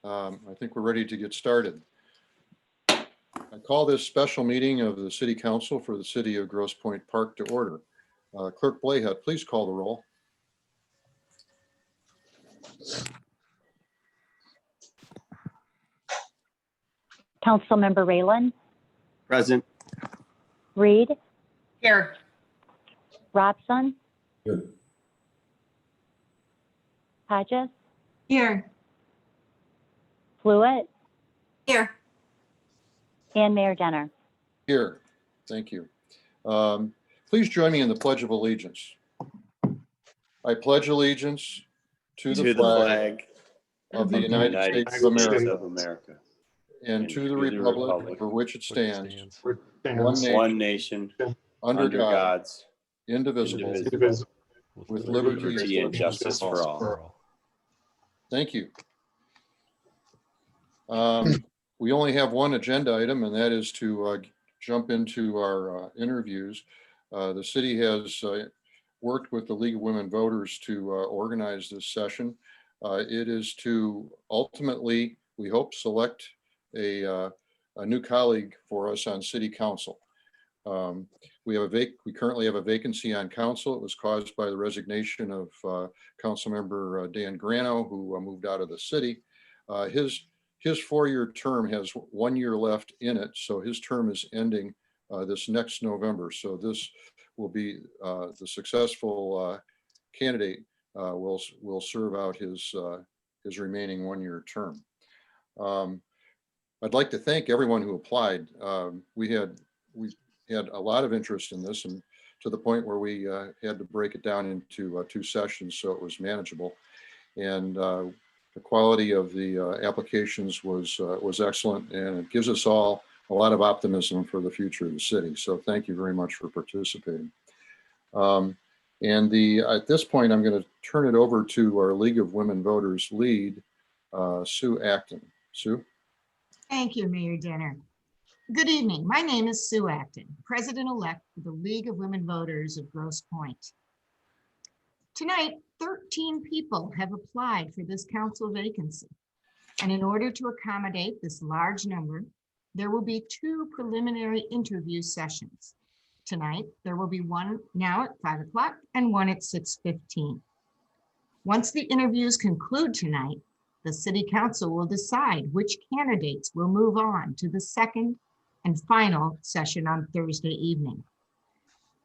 I think we're ready to get started. I call this special meeting of the City Council for the City of Grosse Pointe Park to order. Clerk Blayhut, please call the roll. Councilmember Raylan. Present. Reed. Here. Robson. Here. Hodges. Here. Fluid. Here. And Mayor Denner. Here. Thank you. Please join me in the Pledge of Allegiance. I pledge allegiance to the flag of the United States of America and to the republic for which it stands, one nation, under God, indivisible, with liberty and justice for all. Thank you. We only have one agenda item, and that is to jump into our interviews. The city has worked with the League of Women Voters to organize this session. It is to ultimately, we hope, select a new colleague for us on City Council. We currently have a vacancy on council. It was caused by the resignation of Councilmember Dan Grano, who moved out of the city. His four-year term has 1 year left in it, so his term is ending this next November. So this will be the successful candidate will serve out his remaining 1 year term. I'd like to thank everyone who applied. We had a lot of interest in this, and to the point where we had to break it down into two sessions so it was manageable. And the quality of the applications was excellent, and it gives us all a lot of optimism for the future of the city. So thank you very much for participating. At this point, I'm going to turn it over to our League of Women Voters lead, Sue Acton. Sue? Thank you, Mayor Denner. Good evening. My name is Sue Acton, President-elect for the League of Women Voters of Grosse Pointe. Tonight, 13 people have applied for this council vacancy. And in order to accommodate this large number, there will be 2 preliminary interview sessions. Tonight, there will be one now at 5 o'clock and one at 6:15. Once the interviews conclude tonight, the City Council will decide which candidates will move on to the second and final session on Thursday evening.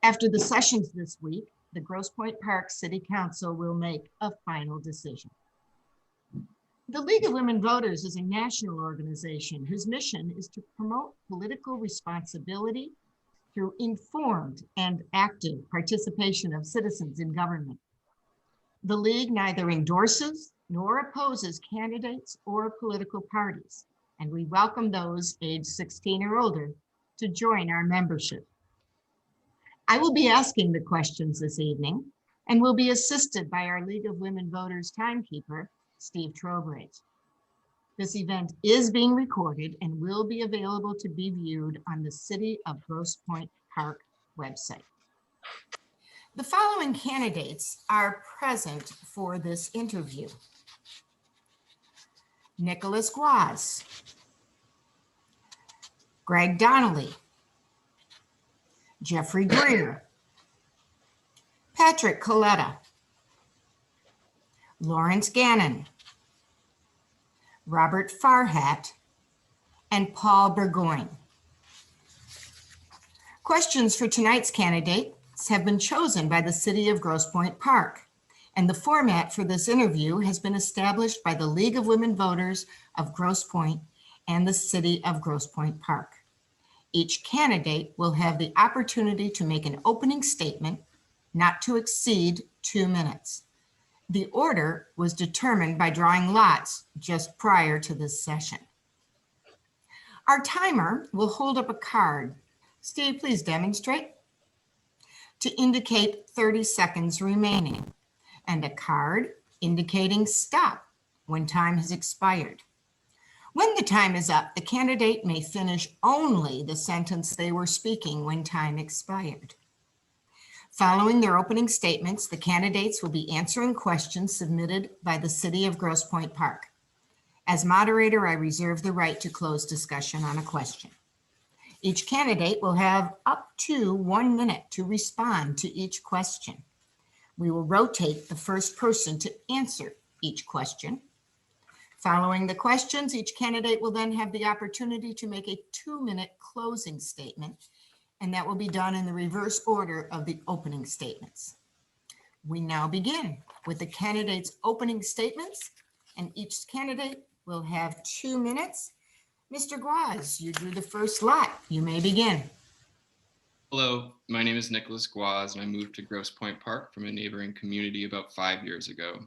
After the sessions this week, the Grosse Pointe Park City Council will make a final decision. The League of Women Voters is a national organization whose mission is to promote political responsibility through informed and active participation of citizens in government. The League neither endorses nor opposes candidates or political parties, and we welcome those aged 16 or older to join our membership. I will be asking the questions this evening and will be assisted by our League of Women Voters timekeeper, Steve Trowbridge. This event is being recorded and will be available to be viewed on the City of Grosse Pointe Park website. The following candidates are present for this interview: Nicholas Gwozdz, Graig Donnelly, Jeffrey Greer, Patrick Coletta, Lawrence Gannan, Robert Farhat, and Paul Burgoyne. Questions for tonight's candidates have been chosen by the City of Grosse Pointe Park, and the format for this interview has been established by the League of Women Voters of Grosse Pointe and the City of Grosse Pointe Park. Each candidate will have the opportunity to make an opening statement not to exceed 2 minutes. The order was determined by drawing lots just prior to this session. Our timer will hold up a card. Steve, please demonstrate. To indicate 30 seconds remaining, and a card indicating stop when time has expired. When the time is up, the candidate may finish only the sentence they were speaking when time expired. Following their opening statements, the candidates will be answering questions submitted by the City of Grosse Pointe Park. As moderator, I reserve the right to close discussion on a question. Each candidate will have up to 1 minute to respond to each question. We will rotate the first person to answer each question. Following the questions, each candidate will then have the opportunity to make a 2-minute closing statement, and that will be done in the reverse order of the opening statements. We now begin with the candidates' opening statements, and each candidate will have 2 minutes. Mr. Gwozdz, you drew the first lot. You may begin. Hello, my name is Nicholas Gwozdz, and I moved to Grosse Pointe Park from a neighboring community about 5 years ago.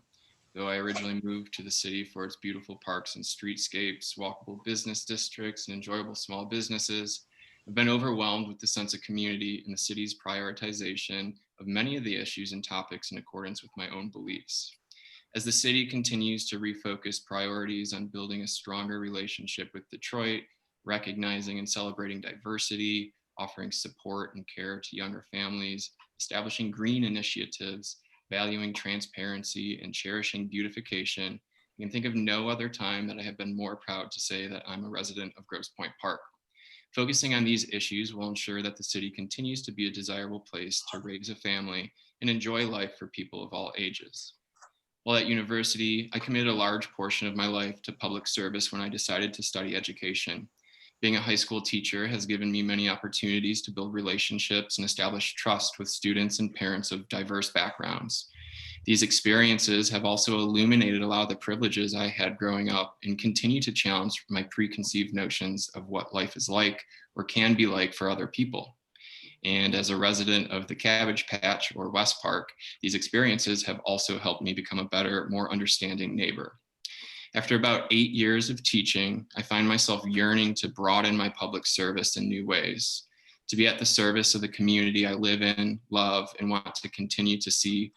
Though I originally moved to the city for its beautiful parks and streetscapes, walkable business districts, and enjoyable small businesses, I've been overwhelmed with the sense of community and the city's prioritization of many of the issues and topics in accordance with my own beliefs. As the city continues to refocus priorities on building a stronger relationship with Detroit, recognizing and celebrating diversity, offering support and care to younger families, establishing green initiatives, valuing transparency, and cherishing beautification, I can think of no other time that I have been more proud to say that I'm a resident of Grosse Pointe Park. Focusing on these issues will ensure that the city continues to be a desirable place to raise a family and enjoy life for people of all ages. While at university, I committed a large portion of my life to public service when I decided to study education. Being a high school teacher has given me many opportunities to build relationships and establish trust with students and parents of diverse backgrounds. These experiences have also illuminated a lot of the privileges I had growing up and continue to challenge my preconceived notions of what life is like or can be like for other people. And as a resident of the Cabbage Patch or West Park, these experiences have also helped me become a better, more understanding neighbor. After about 8 years of teaching, I find myself yearning to broaden my public service in new ways. To be at the service of the community I live in, love, and want to continue to see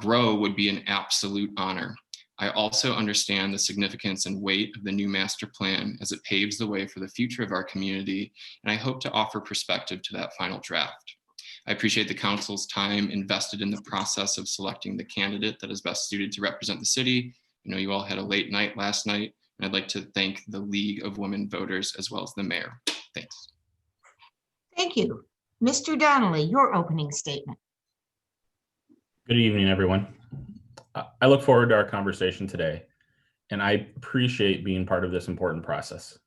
grow would be an absolute honor. I also understand the significance and weight of the new master plan as it paves the way for the future of our community, and I hope to offer perspective to that final draft. I appreciate the council's time invested in the process of selecting the candidate that is best suited to represent the city. I know you all had a late night last night, and I'd like to thank the League of Women Voters as well as the mayor. Thanks. Thank you. Mr. Donnelly, your opening statement. Good evening, everyone. I look forward to our conversation today, and I appreciate being part of this important process.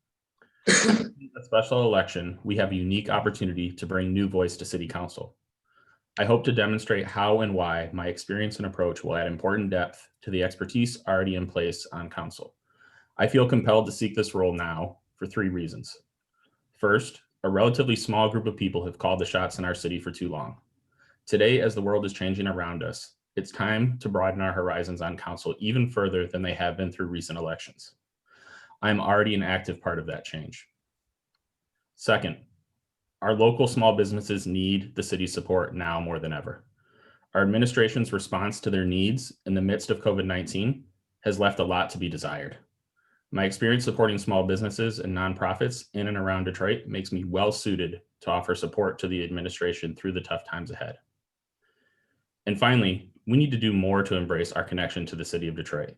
In a special election, we have a unique opportunity to bring new voice to City Council. I hope to demonstrate how and why my experience and approach will add important depth to the expertise already in place on Council. I feel compelled to seek this role now for 3 reasons. First, a relatively small group of people have called the shots in our city for too long. Today, as the world is changing around us, it's time to broaden our horizons on Council even further than they have been through recent elections. I'm already an active part of that change. Second, our local small businesses need the city's support now more than ever. Our administration's response to their needs in the midst of COVID-19 has left a lot to be desired. My experience supporting small businesses and nonprofits in and around Detroit makes me well suited to offer support to the administration through the tough times ahead. And finally, we need to do more to embrace our connection to the city of Detroit.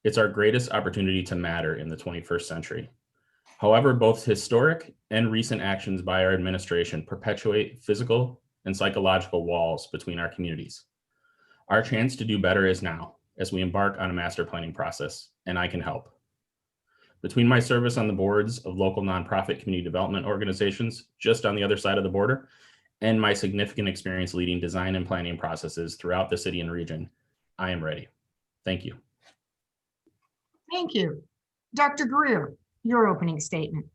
It's our greatest opportunity to matter in the 21st century. However, both historic and recent actions by our administration perpetuate physical and psychological walls between our communities. Our chance to do better is now, as we embark on a master planning process, and I can help. Between my service on the boards of local nonprofit community development organizations just on the other side of the border, and my significant experience leading design and planning processes throughout the city and region, I am ready. Thank you. Thank you. Dr. Greer, your opening statement.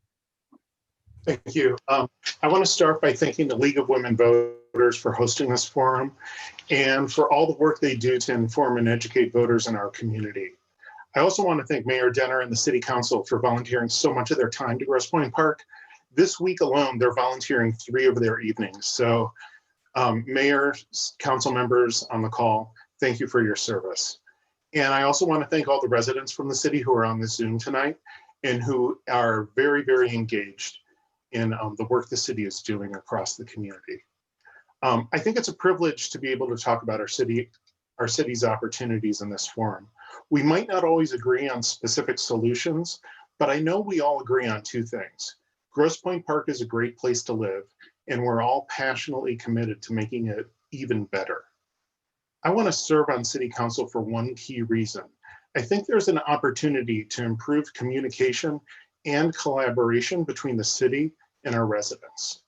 Thank you. I want to start by thanking the League of Women Voters for hosting this forum and for all the work they do to inform and educate voters in our community. I also want to thank Mayor Denner and the City Council for volunteering so much of their time to Grosse Pointe Park. This week alone, they're volunteering 3 of their evenings. So Mayor, council members on the call, thank you for your service. And I also want to thank all the residents from the city who are on this Zoom tonight and who are very, very engaged in the work the city is doing across the community. I think it's a privilege to be able to talk about our city our city's opportunities in this forum. We might not always agree on specific solutions, but I know we all agree on two things. Grosse Pointe Park is a great place to live, and we're all passionately committed to making it even better. I want to serve on City Council for one key reason. I think there's an opportunity to improve communication and collaboration between the city and our residents.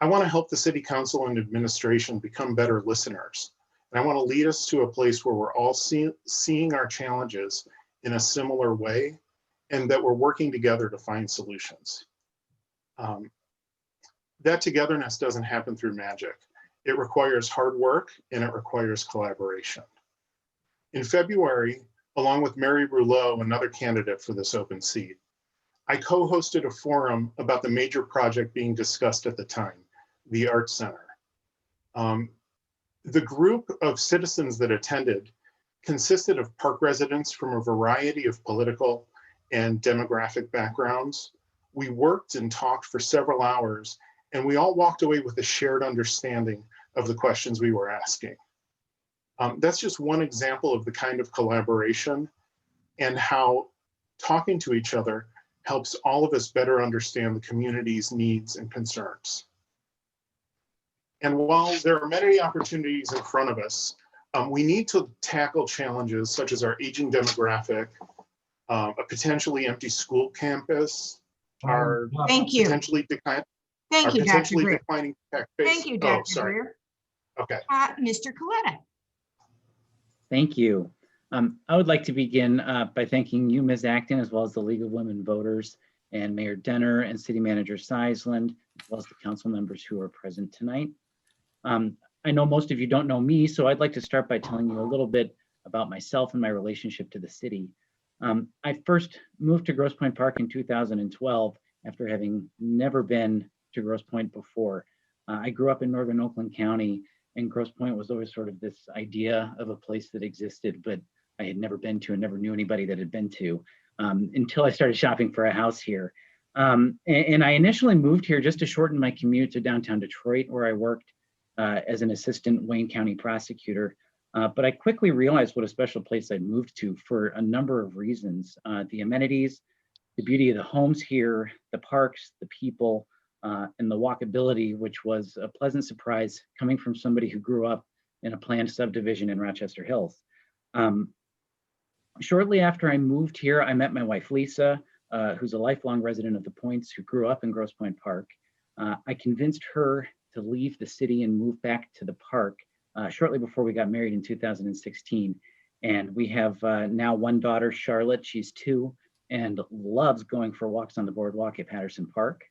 I want to help the City Council and administration become better listeners. And I want to lead us to a place where we're all seeing our challenges in a similar way, and that we're working together to find solutions. That togetherness doesn't happen through magic. It requires hard work and it requires collaboration. In February, along with Mary Rouleau, another candidate for this open seat, I co-hosted a forum about the major project being discussed at the time, the Arts Center. The group of citizens that attended consisted of park residents from a variety of political and demographic backgrounds. We worked and talked for several hours, and we all walked away with a shared understanding of the questions we were asking. That's just one example of the kind of collaboration and how talking to each other helps all of us better understand the community's needs and concerns. And while there are many opportunities in front of us, we need to tackle challenges such as our aging demographic, a potentially empty school campus, our Thank you. potentially declining Thank you, Dr. Greer. tech base. Thank you, Oh, Dr. sorry. Greer. Okay. Mr. Coletta. Thank you. I would like to begin by thanking you, Ms. Acton, as well as the League of Women Voters and Mayor Denner and City Manager Seisland, as well as the council members who are present tonight. I know most of you don't know me, so I'd like to start by telling you a little bit about myself and my relationship to the city. I first moved to Grosse Pointe Park in 2012 after having never been to Grosse Pointe before. I grew up in Northern Oakland County, and Grosse Pointe was always sort of this idea of a place that existed, but I had never been to and never knew anybody that had been to until I started shopping for a house here. And I initially moved here just to shorten my commute to downtown Detroit, where I worked as an assistant Wayne County prosecutor. But I quickly realized what a special place I'd moved to for a number of reasons. The amenities, the beauty of the homes here, the parks, the people, and the walkability, which was a pleasant surprise coming from somebody who grew up in a planned subdivision in Rochester Hills. Shortly after I moved here, I met my wife, Lisa, who's a lifelong resident of the Points who grew up in Grosse Pointe Park. I convinced her to leave the city and move back to the park shortly before we got married in 2016. And we have now one daughter, Charlotte, she's 2, and loves going for walks on the boardwalk at Patterson Park.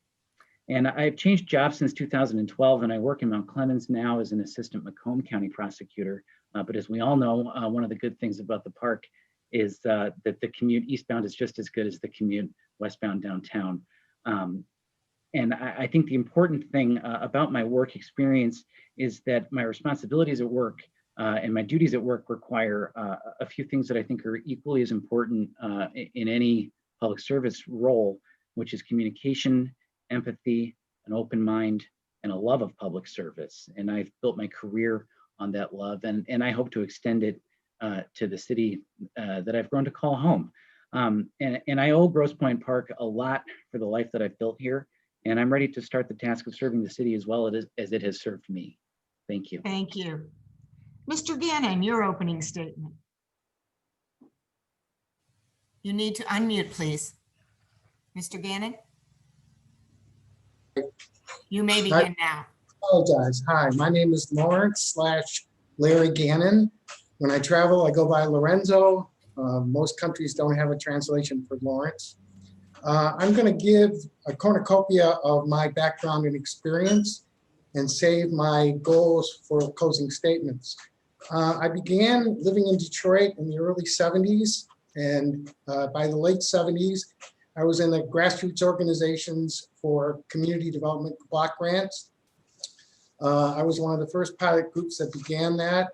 And I've changed jobs since 2012, and I work in Mount Clemens now as an assistant Macomb County prosecutor. But as we all know, one of the good things about the park is that the commute eastbound is just as good as the commute westbound downtown. And I think the important thing about my work experience is that my responsibilities at work and my duties at work require a few things that I think are equally as important in any public service role, which is communication, empathy, an open mind, and a love of public service. And I've built my career on that love, and I hope to extend it to the city that I've grown to call home. And I owe Grosse Pointe Park a lot for the life that I've built here, and I'm ready to start the task of serving the city as well as it has served me. Thank you. Thank you. Mr. Gannan, your opening statement. You need to unmute, please. Mr. Gannan? You may begin now. Apologize. Hi, my name is Lawrence/Larry Gannan. When I travel, I go by Lorenzo. Most countries don't have a translation for Lawrence. I'm going to give a cornucopia of my background and experience and save my goals for closing statements. I began living in Detroit in the early 70s, and by the late 70s, I was in the grassroots organizations for community development block grants. I was one of the first pilot groups that began that.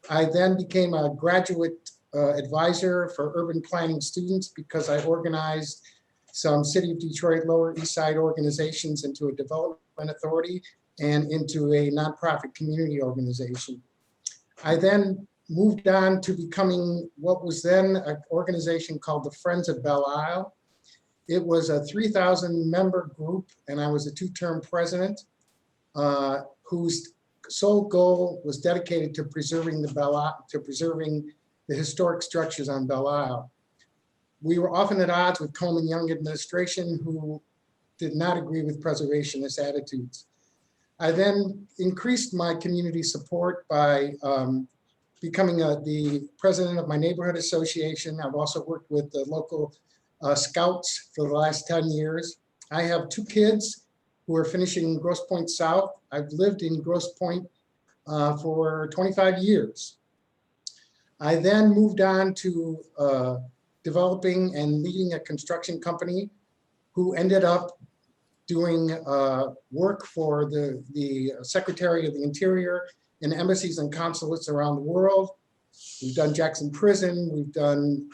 I then became a graduate advisor for urban planning students because I organized some City of Detroit Lower East Side organizations into a development authority and into a nonprofit community organization. I then moved on to becoming what was then an organization called the Friends of Belle Isle. It was a 3,000 member group, and I was a two-term president whose sole goal was dedicated to preserving the historic structures on Belle Isle. We were often at odds with Coleman Young administration, who did not agree with preservationist attitudes. I then increased my community support by becoming the president of my neighborhood association. I've also worked with the local scouts for the last 10 years. I have 2 kids who are finishing Grosse Pointe South. I've lived in Grosse Pointe for 25 years. I then moved on to developing and leading a construction company who ended up doing work for the Secretary of the Interior in embassies and consulates around the world. We've done Jackson Prison, we've done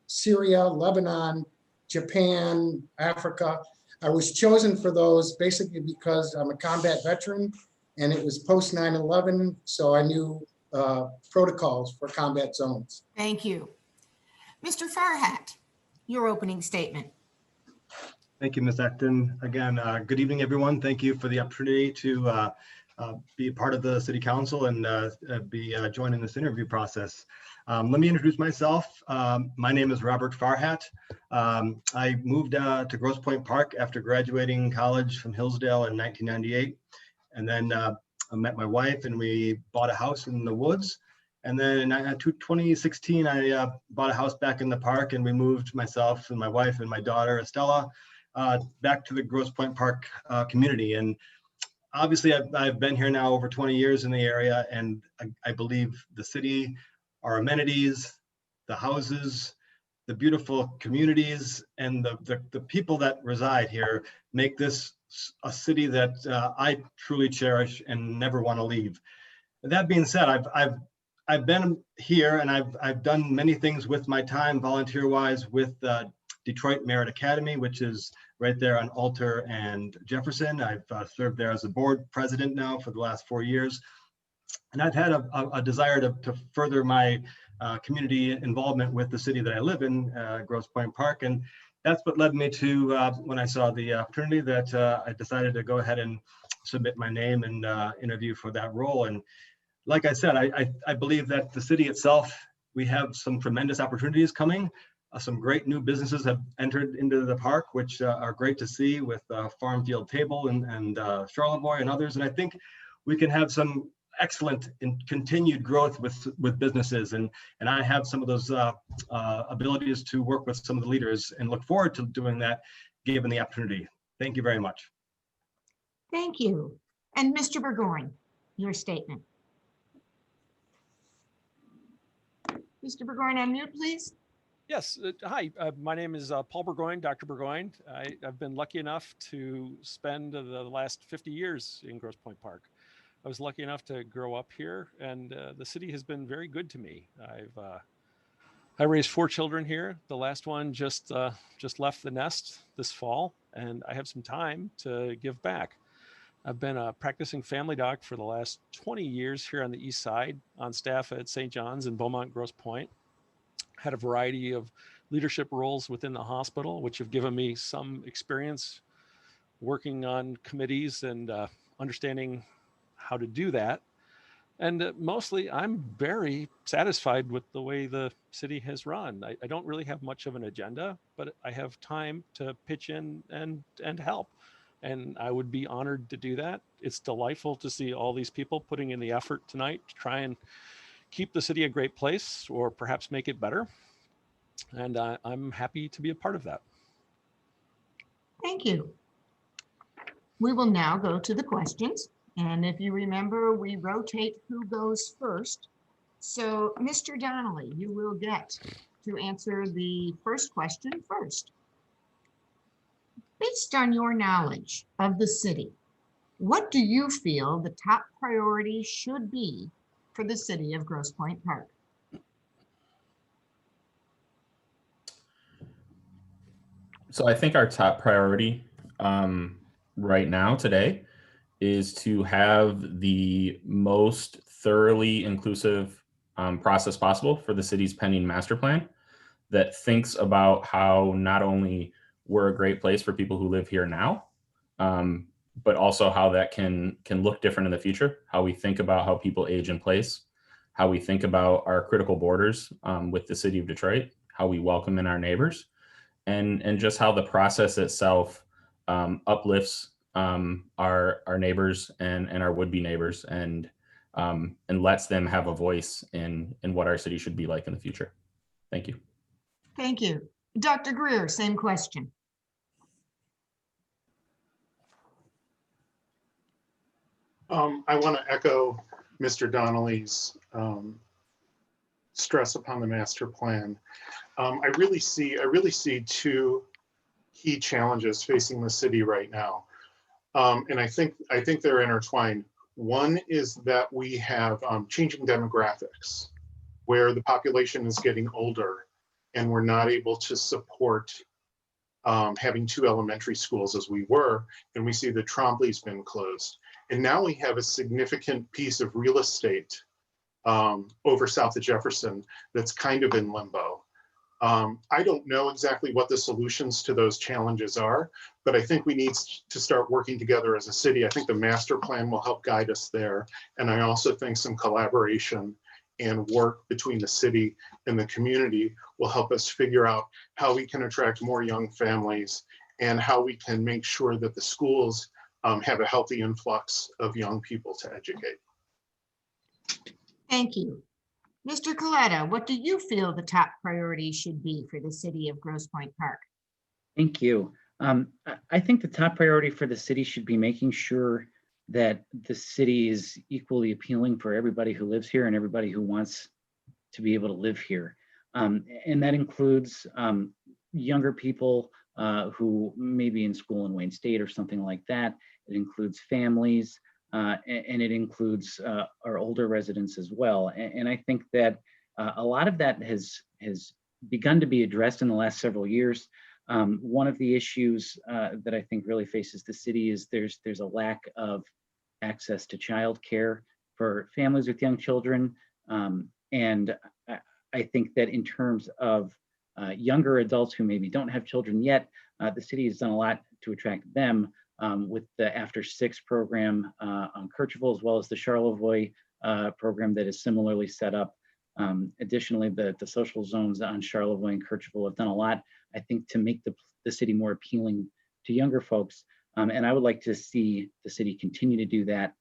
Syria, Lebanon, Japan, Africa. I was chosen for those basically because I'm a combat veteran and it was post 9/11, so I knew protocols for combat zones. Thank you. Mr. Farhat, your opening statement. Thank you, Ms. Acton. Again, good evening, everyone. Thank you for the opportunity to be part of the City Council and be joining this interview process. Let me introduce myself. My name is Robert Farhat. I moved to Grosse Pointe Park after graduating college from Hillsdale in 1998. And then I met my wife and we bought a house in the woods. And then in 2016, I bought a house back in the park and we moved myself and my wife and my daughter, Estella, back to the Grosse Pointe Park community. And obviously I've been here now over 20 years in the area, and I believe the city, our amenities, the houses, the beautiful communities, and the people that reside here make this a city that I truly cherish and never want to leave. That being said, I've been here and I've done many things with my time volunteer-wise with Detroit Merit Academy, which is right there on Alter and Jefferson. I've served there as a board president now for the last 4 years. And I've had a desire to further my community involvement with the city that I live in, Grosse Pointe Park. And that's what led me to, when I saw the opportunity, that I decided to go ahead and submit my name and interview for that role. And like I said, I believe that the city itself, we have some tremendous opportunities coming. Some great new businesses have entered into the park, which are great to see with Farm Field Table and Charlevoix and others. And I think we can have some excellent and continued growth with businesses. And I have some of those abilities to work with some of the leaders and look forward to doing that given the opportunity. Thank you very much. Thank you. And Mr. Burgoyne, your statement. Mr. Burgoyne, unmute, please. Yes, hi, my name is Paul Burgoyne, Dr. Burgoyne. I've been lucky enough to spend the last 50 years in Grosse Pointe Park. I was lucky enough to grow up here, and the city has been very good to me. I raised 4 children here. The last one just left the nest this fall, and I have some time to give back. I've been a practicing family doc for the last 20 years here on the east side, on staff at St. John's in Beaumont, Grosse Pointe. Had a variety of leadership roles within the hospital, which have given me some experience working on committees and understanding how to do that. And mostly I'm very satisfied with the way the city has run. I don't really have much of an agenda, but I have time to pitch in and help. And I would be honored to do that. It's delightful to see all these people putting in the effort tonight to try and keep the city a great place, or perhaps make it better. And I'm happy to be a part of that. Thank you. We will now go to the questions. And if you remember, we rotate who goes first. So Mr. Donnelly, you will get to answer the first question first. Based on your knowledge of the city, what do you feel the top priority should be for the city of Grosse Pointe Park? So I think our top priority right now, today, is to have the most thoroughly inclusive process possible for the city's pending master plan that thinks about how not only we're a great place for people who live here now, but also how that can look different in the future, how we think about how people age in place, how we think about our critical borders with the city of Detroit, how we welcome in our neighbors, and just how the process itself uplifts our neighbors and our would-be neighbors and lets them have a voice in what our city should be like in the future. Thank you. Thank you. Dr. Greer, same question. I want to echo Mr. Donnelly's stress upon the master plan. I really see two key challenges facing the city right now, and I think they're intertwined. One is that we have changing demographics, where the population is getting older, and we're not able to support having 2 elementary schools as we were, and we see that Trombley's been closed. And now we have a significant piece of real estate over south of Jefferson that's kind of in limbo. I don't know exactly what the solutions to those challenges are, but I think we need to start working together as a city. I think the master plan will help guide us there. And I also think some collaboration and work between the city and the community will help us figure out how we can attract more young families and how we can make sure that the schools have a healthy influx of young people to educate. Thank you. Mr. Coletta, what do you feel the top priority should be for the city of Grosse Pointe Park? Thank you. I think the top priority for the city should be making sure that the city is equally appealing for everybody who lives here and everybody who wants to be able to live here. And that includes younger people who may be in school in Wayne State or something like that. It includes families, and it includes our older residents as well. And I think that a lot of that has begun to be addressed in the last several years. One of the issues that I think really faces the city is there's a lack of access to childcare for families with young children. And I think that in terms of younger adults who maybe don't have children yet, the city has done a lot to attract them with the After 6 program on Kercheval, as well as the Charlevoix program that is similarly set up. Additionally, the social zones on Charlevoix and Kercheval have done a lot, I think, to make the city more appealing to younger folks. And I would like to see the city continue to do that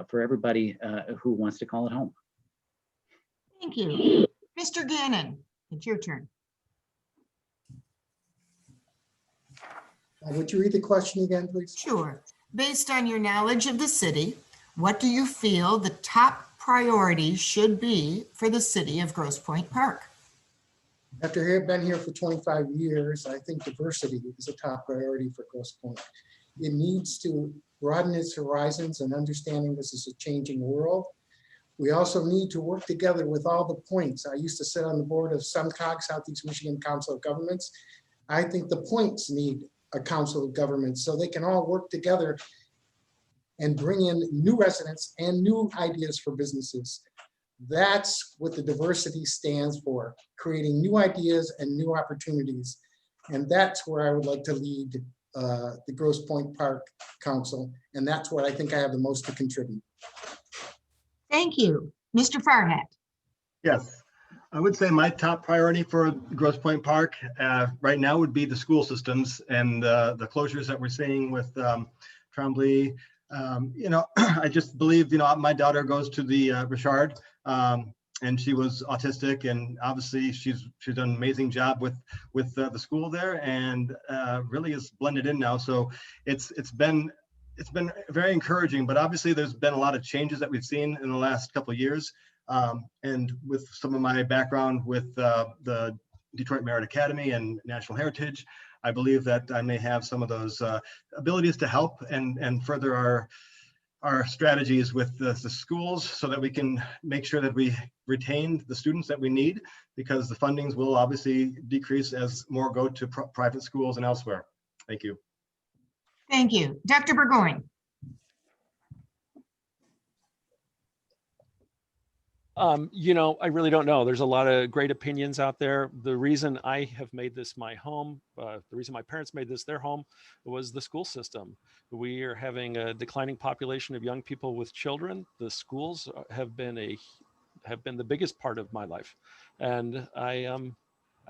for everybody who wants to call it home. Thank you. Mr. Gannan, it's your turn. Would you read the question again, please? Sure. Based on your knowledge of the city, what do you feel the top priority should be for the city of Grosse Pointe Park? After having been here for 25 years, I think diversity is a top priority for Grosse Pointe. It needs to broaden its horizons and understanding this is a changing world. We also need to work together with all the points. I used to sit on the board of SEMCOG, Southeast Michigan Council of Governments. I think the points need a council of governments so they can all work together and bring in new residents and new ideas for businesses. That's what the diversity stands for, creating new ideas and new opportunities. And that's where I would like to lead the Grosse Pointe Park Council. And that's where I think I have the most to contribute. Thank you. Mr. Farhat. Yes, I would say my top priority for Grosse Pointe Park right now would be the school systems and the closures that we're seeing with Trombley. I just believe, my daughter goes to the Richard, and she was autistic, and obviously she's done an amazing job with the school there, and really is blended in now. So it's been very encouraging, but obviously there's been a lot of changes that we've seen in the last couple of years. And with some of my background with the Detroit Merit Academy and National Heritage, I believe that I may have some of those abilities to help and further our strategies with the schools so that we can make sure that we retain the students that we need, because the fundings will obviously decrease as more go to private schools and elsewhere. Thank you. Thank you. Dr. Burgoyne. You know, I really don't know. There's a lot of great opinions out there. The reason I have made this my home, the reason my parents made this their home, was the school system. We are having a declining population of young people with children. The schools have been the biggest part of my life, and I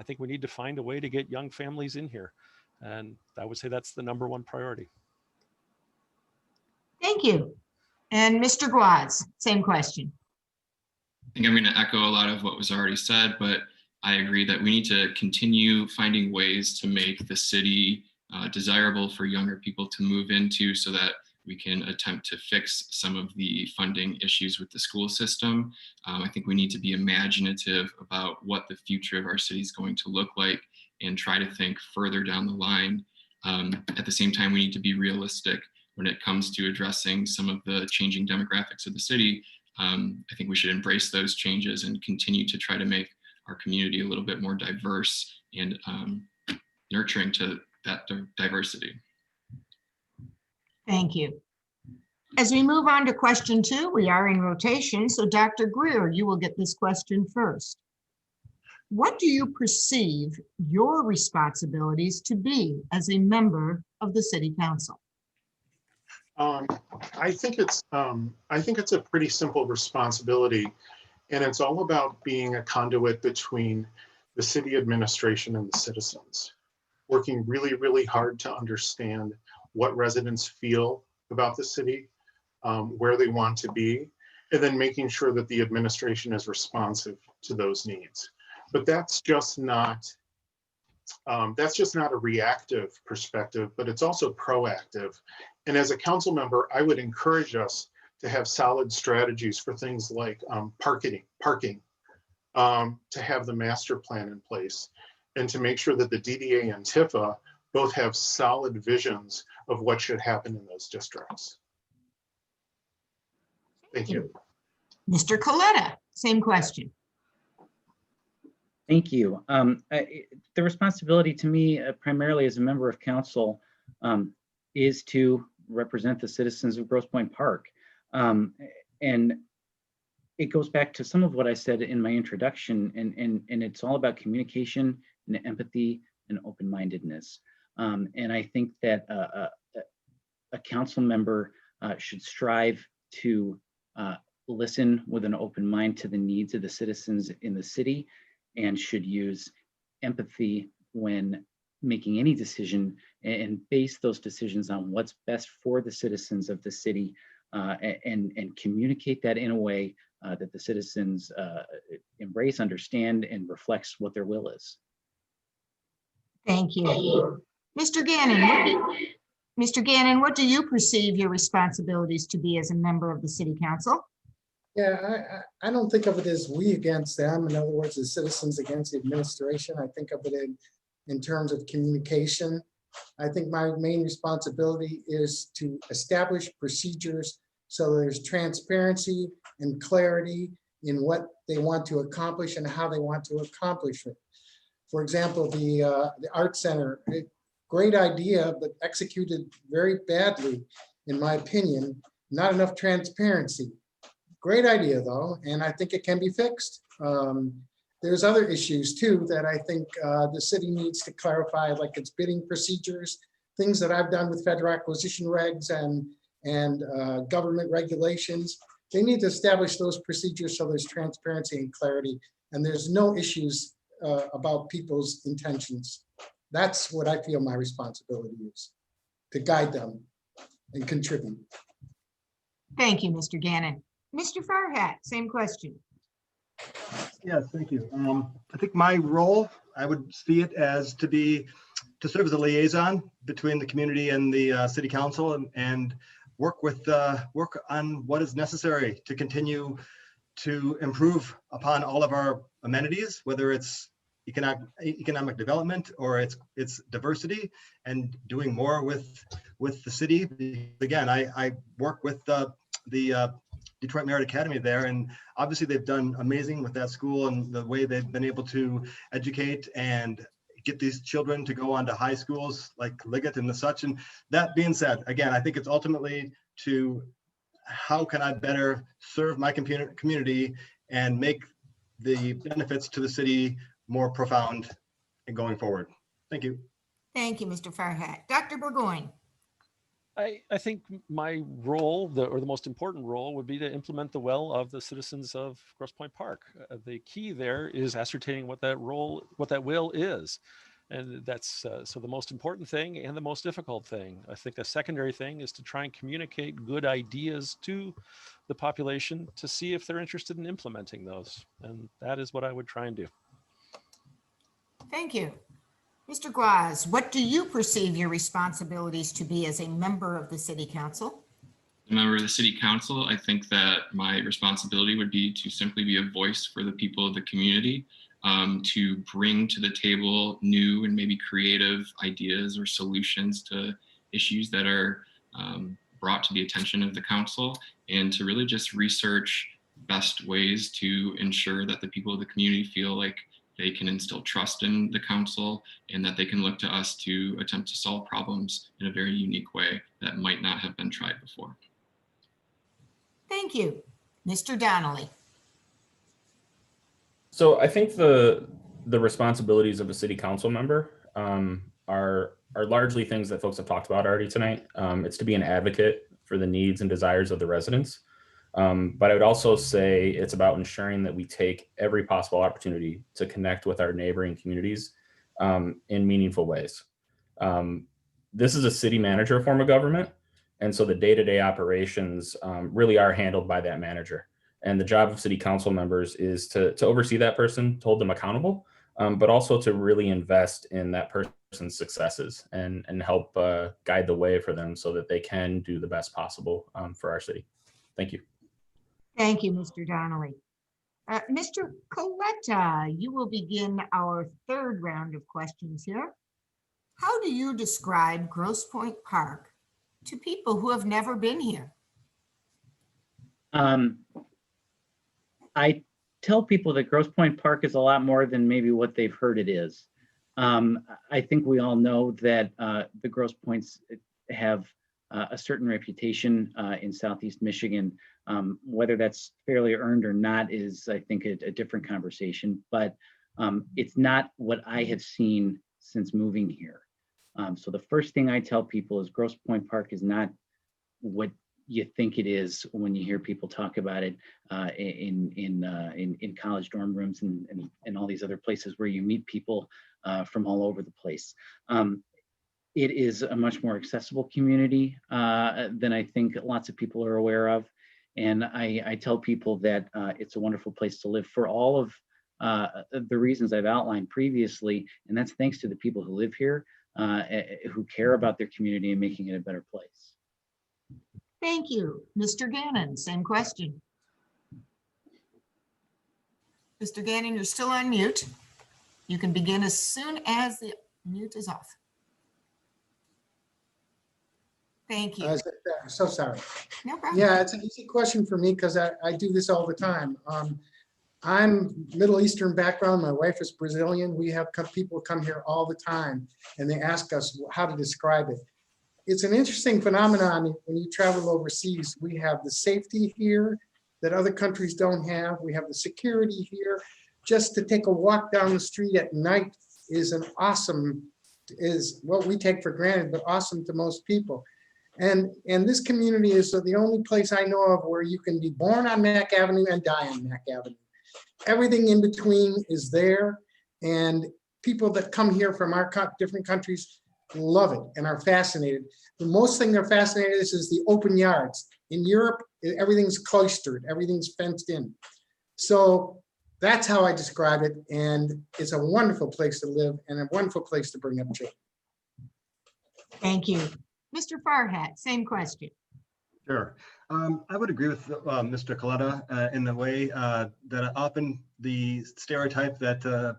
think we need to find a way to get young families in here, and I would say that's the #1 priority. Thank you. And Mr. Gwozdz, same question. I think I'm going to echo a lot of what was already said, but I agree that we need to continue finding ways to make the city desirable for younger people to move into so that we can attempt to fix some of the funding issues with the school system. I think we need to be imaginative about what the future of our city is going to look like and try to think further down the line. At the same time, we need to be realistic when it comes to addressing some of the changing demographics of the city. I think we should embrace those changes and continue to try to make our community a little bit more diverse and nurturing to that diversity. Thank you. As we move on to question 2, we are in rotation. So Dr. Greer, you will get this question first. What do you perceive your responsibilities to be as a member of the City Council? I think it's a pretty simple responsibility, and it's all about being a conduit between the city administration and the citizens, working really, really hard to understand what residents feel about the city, where they want to be, and then making sure that the administration is responsive to those needs. But that's just not a reactive perspective, but it's also proactive. And as a council member, I would encourage us to have solid strategies for things like parking, to have the master plan in place, and to make sure that the DDA and Tifa both have solid visions of what should happen in those districts. Thank you. Mr. Coletta, same question. Thank you. The responsibility to me, primarily as a member of council, is to represent the citizens of Grosse Pointe Park. And it goes back to some of what I said in my introduction, and it's all about communication and empathy and open-mindedness. And I think that a council member should strive to listen with an open mind to the needs of the citizens in the city, and should use empathy when making any decision, and base those decisions on what's best for the citizens of the city, and communicate that in a way that the citizens embrace, understand, and reflects what their will is. Thank you. Mr. Gannan, what do you perceive your responsibilities to be as a member of the City Council? Yeah, I don't think of it as we against them. In other words, the citizens against the administration. I think of it in terms of communication. I think my main responsibility is to establish procedures so there's transparency and clarity in what they want to accomplish and how they want to accomplish it. For example, the Art Center, great idea, but executed very badly, in my opinion. Not enough transparency. Great idea though, and I think it can be fixed. There's other issues too that I think the city needs to clarify, like its bidding procedures, things that I've done with federal acquisition regs and government regulations. They need to establish those procedures so there's transparency and clarity, and there's no issues about people's intentions. That's what I feel my responsibility is, to guide them and contribute. Thank you, Mr. Gannan. Mr. Farhat, same question. Yes, thank you. I think my role, I would see it as to serve as a liaison between the community and the city council, and work on what is necessary to continue to improve upon all of our amenities, whether it's economic development or it's diversity, and doing more with the city. Again, I work with the Detroit Merit Academy there, and obviously they've done amazing with that school and the way they've been able to educate and get these children to go on to high schools like Liggett and the such. And that being said, again, I think it's ultimately to how can I better serve my community and make the benefits to the city more profound and going forward. Thank you. Thank you, Mr. Farhat. Dr. Burgoyne. I think my role, or the most important role, would be to implement the will of the citizens of Grosse Pointe Park. The key there is ascertaining what that will is. And that's so the most important thing and the most difficult thing. I think the secondary thing is to try and communicate good ideas to the population to see if they're interested in implementing those. And that is what I would try and do. Thank you. Mr. Gwozdz, what do you perceive your responsibilities to be as a member of the City Council? As a member of the City Council, I think that my responsibility would be to simply be a voice for the people of the community, to bring to the table new and maybe creative ideas or solutions to issues that are brought to the attention of the council, and to really just research best ways to ensure that the people of the community feel like they can instill trust in the council and that they can look to us to attempt to solve problems in a very unique way that might not have been tried before. Thank you. Mr. Donnelly. So I think the responsibilities of a city council member are largely things that folks have talked about already tonight. It's to be an advocate for the needs and desires of the residents. But I would also say it's about ensuring that we take every possible opportunity to connect with our neighboring communities in meaningful ways. This is a city manager form of government, and so the day-to-day operations really are handled by that manager. And the job of city council members is to oversee that person, to hold them accountable, but also to really invest in that person's successes and help guide the way for them so that they can do the best possible for our city. Thank you. Thank you, Mr. Donnelly. Mr. Coletta, you will begin our third round of questions here. How do you describe Grosse Pointe Park to people who have never been here? I tell people that Grosse Pointe Park is a lot more than maybe what they've heard it is. I think we all know that the Grosse Pointes have a certain reputation in Southeast Michigan. Whether that's fairly earned or not is, I think, a different conversation, but it's not what I have seen since moving here. So the first thing I tell people is Grosse Pointe Park is not what you think it is when you hear people talk about it in college dorm rooms and all these other places where you meet people from all over the place. It is a much more accessible community than I think lots of people are aware of. And I tell people that it's a wonderful place to live for all of the reasons I've outlined previously. And that's thanks to the people who live here, who care about their community and making it a better place. Thank you. Mr. Gannan, same question. Mr. Gannan, you're still on mute. You can begin as soon as the mute is off. Thank you. So sorry. No problem. Yeah, it's an easy question for me because I do this all the time. I'm Middle Eastern background. My wife is Brazilian. We have people come here all the time and they ask us how to describe it. It's an interesting phenomenon when you travel overseas. We have the safety here that other countries don't have. We have the security here. Just to take a walk down the street at night is what we take for granted, but awesome to most people. And this community is the only place I know of where you can be born on Mack Avenue and die on Mack Avenue. Everything in between is there, and people that come here from our different countries love it and are fascinated. The most thing they're fascinated is the open yards. In Europe, everything's cloistered, everything's fenced in. So that's how I describe it, and it's a wonderful place to live and a wonderful place to bring up children. Thank you. Mr. Farhat, same question. Sure. I would agree with Mr. Coletta in the way that often the stereotype that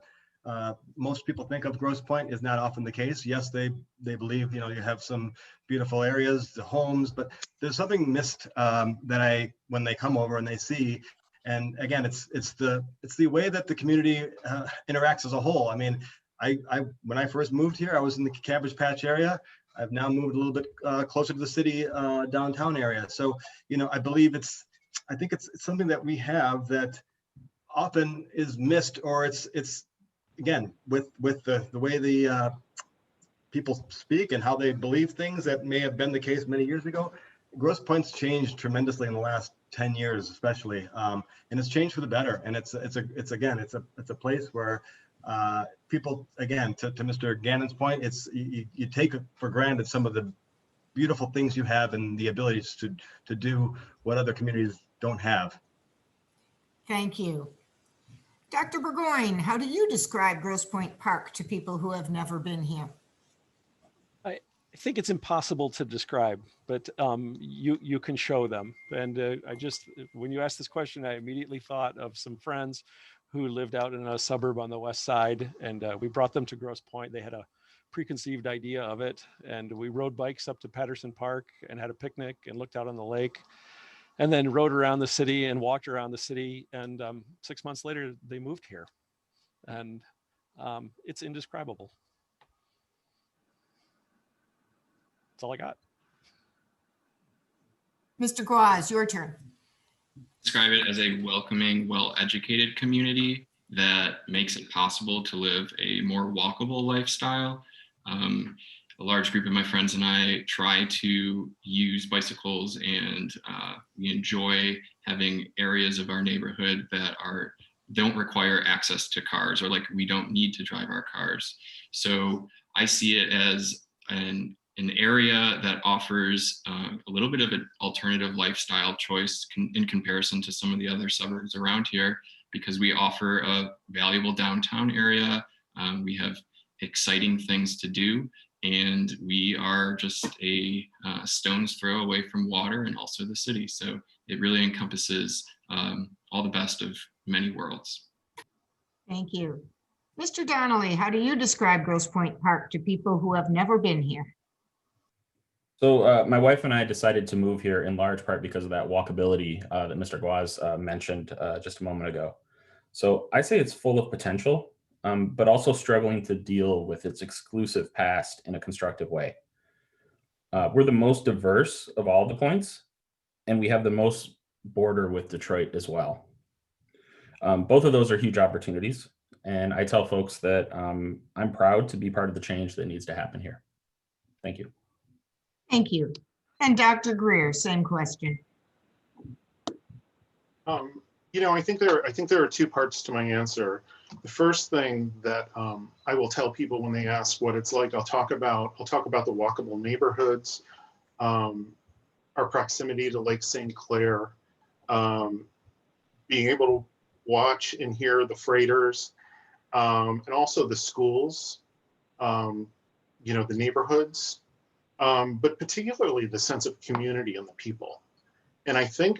most people think of Grosse Pointe is not often the case. Yes, they believe, you have some beautiful areas, the homes, but there's something missed that when they come over and they see. And again, it's the way that the community interacts as a whole. I mean, when I first moved here, I was in the Cabbage Patch area. I've now moved a little bit closer to the city downtown area. So, I believe I think it's something that we have that often is missed, or it's again with the way the people speak and how they believe things that may have been the case many years ago. Grosse Pointe's changed tremendously in the last 10 years, especially, and it's changed for the better. And it's a place where people, again, to Mr. Gannon's point, you take for granted some of the beautiful things you have and the abilities to do what other communities don't have. Thank you. Dr. Burgoyne, how do you describe Grosse Pointe Park to people who have never been here? I think it's impossible to describe, but you can show them. And when you asked this question, I immediately thought of some friends who lived out in a suburb on the west side, and we brought them to Grosse Pointe. They had a preconceived idea of it, and we rode bikes up to Patterson Park and had a picnic and looked out on the lake, and then rode around the city and walked around the city. And 6 months later, they moved here, and it's indescribable. That's all I got. Mr. Gwozdz, your turn. Describe it as a welcoming, well-educated community that makes it possible to live a more walkable lifestyle. A large group of my friends and I try to use bicycles, and we enjoy having areas of our neighborhood that don't require access to cars, or like we don't need to drive our cars. So I see it as an area that offers a little bit of an alternative lifestyle choice in comparison to some of the other suburbs around here, because we offer a valuable downtown area. We have exciting things to do, and we are just a stone's throw away from water and also the city. So it really encompasses all the best of many worlds. Thank you. Mr. Donnelly, how do you describe Grosse Pointe Park to people who have never been here? So my wife and I decided to move here in large part because of that walkability that Mr. Gwozdz mentioned just a moment ago. So I say it's full of potential, but also struggling to deal with its exclusive past in a constructive way. We're the most diverse of all the points, and we have the most border with Detroit as well. Both of those are huge opportunities, and I tell folks that I'm proud to be part of the change that needs to happen here. Thank you. Thank you. And Dr. Greer, same question. I think there are two parts to my answer. The first thing that I will tell people when they ask what it's like, I'll talk about the walkable neighborhoods, our proximity to Lake St. Clair, being able to watch and hear the freighters, and also the schools, the neighborhoods, but particularly the sense of community and the people. And I think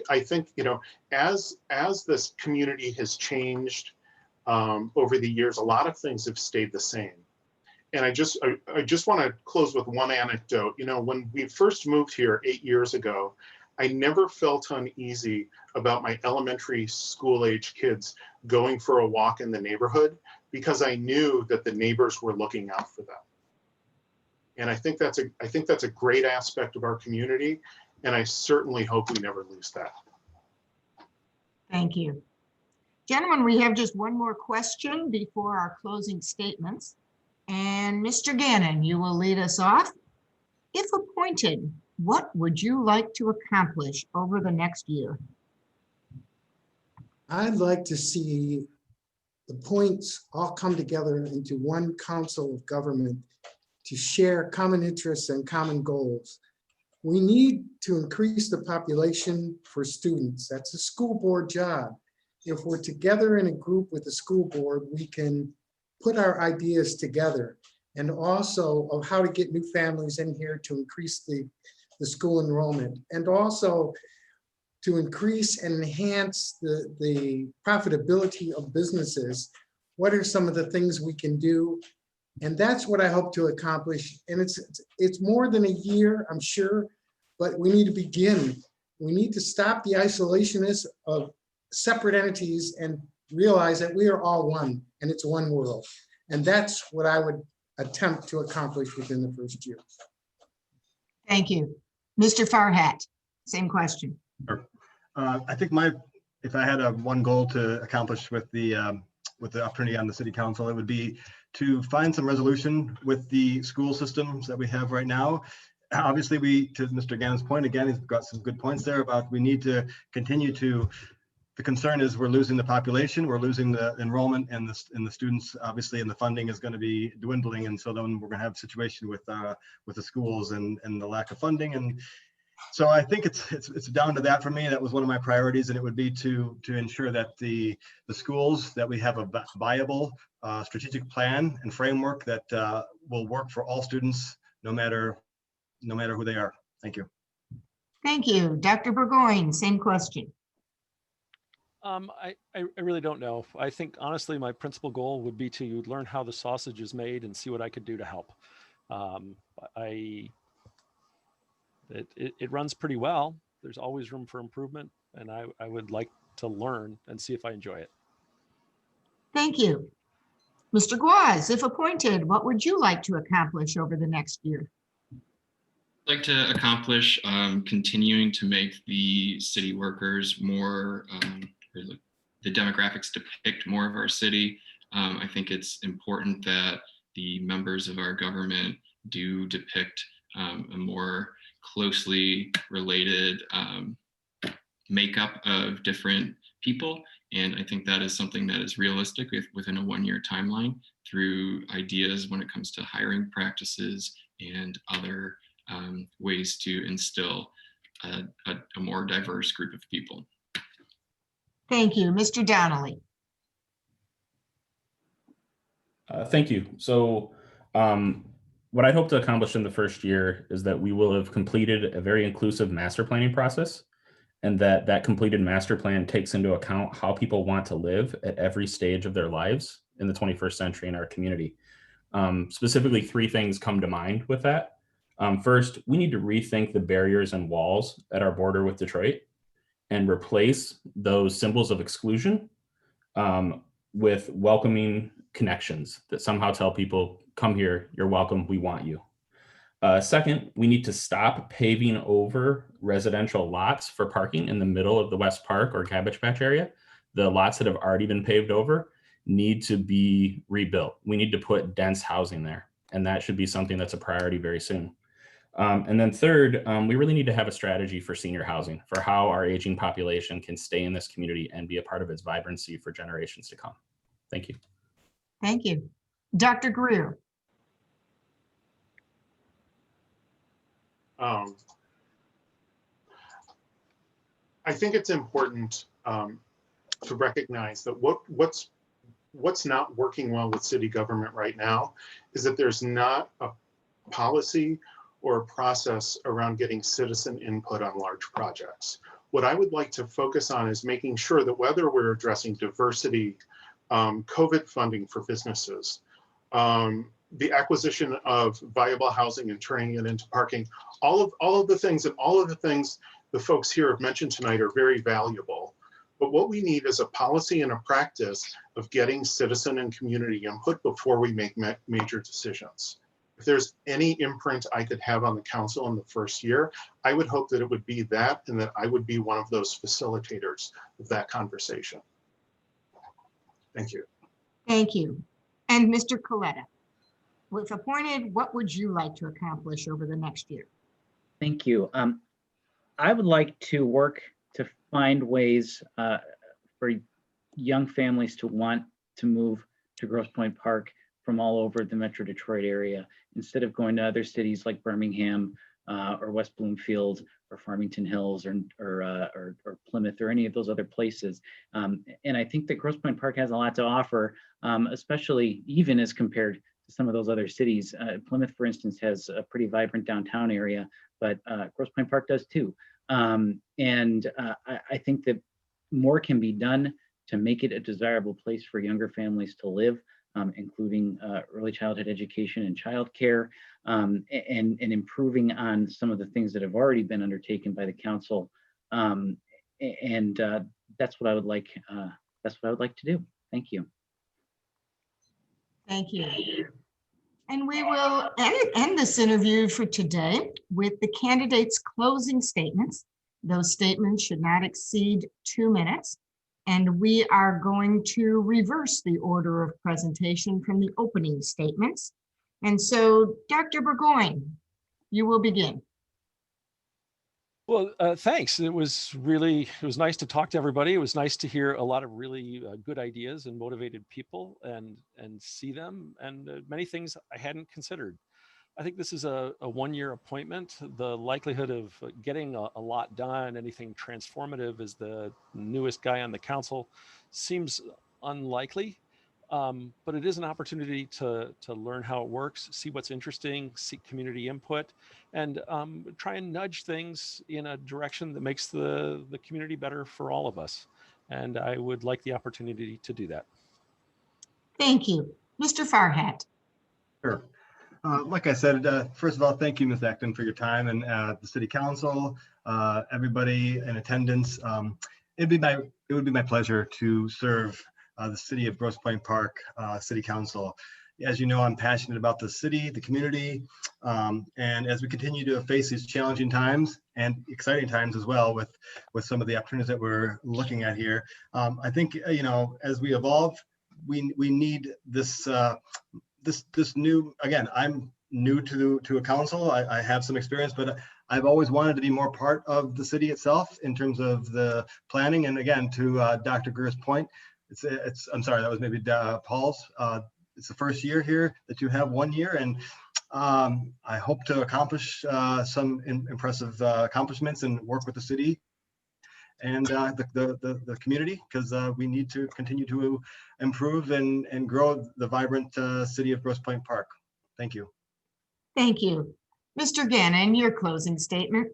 as this community has changed over the years, a lot of things have stayed the same. And I just want to close with one anecdote. When we first moved here 8 years ago, I never felt uneasy about my elementary school age kids going for a walk in the neighborhood, because I knew that the neighbors were looking out for them. And I think that's a great aspect of our community, and I certainly hope we never lose that. Thank you. Gentlemen, we have just one more question before our closing statements. And Mr. Gannan, you will lead us off. If appointed, what would you like to accomplish over the next year? I'd like to see the points all come together into one council of government to share common interests and common goals. We need to increase the population for students. That's a school board job. If we're together in a group with the school board, we can put our ideas together, and also of how to get new families in here to increase the school enrollment, and also to increase and enhance the profitability of businesses. What are some of the things we can do? And that's what I hope to accomplish. And it's more than a year, I'm sure, but we need to begin. We need to stop the isolationists of separate entities and realize that we are all one, and it's one world. And that's what I would attempt to accomplish within the first year. Thank you. Mr. Farhat, same question. Sure. I think my if I had one goal to accomplish with the opportunity on the city council, it would be to find some resolution with the school systems that we have right now. Obviously, to Mr. Gannon's point, again, he's got some good points there about we need to continue to. The concern is we're losing the population, we're losing the enrollment, and the students, obviously, and the funding is going to be dwindling, and so then we're going to have a situation with the schools and the lack of funding. And so I think it's down to that for me. That was one of my priorities, and it would be to ensure that the schools, that we have a viable strategic plan and framework that will work for all students, no matter who they are. Thank you. Thank you. Dr. Burgoyne, same question. I really don't know. I think honestly, my principal goal would be to learn how the sausage is made and see what I could do to help. It runs pretty well. There's always room for improvement, and I would like to learn and see if I enjoy it. Thank you. Mr. Gwozdz, if appointed, what would you like to accomplish over the next year? I'd like to accomplish continuing to make the city workers more, the demographics depict more of our city. I think it's important that the members of our government do depict a more closely related makeup of different people. And I think that is something that is realistic within a one-year timeline through ideas when it comes to hiring practices and other ways to instill a more diverse group of people. Thank you. Mr. Donnelly. Thank you. So what I hope to accomplish in the first year is that we will have completed a very inclusive master planning process, and that completed master plan takes into account how people want to live at every stage of their lives in the 21st century in our community. Specifically, 3 things come to mind with that. First, we need to rethink the barriers and walls at our border with Detroit and replace those symbols of exclusion with welcoming connections that somehow tell people, come here, you're welcome, we want you. Second, we need to stop paving over residential lots for parking in the middle of the West Park or Cabbage Patch area. The lots that have already been paved over need to be rebuilt. We need to put dense housing there, and that should be something that's a priority very soon. And then third, we really need to have a strategy for senior housing, for how our aging population can stay in this community and be a part of its vibrancy for generations to come. Thank you. Thank you. Dr. Greer. I think it's important to recognize that what's not working well with city government right now is that there's not a policy or a process around getting citizen input on large projects. What I would like to focus on is making sure that whether we're addressing diversity, COVID funding for businesses, the acquisition of viable housing and turning it into parking, all of the things the folks here have mentioned tonight are very valuable. But what we need is a policy and a practice of getting citizen and community input before we make major decisions. If there's any imprint I could have on the council in the first year, I would hope that it would be that, and that I would be one of those facilitators of that conversation. Thank you. Thank you. And Mr. Coletta, if appointed, what would you like to accomplish over the next year? Thank you. I would like to work to find ways for young families to want to move to Grosse Pointe Park from all over the Metro Detroit area, instead of going to other cities like Birmingham or West Bloomfield or Farmington Hills or Plymouth or any of those other places. And I think that Grosse Pointe Park has a lot to offer, especially even as compared to some of those other cities. Plymouth, for instance, has a pretty vibrant downtown area, but Grosse Pointe Park does too. I think that more can be done to make it a desirable place for younger families to live, including early childhood education and childcare, and improving on some of the things that have already been undertaken by the council. That's what I would like. That's what I would like to do. Thank you. Thank you. And we will end this interview for today with the candidates' closing statements. Those statements should not exceed 2 minutes. And we are going to reverse the order of presentation from the opening statements. And so, Dr. Burgoyne, you will begin. Well, thanks. It was nice to talk to everybody. It was nice to hear a lot of really good ideas and motivated people and see them, and many things I hadn't considered. I think this is a one-year appointment. The likelihood of getting a lot done, anything transformative as the newest guy on the council, seems unlikely. But it is an opportunity to learn how it works, see what's interesting, seek community input, and try and nudge things in a direction that makes the community better for all of us. And I would like the opportunity to do that. Thank you. Mr. Farhat. Sure. Like I said, first of all, thank you, Ms. Acton, for your time, and the City Council, everybody in attendance. It would be my pleasure to serve the City of Grosse Pointe Park City Council. As you know, I'm passionate about the city, the community, and as we continue to face these challenging times and exciting times as well with some of the opportunities that we're looking at here, I think, as we evolve, we need this this new, again, I'm new to a council. I have some experience, but I've always wanted to be more part of the city itself in terms of the planning. And again, to Dr. Grosse Pointe, I'm sorry, that was maybe Paul's. It's the first year here that you have 1 year, and I hope to accomplish some impressive accomplishments and work with the city and the community, because we need to continue to improve and grow the vibrant city of Grosse Pointe Park. Thank you. Thank you. Mr. Gannan, your closing statement.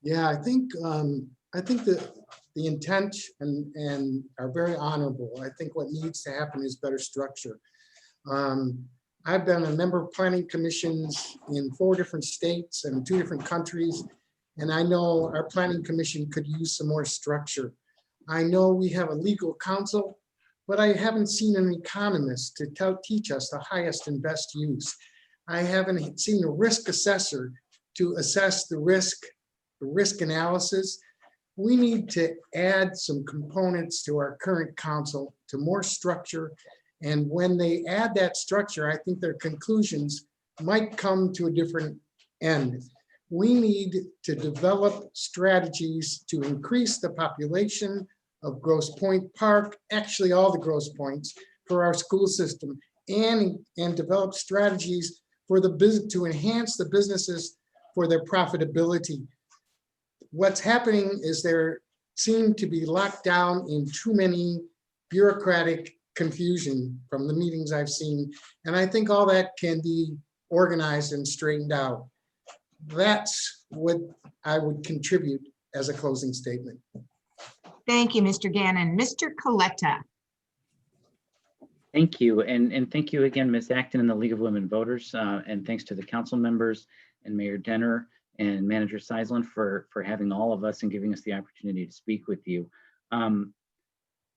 Yeah, I think that the intent and are very honorable. I think what needs to happen is better structure. I've been a member of planning commissions in 4 different states and 2 different countries, and I know our planning commission could use some more structure. I know we have a legal counsel, but I haven't seen an economist to teach us the highest and best use. I haven't seen a risk assessor to assess the risk analysis. We need to add some components to our current council, to more structure. And when they add that structure, I think their conclusions might come to a different end. We need to develop strategies to increase the population of Grosse Pointe Park, actually all the Grosse Pointes, for our school system, and develop strategies for the business to enhance the businesses for their profitability. What's happening is there seem to be locked down in too many bureaucratic confusion from the meetings I've seen. And I think all that can be organized and straightened out. That's what I would contribute as a closing statement. Thank you, Mr. Gannan. Mr. Coletta. Thank you. And thank you again, Ms. Acton and the League of Women Voters. And thanks to the council members and Mayor Denner and Manager Seisland for having all of us and giving us the opportunity to speak with you.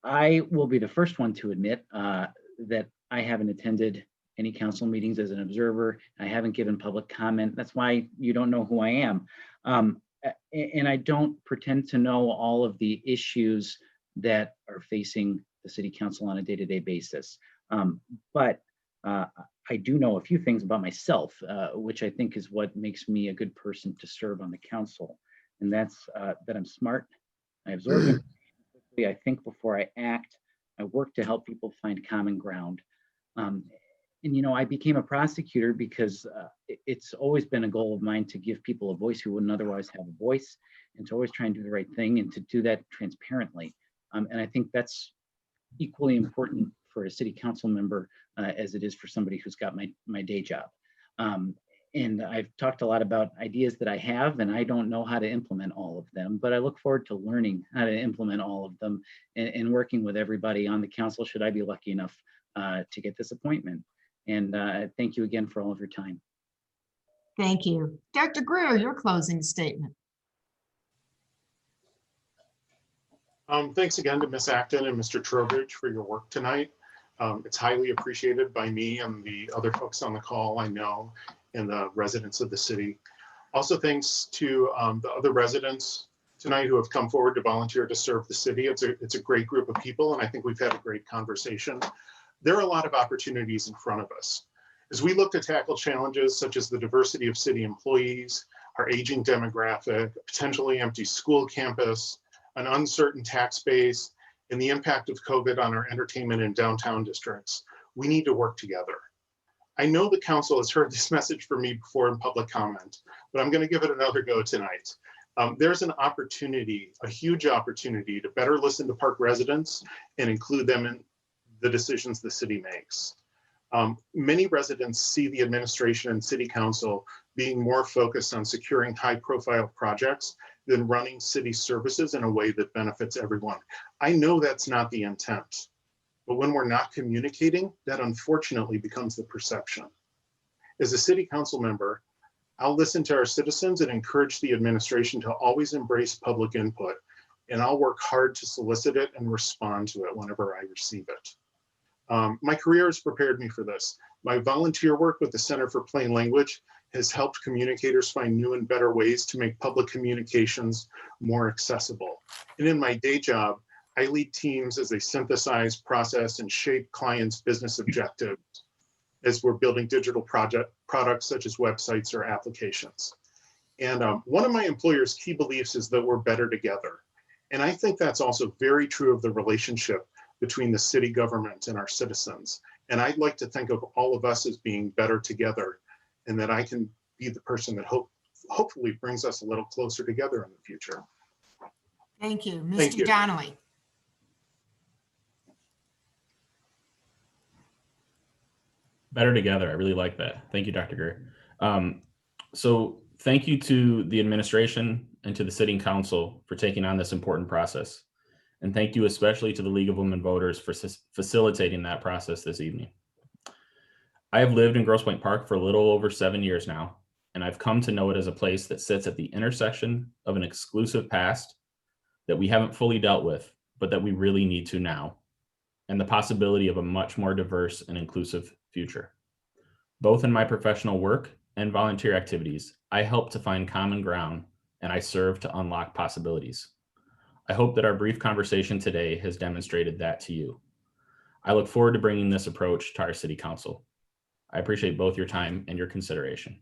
I will be the first one to admit that I haven't attended any council meetings as an observer. I haven't given public comment. That's why you don't know who I am. And I don't pretend to know all of the issues that are facing the city council on a day-to-day basis. But I do know a few things about myself, which I think is what makes me a good person to serve on the council. And that's that I'm smart, I absorb information quickly, I think before I act, I work to help people find common ground. And I became a prosecutor because it's always been a goal of mine to give people a voice who wouldn't otherwise have a voice, and to always try and do the right thing and to do that transparently. And I think that's equally important for a city council member as it is for somebody who's got my day job. And I've talked a lot about ideas that I have, and I don't know how to implement all of them, but I look forward to learning how to implement all of them and working with everybody on the council should I be lucky enough to get this appointment. And thank you again for all of your time. Thank you. Dr. Greer, your closing statement. Thanks again to Ms. Acton and Mr. Trowbridge for your work tonight. It's highly appreciated by me and the other folks on the call I know and the residents of the city. Also thanks to the other residents tonight who have come forward to volunteer to serve the city. It's a great group of people, and I think we've had a great conversation. There are a lot of opportunities in front of us. As we look to tackle challenges such as the diversity of city employees, our aging demographic, a potentially empty school campus, an uncertain tax base, and the impact of COVID on our entertainment and downtown districts, we need to work together. I know the council has heard this message from me before in public comment, but I'm going to give it another go tonight. There's an opportunity, a huge opportunity, to better listen to park residents and include them in the decisions the city makes. Many residents see the administration and city council being more focused on securing high-profile projects than running city services in a way that benefits everyone. I know that's not the intent, but when we're not communicating, that unfortunately becomes the perception. As a city council member, I'll listen to our citizens and encourage the administration to always embrace public input, and I'll work hard to solicit it and respond to it whenever I receive it. My career has prepared me for this. My volunteer work with the Center for Plain Language has helped communicators find new and better ways to make public communications more accessible. And in my day job, I lead teams as they synthesize, process, and shape clients' business objectives as we're building digital products such as websites or applications. And one of my employer's key beliefs is that we're better together. And I think that's also very true of the relationship between the city government and our citizens. And I'd like to think of all of us as being better together, and that I can be the person that hopefully brings us a little closer together in the future. Thank you. Thank Mr. you. Donnelly. Better together. I really like that. Thank you, Dr. Greer. So thank you to the administration and to the City Council for taking on this important process. And thank you especially to the League of Women Voters for facilitating that process this evening. I have lived in Grosse Pointe Park for a little over 7 years now, and I've come to know it as a place that sits at the intersection of an exclusive past that we haven't fully dealt with, but that we really need to now, and the possibility of a much more diverse and inclusive future. Both in my professional work and volunteer activities, I help to find common ground, and I serve to unlock possibilities. I hope that our brief conversation today has demonstrated that to you. I look forward to bringing this approach to our City Council. I appreciate both your time and your consideration.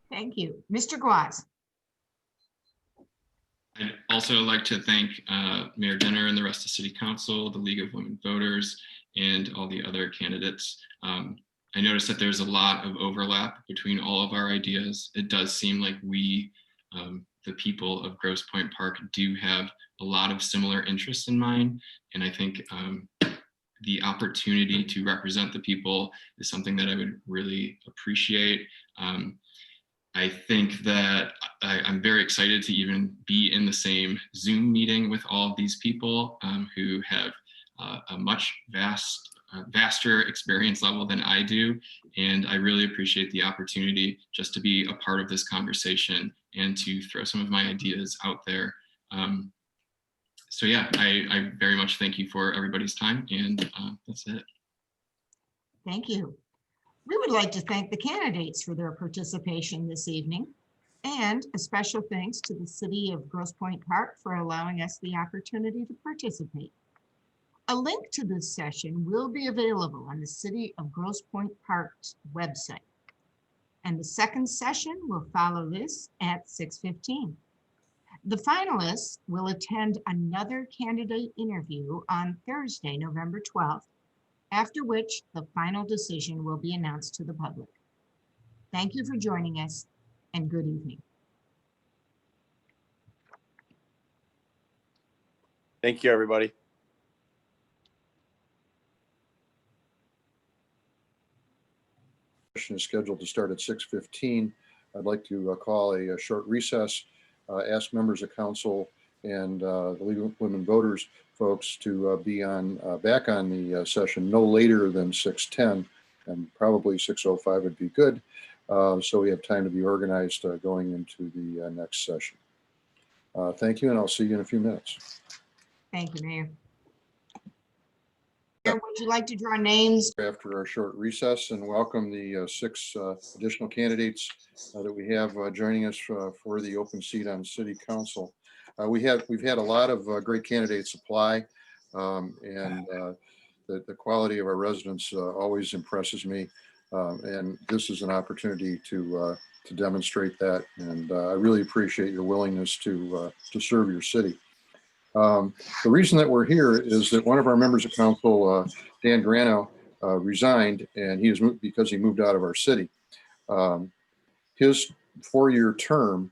Thank you. Mr. Gwozdz. I'd also like to thank Mayor Denner and the rest of City Council, the League of Women Voters, and all the other candidates. I noticed that there's a lot of overlap between all of our ideas. It does seem like we, the people of Grosse Pointe Park, do have a lot of similar interests in mind. And I think the opportunity to represent the people is something that I would really appreciate. I think that I'm very excited to even be in the same Zoom meeting with all of these people who have a much vaster experience level than I do. And I really appreciate the opportunity just to be a part of this conversation and to throw some of my ideas out there. So yeah, I very much thank you for everybody's time, and that's it. Thank you. We would like to thank the candidates for their participation this evening, and a special thanks to the City of Grosse Pointe Park for allowing us the opportunity to participate. A link to this session will be available on the City of Grosse Pointe Park's website. And the second session will follow this at 6:15. The finalists will attend another candidate interview on Thursday, November 12th, after which the final decision will be announced to the public. Thank you for joining us, and good evening. Thank you, everybody. Session is scheduled to start at 6:15. I'd like to call a short recess, ask members of council and the League of Women Voters folks to be back on the session no later than 6:10, and probably 6:05 would be good, so we have time to be organized going into the next session. Thank you, and I'll see you in a few minutes. Thank you, Mayor. Mayor, would you like to draw names? After our short recess, and welcome the 6 additional candidates that we have joining us for the open seat on City Council. We've had a lot of great candidates apply, and the quality of our residents always impresses me. And this is an opportunity to demonstrate that. And I really appreciate your willingness to serve your city. The reason that we're here is that one of our members of council, Dan Grano, resigned, and he was moved because he moved out of our city. His 4-year term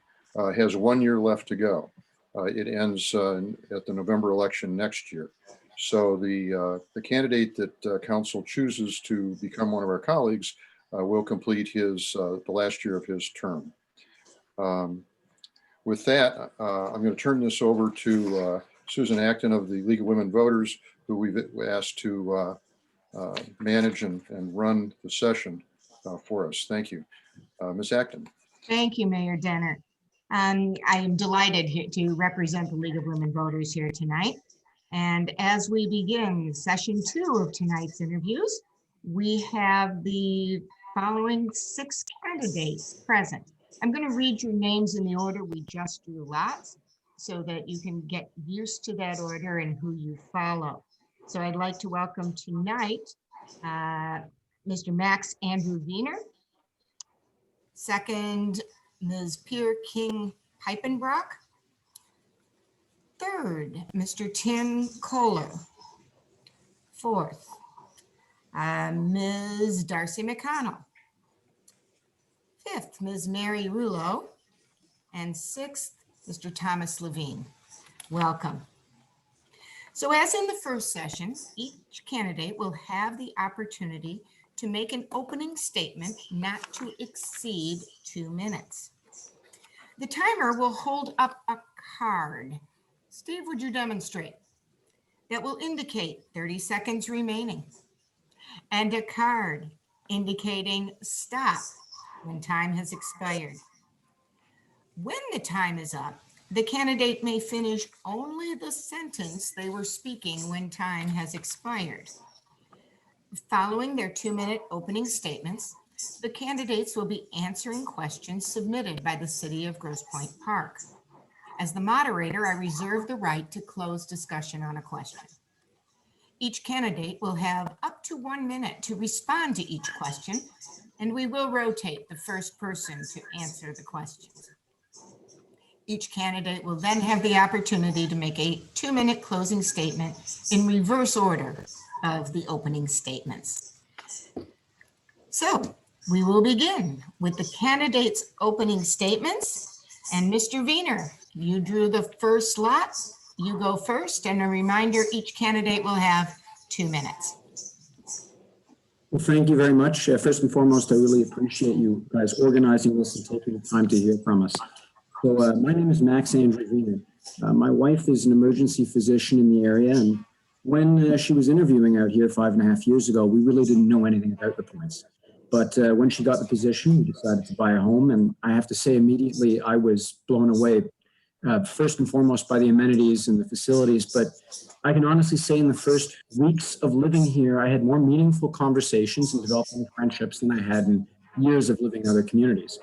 has 1 year left to go. It ends at the November election next year. So the candidate that council chooses to become one of our colleagues will complete the last year of his term. With that, I'm going to turn this over to Susan Acton of the League of Women Voters, who we've asked to manage and run the session for us. Thank you. Ms. Acton. Thank you, Mayor Denner. I am delighted to represent the League of Women Voters here tonight. And as we begin session 2 of tonight's interviews, we have the following 6 candidates present. I'm going to read your names in the order we just drew lots so that you can get used to that order and who you follow. So I'd like to welcome tonight Mr. Max Andrew Wiener. Second, Ms. Pier King Piepenbrok. Third, Mr. Tim Kohler. Fourth, Ms. Darcy McConnell. Fifth, Ms. Mary Rouleau. And sixth, Mr. Thomas Levine. Welcome. So as in the first session, each candidate will have the opportunity to make an opening statement not to exceed 2 minutes. The timer will hold up a card. Steve, would you demonstrate? That will indicate 30 seconds remaining, and a card indicating stop when time has expired. When the time is up, the candidate may finish only the sentence they were speaking when time has expired. Following their 2-minute opening statements, the candidates will be answering questions submitted by the City of Grosse Pointe Park. As the moderator, I reserve the right to close discussion on a question. Each candidate will have up to 1 minute to respond to each question, and we will rotate the first person to answer the questions. Each candidate will then have the opportunity to make a 2-minute closing statement in reverse order of the opening statements. So we will begin with the candidates' opening statements. And Mr. Wiener, you drew the first lot. You go first. And a reminder, each candidate will have 2 minutes. Well, thank you very much. First and foremost, I really appreciate you guys organizing this and taking the time to hear from us. So my name is Max Andrew Wiener. My wife is an emergency physician in the area, and when she was interviewing out here 5.5 years ago, we really didn't know anything about the Points. But when she got the position, we decided to buy a home, and I have to say immediately I was blown away, first and foremost by the amenities and the facilities. But I can honestly say in the first weeks of living here, I had more meaningful conversations and developing friendships than I had in years of living in other communities.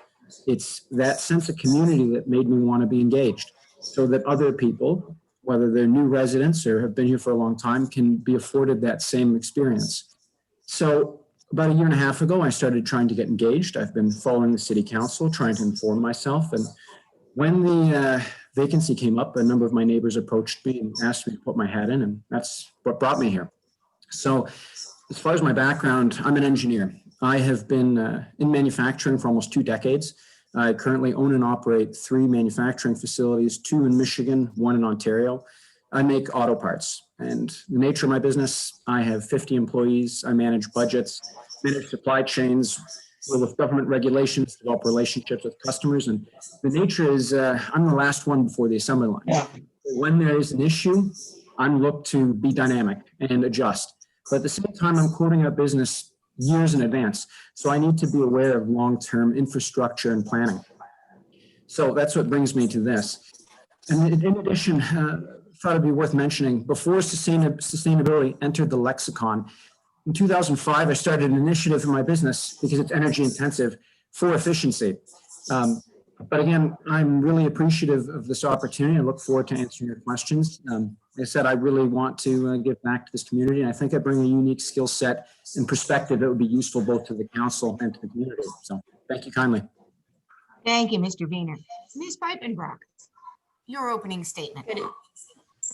It's that sense of community that made me want to be engaged so that other people, whether they're new residents or have been here for a long time, can be afforded that same experience. So about 1.5 years ago, I started trying to get engaged. I've been following the city council, trying to inform myself. And when the vacancy came up, a number of my neighbors approached me and asked me to put my hat in, and that's what brought me here. So as far as my background, I'm an engineer. I have been in manufacturing for almost 2 decades. I currently own and operate 3 manufacturing facilities, 2 in Michigan, 1 in Ontario. I make auto parts, and the nature of my business, I have 50 employees. I manage budgets, manage supply chains, deal with government regulations, develop relationships with customers. And the nature is I'm the last one before the assembly line. Yeah. When there is an issue, I'm looked to be dynamic and adjust. But at the same time, I'm quoting out business years in advance. So I need to be aware of long-term infrastructure and planning. So that's what brings me to this. And in addition, thought it'd be worth mentioning. Before sustainability entered the lexicon, in 2005, I started an initiative in my business because it's energy intensive for efficiency. But again, I'm really appreciative of this opportunity. I look forward to answering your questions. Like I said, I really want to give back to this community. And I think I bring a unique skill set and perspective that would be useful both to the council and to the community. So thank you kindly. Thank you, Mr. Wiener. Ms. Piepenbrok, your opening statement.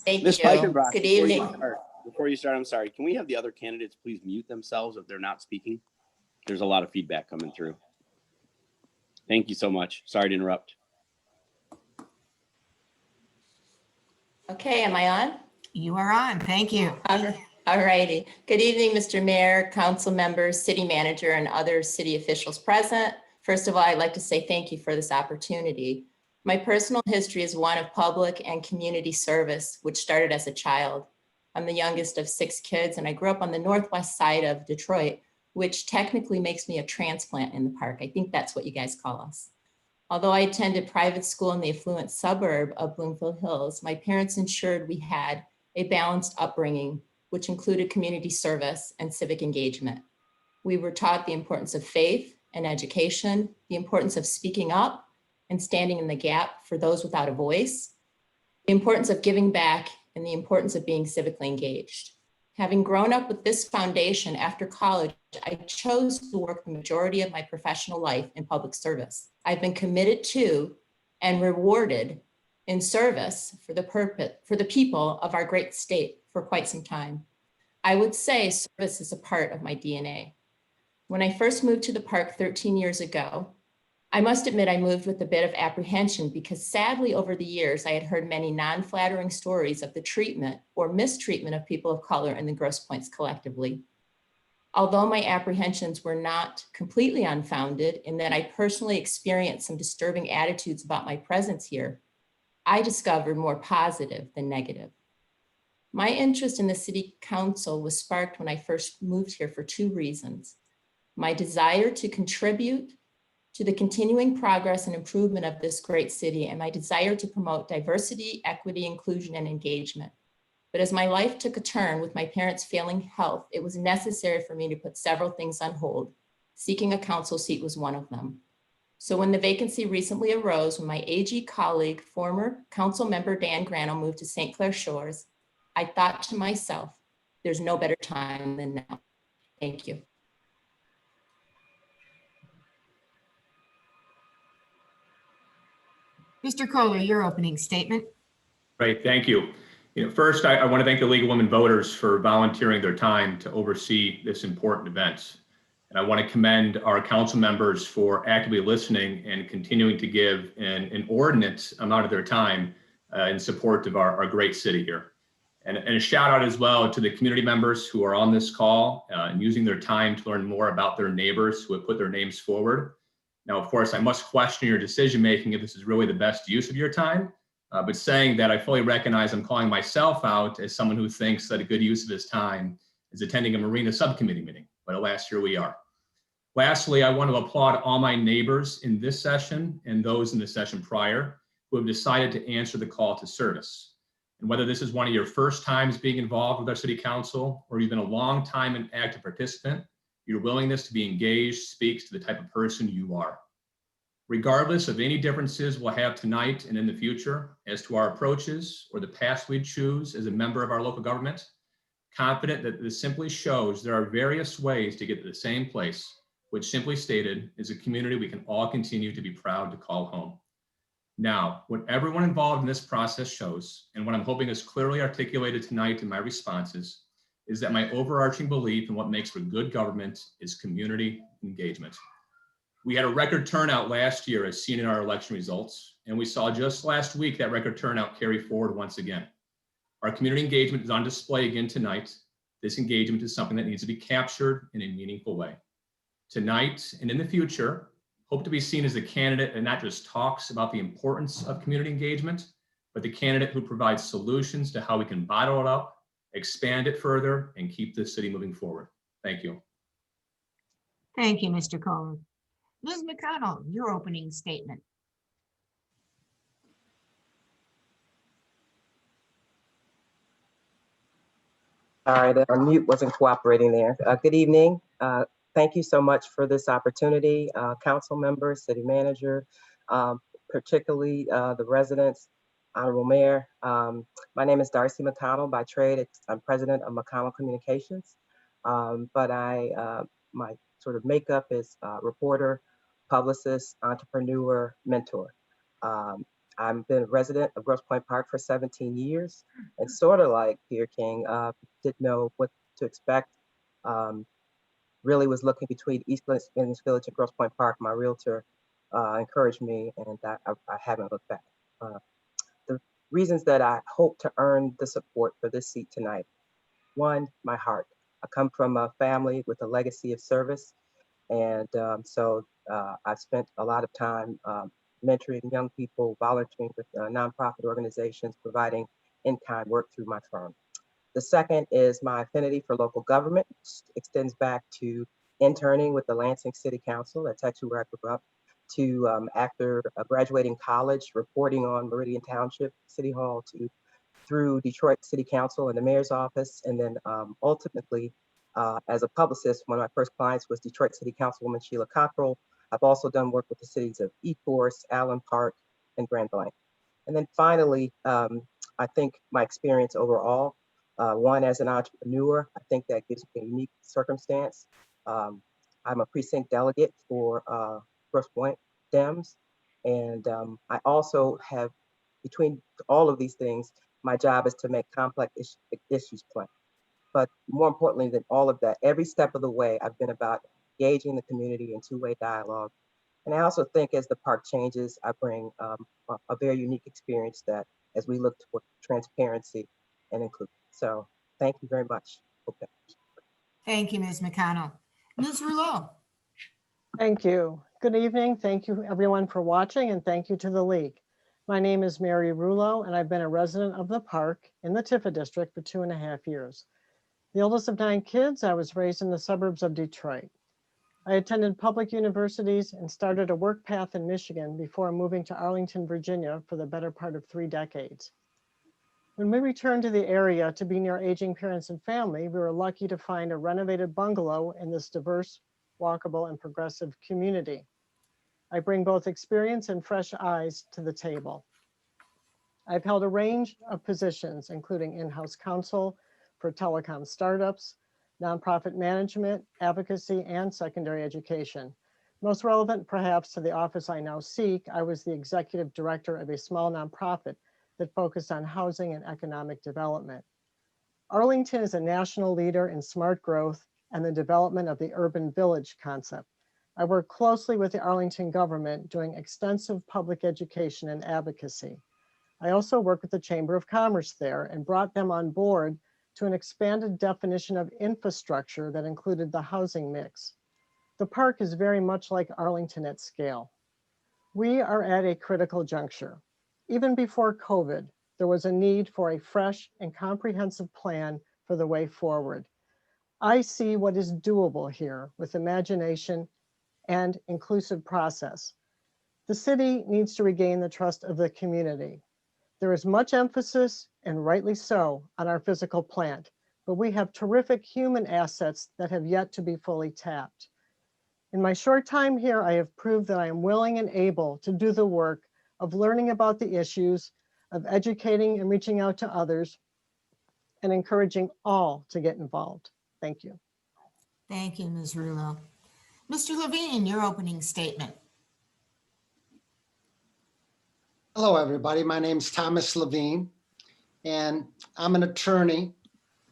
Thank Ms. you. Piepenbrok, Good before you evening. before you start, I'm sorry. Can we have the other candidates please mute themselves if they're not speaking? There's a lot of feedback coming through. Thank you so much. Sorry to interrupt. Okay, am I on? You are on. Thank you. All righty. Good evening, Mr. Mayor, council members, city manager, and other city officials present. First of all, I'd like to say thank you for this opportunity. My personal history is one of public and community service, which started as a child. I'm the youngest of 6 kids, and I grew up on the northwest side of Detroit, which technically makes me a transplant in the park. I think that's what you guys call us. Although I attended private school in the affluent suburb of Bloomfield Hills, my parents ensured we had a balanced upbringing, which included community service and civic engagement. We were taught the importance of faith and education, the importance of speaking up and standing in the gap for those without a voice, the importance of giving back, and the importance of being civically engaged. Having grown up with this foundation after college, I chose to work the majority of my professional life in public service. I've been committed to and rewarded in service for the people of our great state for quite some time. I would say service is a part of my DNA. When I first moved to the park 13 years ago, I must admit I moved with a bit of apprehension because sadly over the years, I had heard many non-flattering stories of the treatment or mistreatment of people of color in the Grosse Pointes collectively. Although my apprehensions were not completely unfounded in that I personally experienced some disturbing attitudes about my presence here, I discovered more positive than negative. My interest in the city council was sparked when I first moved here for 2 reasons. My desire to contribute to the continuing progress and improvement of this great city, and my desire to promote diversity, equity, inclusion, and engagement. But as my life took a turn with my parents' failing health, it was necessary for me to put several things on hold. Seeking a council seat was one of them. So when the vacancy recently arose, when my AG colleague, former council member Dan Grano moved to St. Clair Shores, I thought to myself, there's no better time than now. Thank you. Mr. Kohler, your opening statement. Right, thank you. First, I want to thank the League of Women Voters for volunteering their time to oversee this important event. And I want to commend our council members for actively listening and continuing to give an inordinate amount of their time in support of our great city here. And a shout out as well to the community members who are on this call and using their time to learn more about their neighbors who have put their names forward. Now, of course, I must question your decision-making if this is really the best use of your time, but saying that I fully recognize I'm calling myself out as someone who thinks that a good use of his time is attending a marina subcommittee meeting, but alas, here we are. Lastly, I want to applaud all my neighbors in this session and those in the session prior who have decided to answer the call to service. And whether this is one of your first times being involved with our city council, or you've been a long time and active participant, your willingness to be engaged speaks to the type of person you are. Regardless of any differences we'll have tonight and in the future as to our approaches or the path we choose as a member of our local government, confident that this simply shows there are various ways to get to the same place, which simply stated is a community we can all continue to be proud to call home. Now, what everyone involved in this process shows, and what I'm hoping is clearly articulated tonight in my responses, is that my overarching belief in what makes for good government is community engagement. We had a record turnout last year as seen in our election results, and we saw just last week that record turnout carry forward once again. Our community engagement is on display again tonight. This engagement is something that needs to be captured in a meaningful way. Tonight and in the future, hope to be seen as the candidate that not just talks about the importance of community engagement, but the candidate who provides solutions to how we can bottle it up, expand it further, and keep this city moving forward. Thank you. Thank you, Mr. Kohler. Ms. McConnell, your opening statement. Sorry, the mute wasn't cooperating there. Good evening. Thank you so much for this opportunity, council members, city manager, particularly the residents, Honorable Mayor. My name is Darcy McConnell by trade. I'm president of McConnell Communications, but my sort of makeup is reporter, publicist, entrepreneur, mentor. I've been a resident of Grosse Pointe Park for 17 years, and sort of like Pier King, didn't know what to expect. Really was looking between East Village and Grosse Pointe Park. My realtor encouraged me, and I haven't looked back. The reasons that I hope to earn the support for this seat tonight. One, my heart. I come from a family with a legacy of service, and so I've spent a lot of time mentoring young people, volunteering with nonprofit organizations, providing in-kind work through my firm. The second is my affinity for local government, which extends back to interning with the Lansing City Council. That's actually where I grew up, to after graduating college, reporting on Meridian Township, City Hall, through Detroit City Council and the mayor's office. And then ultimately, as a publicist, one of my first clients was Detroit City Councilwoman Sheila Cockrell. I've also done work with the cities of Ecorse, Allen Park, and Grand Blanc. And then finally, I think my experience overall, one, as an entrepreneur, I think that gives me a unique circumstance. I'm a precinct delegate for Grosse Pointe Dems. And I also have, between all of these things, my job is to make complex issues plain. But more importantly than all of that, every step of the way, I've been about engaging the community in two-way dialogue. And I also think as the park changes, I bring a very unique experience that as we look toward transparency and inclusion. So thank you very much. Okay. Thank you, Ms. McConnell. Ms. Rouleau. Thank you. Good evening. Thank you everyone for watching, and thank you to the League. My name is Mary Rouleau, and I've been a resident of the park in the Tifa district for 2.5 years. The oldest of 9 kids, I was raised in the suburbs of Detroit. I attended public universities and started a work path in Michigan before moving to Arlington, Virginia for the better part of 3 decades. When we returned to the area to be near aging parents and family, we were lucky to find a renovated bungalow in this diverse, walkable, and progressive community. I bring both experience and fresh eyes to the table. I've held a range of positions, including in-house counsel for telecom startups, nonprofit management, advocacy, and secondary education. Most relevant, perhaps, to the office I now seek, I was the executive director of a small nonprofit that focused on housing and economic development. Arlington is a national leader in smart growth and the development of the urban village concept. I work closely with the Arlington government doing extensive public education and advocacy. I also work with the Chamber of Commerce there and brought them on board to an expanded definition of infrastructure that included the housing mix. The park is very much like Arlington at scale. We are at a critical juncture. Even before COVID, there was a need for a fresh and comprehensive plan for the way forward. I see what is doable here with imagination and inclusive process. The city needs to regain the trust of the community. There is much emphasis, and rightly so, on our physical plant, but we have terrific human assets that have yet to be fully tapped. In my short time here, I have proved that I am willing and able to do the work of learning about the issues, of educating and reaching out to others, and encouraging all to get involved. Thank you. Thank you, Ms. Rouleau. Mr. Levine, your opening statement. Hello, everybody. My name's Thomas Levine, and I'm an attorney.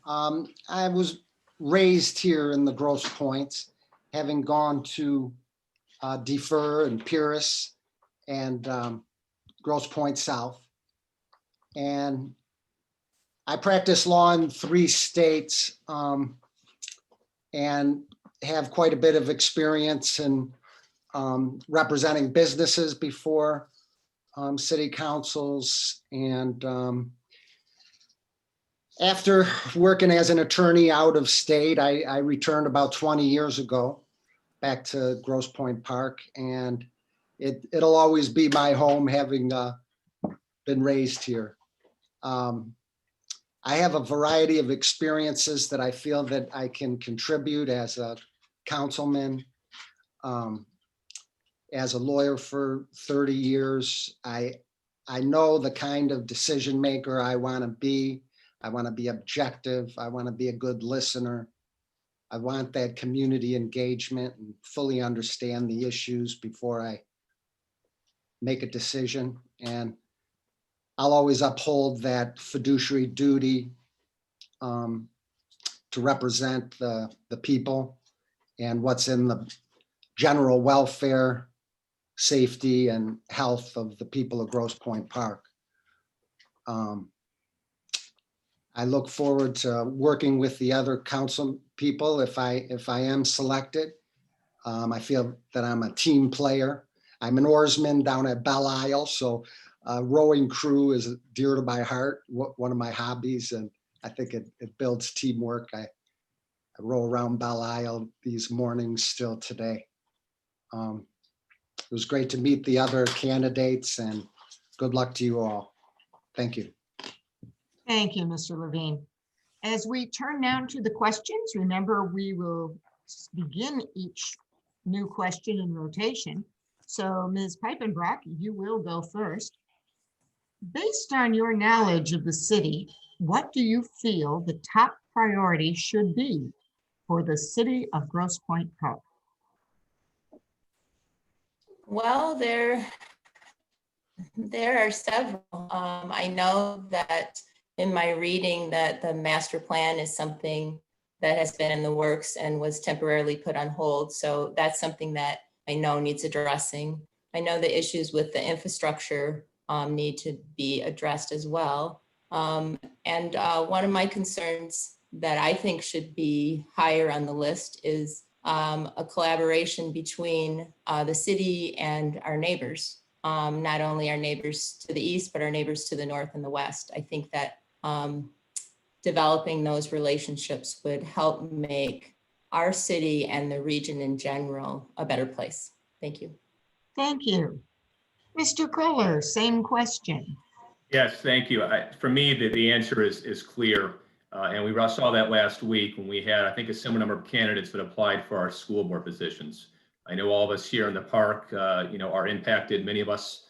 I was raised here in the Grosse Pointe, having gone to Defer and Pieris and Grosse Pointe South. And I practice law in 3 states and have quite a bit of experience in representing businesses before city councils. And after working as an attorney out of state, I returned about 20 years ago back to Grosse Pointe Park, and it'll always be my home, having been raised here. I have a variety of experiences that I feel that I can contribute as a councilman. As a lawyer for 30 years, I know the kind of decision maker I want to be. I want to be objective. I want to be a good listener. I want that community engagement and fully understand the issues before I make a decision. And I'll always uphold that fiduciary duty to represent the people and what's in the general welfare, safety, and health of the people of Grosse Pointe Park. I look forward to working with the other council people if I am selected. I feel that I'm a team player. I'm an oarsman down at Belle Isle, so rowing crew is dear to my heart, one of my hobbies, and I think it builds teamwork. I row around Belle Isle these mornings still today. It was great to meet the other candidates, and good luck to you all. Thank you. Thank you, Mr. Levine. As we turn now to the questions, remember we will begin each new question in rotation. So Ms. Piepenbrok, you will go first. Based on your knowledge of the city, what do you feel the top priority should be for the city of Grosse Pointe Park? Well, there are several. I know that in my reading that the master plan is something that has been in the works and was temporarily put on hold. So that's something that I know needs addressing. I know the issues with the infrastructure need to be addressed as well. And one of my concerns that I think should be higher on the list is a collaboration between the city and our neighbors. Not only our neighbors to the east, but our neighbors to the north and the west. I think that developing those relationships would help make our city and the region in general a better place. Thank you. Thank you. Mr. Kohler, same question. Yes, thank you. For me, the answer is clear. And we saw that last week when we had, I think, a similar number of candidates that applied for our school board positions. I know all of us here in the park, are impacted, many of us,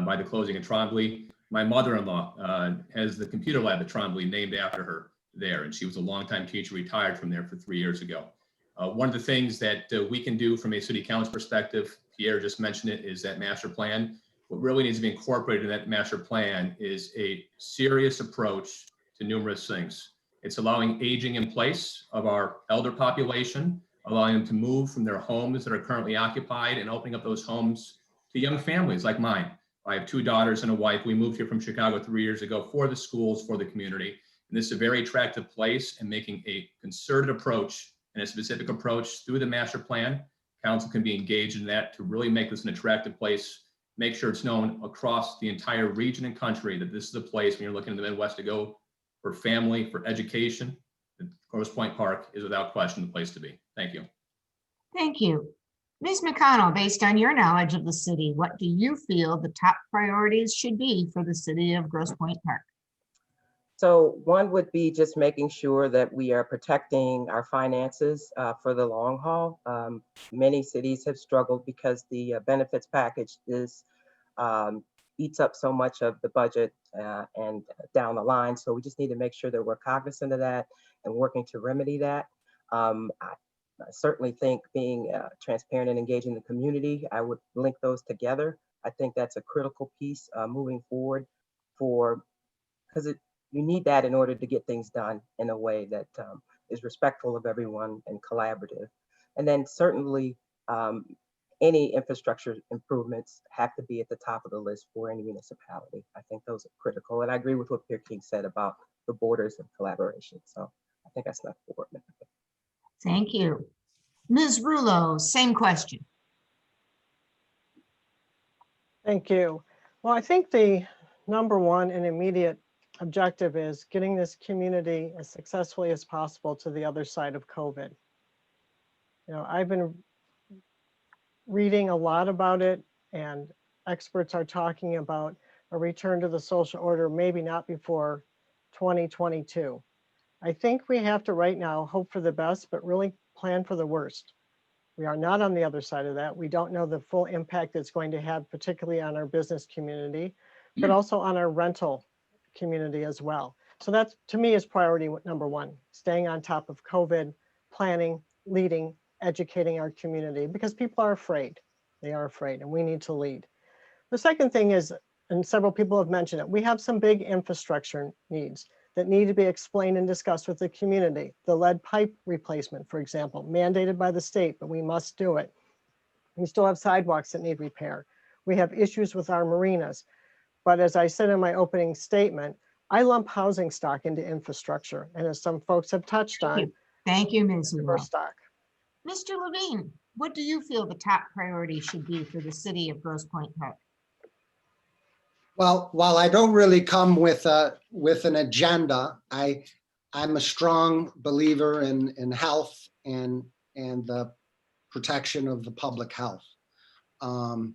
by the closing of Trombley. My mother-in-law has the computer lab at Trombley named after her there, and she was a longtime teacher, retired from there for 3 years ago. One of the things that we can do from a city council perspective, Pierre just mentioned it, is that master plan. What really needs to be incorporated in that master plan is a serious approach to numerous things. It's allowing aging in place of our elder population, allowing them to move from their homes that are currently occupied and opening up those homes to young families like mine. I have 2 daughters and a wife. We moved here from Chicago 3 years ago for the schools, for the community. And this is a very attractive place, and making a concerted approach and a specific approach through the master plan. Council can be engaged in that to really make this an attractive place, make sure it's known across the entire region and country that this is a place when you're looking in the Midwest to go for family, for education. Grosse Pointe Park is without question the place to be. Thank you. Thank you. Ms. McConnell, based on your knowledge of the city, what do you feel the top priorities should be for the city of Grosse Pointe Park? So one would be just making sure that we are protecting our finances for the long haul. Many cities have struggled because the benefits package eats up so much of the budget and down the line. So we just need to make sure that we're cognizant of that and working to remedy that. I certainly think being transparent and engaging the community, I would link those together. I think that's a critical piece moving forward because you need that in order to get things done in a way that is respectful of everyone and collaborative. And then certainly any infrastructure improvements have to be at the top of the list for any municipality. I think those are critical. And I agree with what Pier King said about the borders and collaboration. So I think that's not important. Thank you. Ms. Rulo, same question. Thank you. Well, I think the number one and immediate objective is getting this community as successfully as possible to the other side of COVID. I've been reading a lot about it, and experts are talking about a return to the social order, maybe not before 2022. I think we have to right now hope for the best, but really plan for the worst. We are not on the other side of that. We don't know the full impact it's going to have, particularly on our business community, but also on our rental community as well. So that's, to me, is priority number one, staying on top of COVID, planning, leading, educating our community, because people are afraid. They are afraid, and we need to lead. The second thing is, and several people have mentioned it, we have some big infrastructure needs that need to be explained and discussed with the community. The lead pipe replacement, for example, mandated by the state, but we must do it. We still have sidewalks that need repair. We have issues with our marinas. But as I said in my opening statement, I lump housing stock into infrastructure. And as some folks have touched on, Thank you, Ms. river Zulu. stock. Mr. Levine, what do you feel the top priority should be for the city of Grosse Pointe Park? Well, while I don't really come with an agenda, I'm a strong believer in health and the protection of the public health. I've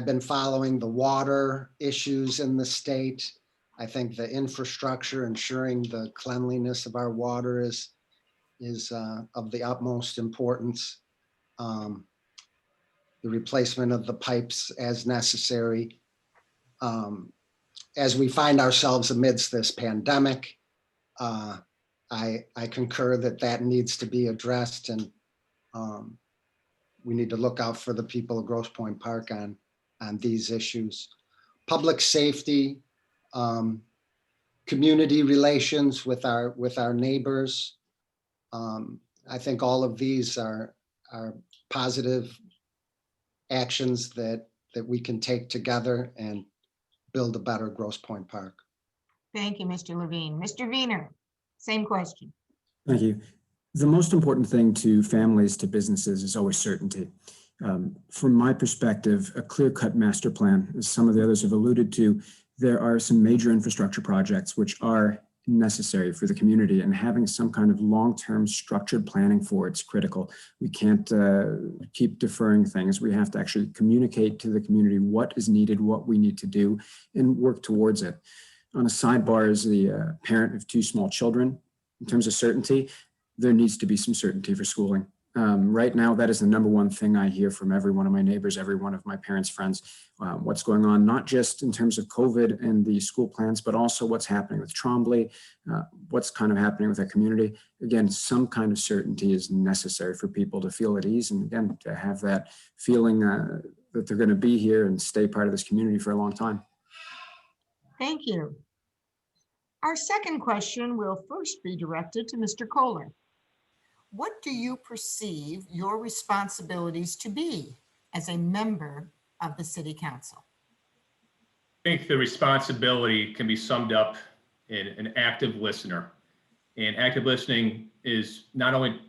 been following the water issues in the state. I think the infrastructure, ensuring the cleanliness of our water is of the utmost importance. The replacement of the pipes as necessary. As we find ourselves amidst this pandemic, I concur that needs to be addressed, and we need to look out for the people of Grosse Pointe Park on these issues. Public safety, community relations with our neighbors. I think all of these are positive actions that we can take together and build a better Grosse Pointe Park. Thank you, Mr. Levine. Mr. Wiener, same question. Thank you. The most important thing to families, to businesses, is always certainty. From my perspective, a clear-cut master plan, as some of the others have alluded to, there are some major infrastructure projects which are necessary for the community, and having some kind of long-term structured planning for it's critical. We can't keep deferring things. We have to actually communicate to the community what is needed, what we need to do, and work towards it. On a sidebar, as the parent of two small children, in terms of certainty, there needs to be some certainty for schooling. Right now, that is the number one thing I hear from every one of my neighbors, every one of my parents' friends, what's going on, not just in terms of COVID and the school plans, but also what's happening with Trombley, what's kind of happening with our community. Again, some kind of certainty is necessary for people to feel at ease, and again, to have that feeling that they're going to be here and stay part of this community for a long time. Thank you. Our second question will first be directed to Mr. Kohler. What do you perceive your responsibilities to be as a member of the City Council? I think the responsibility can be summed up in an active listener. And active listening is not only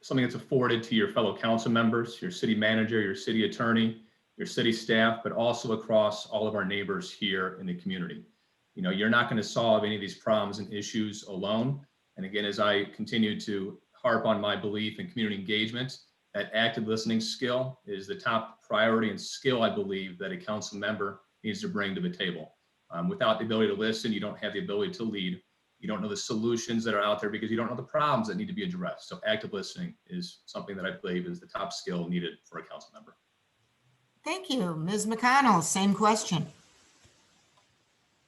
something that's afforded to your fellow council members, your city manager, your city attorney, your city staff, but also across all of our neighbors here in the community. You know, you're not going to solve any of these problems and issues alone. And again, as I continue to harp on my belief in community engagement, that active listening skill is the top priority and skill I believe that a council member needs to bring to the table. Without the ability to listen, you don't have the ability to lead. You don't know the solutions that are out there because you don't know the problems that need to be addressed. So active listening is something that I believe is the top skill needed for a council member. Thank you. Ms. McConnell, same question.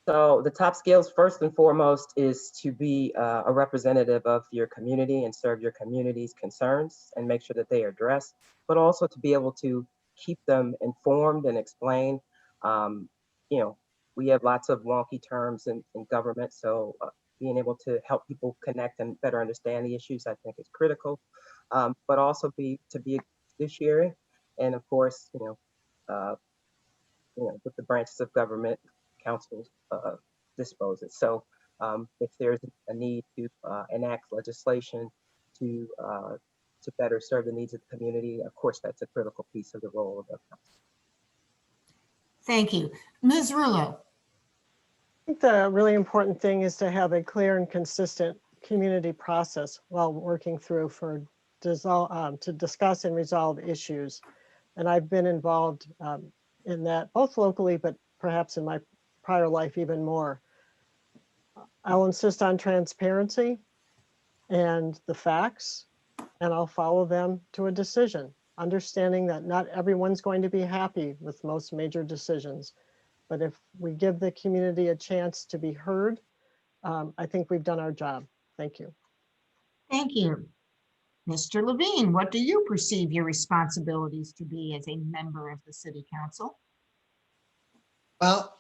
So the top skills, first and foremost, is to be a representative of your community and serve your community's concerns and make sure that they are addressed, but also to be able to keep them informed and explain. You know, we have lots of wonky terms in government, so being able to help people connect and better understand the issues, I think, is critical, but also to be a judiciary, and of course, you know, with the branches of government, councils disposes. So if there's a need to enact legislation to better serve the needs of the community, of course, that's a critical piece of the role of the council. Thank you. Ms. Rulo. I think the really important thing is to have a clear and consistent community process while working through to discuss and resolve issues. And I've been involved in that both locally, but perhaps in my prior life even more. I'll insist on transparency and the facts, and I'll follow them to a decision, understanding that not everyone's going to be happy with most major decisions. But if we give the community a chance to be heard, I think we've done our job. Thank you. Thank you. Mr. Levine, what do you perceive your responsibilities to be as a member of the City Council? Well,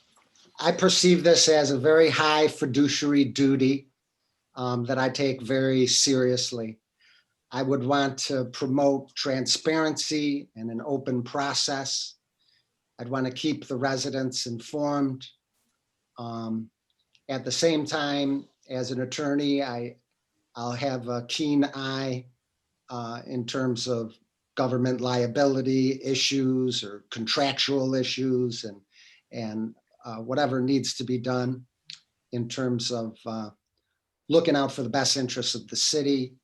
I perceive this as a very high fiduciary duty that I take very seriously. I would want to promote transparency and an open process. I'd want to keep the residents informed. At the same time, as an attorney, I'll have a keen eye in terms of government liability issues or contractual issues and whatever needs to be done in terms of looking out for the best interests of the city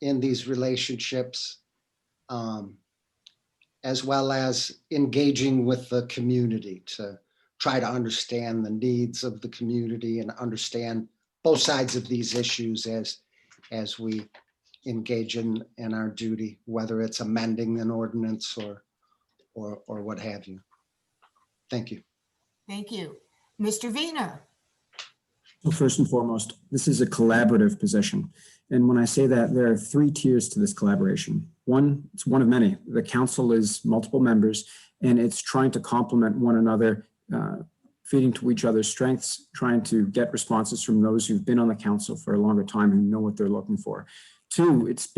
in these relationships, as well as engaging with the community to try to understand the needs of the community and understand both sides of these issues as we engage in our duty, whether it's amending an ordinance or what have you. Thank you. Thank you. Mr. Wiener. Well, first and foremost, this is a collaborative position. And when I say that, there are 3 tiers to this collaboration. One, it's one of many. The council is multiple members, and it's trying to complement one another, feeding to each other's strengths, trying to get responses from those who've been on the council for a longer time and know what they're looking for. 2, it's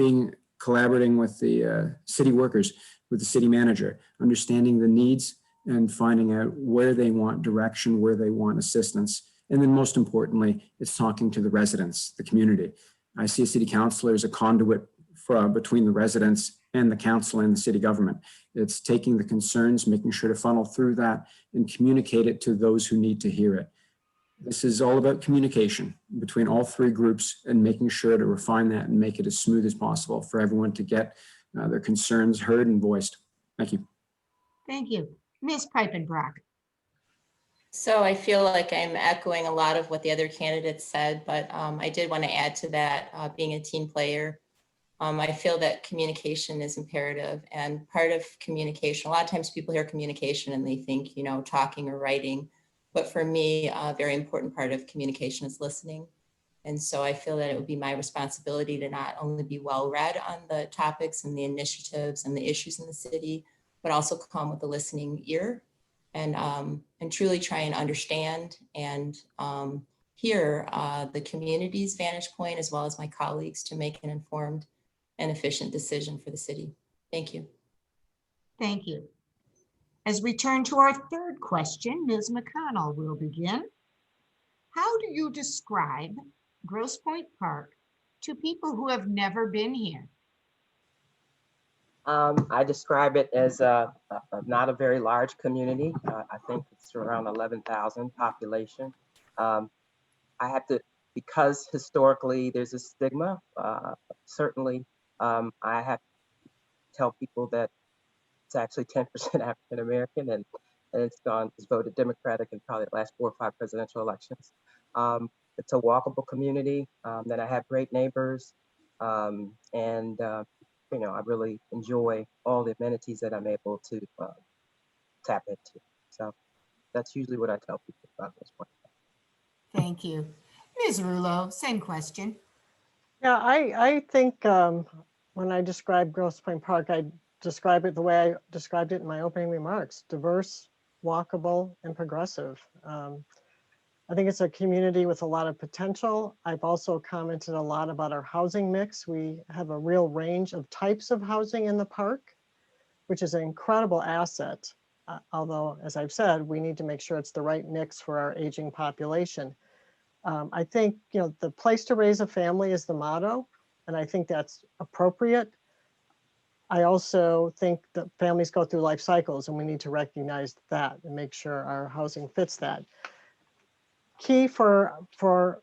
collaborating with the city workers, with the city manager, understanding the needs and finding out where they want direction, where they want assistance. And then most importantly, it's talking to the residents, the community. I see a city councilor as a conduit between the residents and the council and the city government. It's taking the concerns, making sure to funnel through that and communicate it to those who need to hear it. This is all about communication between all 3 groups and making sure to refine that and make it as smooth as possible for everyone to get their concerns heard and voiced. Thank you. Thank you. Ms. Piepenbrok. So I feel like I'm echoing a lot of what the other candidates said, but I did want to add to that, being a team player. I feel that communication is imperative, and part of communication, a lot of times people hear communication and they think, talking or writing. But for me, a very important part of communication is listening. And so I feel that it would be my responsibility to not only be well-read on the topics and the initiatives and the issues in the city, but also come with a listening ear and truly try and understand and hear the community's vantage point as well as my colleagues to make an informed and efficient decision for the city. Thank you. Thank you. As we turn to our 3rd question, Ms. McConnell will begin. How do you describe Grosse Pointe Park to people who have never been here? I describe it as not a very large community. I think it's around 11,000 population. I have to, because historically there's a stigma, certainly I have to tell people that it's actually 10% African American, and it's voted Democratic in probably the last 4 or 5 presidential elections. It's a walkable community, that I have great neighbors, and I really enjoy all the amenities that I'm able to tap into. So that's usually what I tell people about this point. Thank you. Ms. Rulo, same question. Yeah, I think when I describe Grosse Pointe Park, I describe it the way I described it in my opening remarks: diverse, walkable, and progressive. I think it's a community with a lot of potential. I've also commented a lot about our housing mix. We have a real range of types of housing in the park, which is an incredible asset. Although, as I've said, we need to make sure it's the right mix for our aging population. I think, the place to raise a family is the motto, and I think that's appropriate. I also think that families go through life cycles, and we need to recognize that and make sure our housing fits that. Key for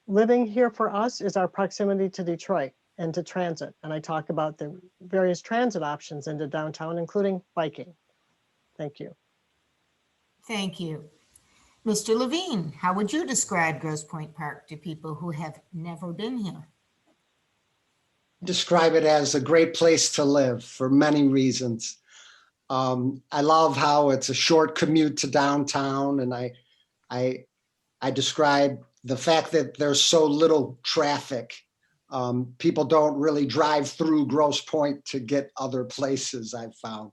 living here for us is our proximity to Detroit and to transit. And I talk about the various transit options into downtown, including biking. Thank you. Thank you. Mr. Levine, how would you describe Grosse Pointe Park to people who have never been here? Describe it as a great place to live for many reasons. I love how it's a short commute to downtown, and I describe the fact that there's so little traffic. People don't really drive through Grosse Pointe to get other places, I've found.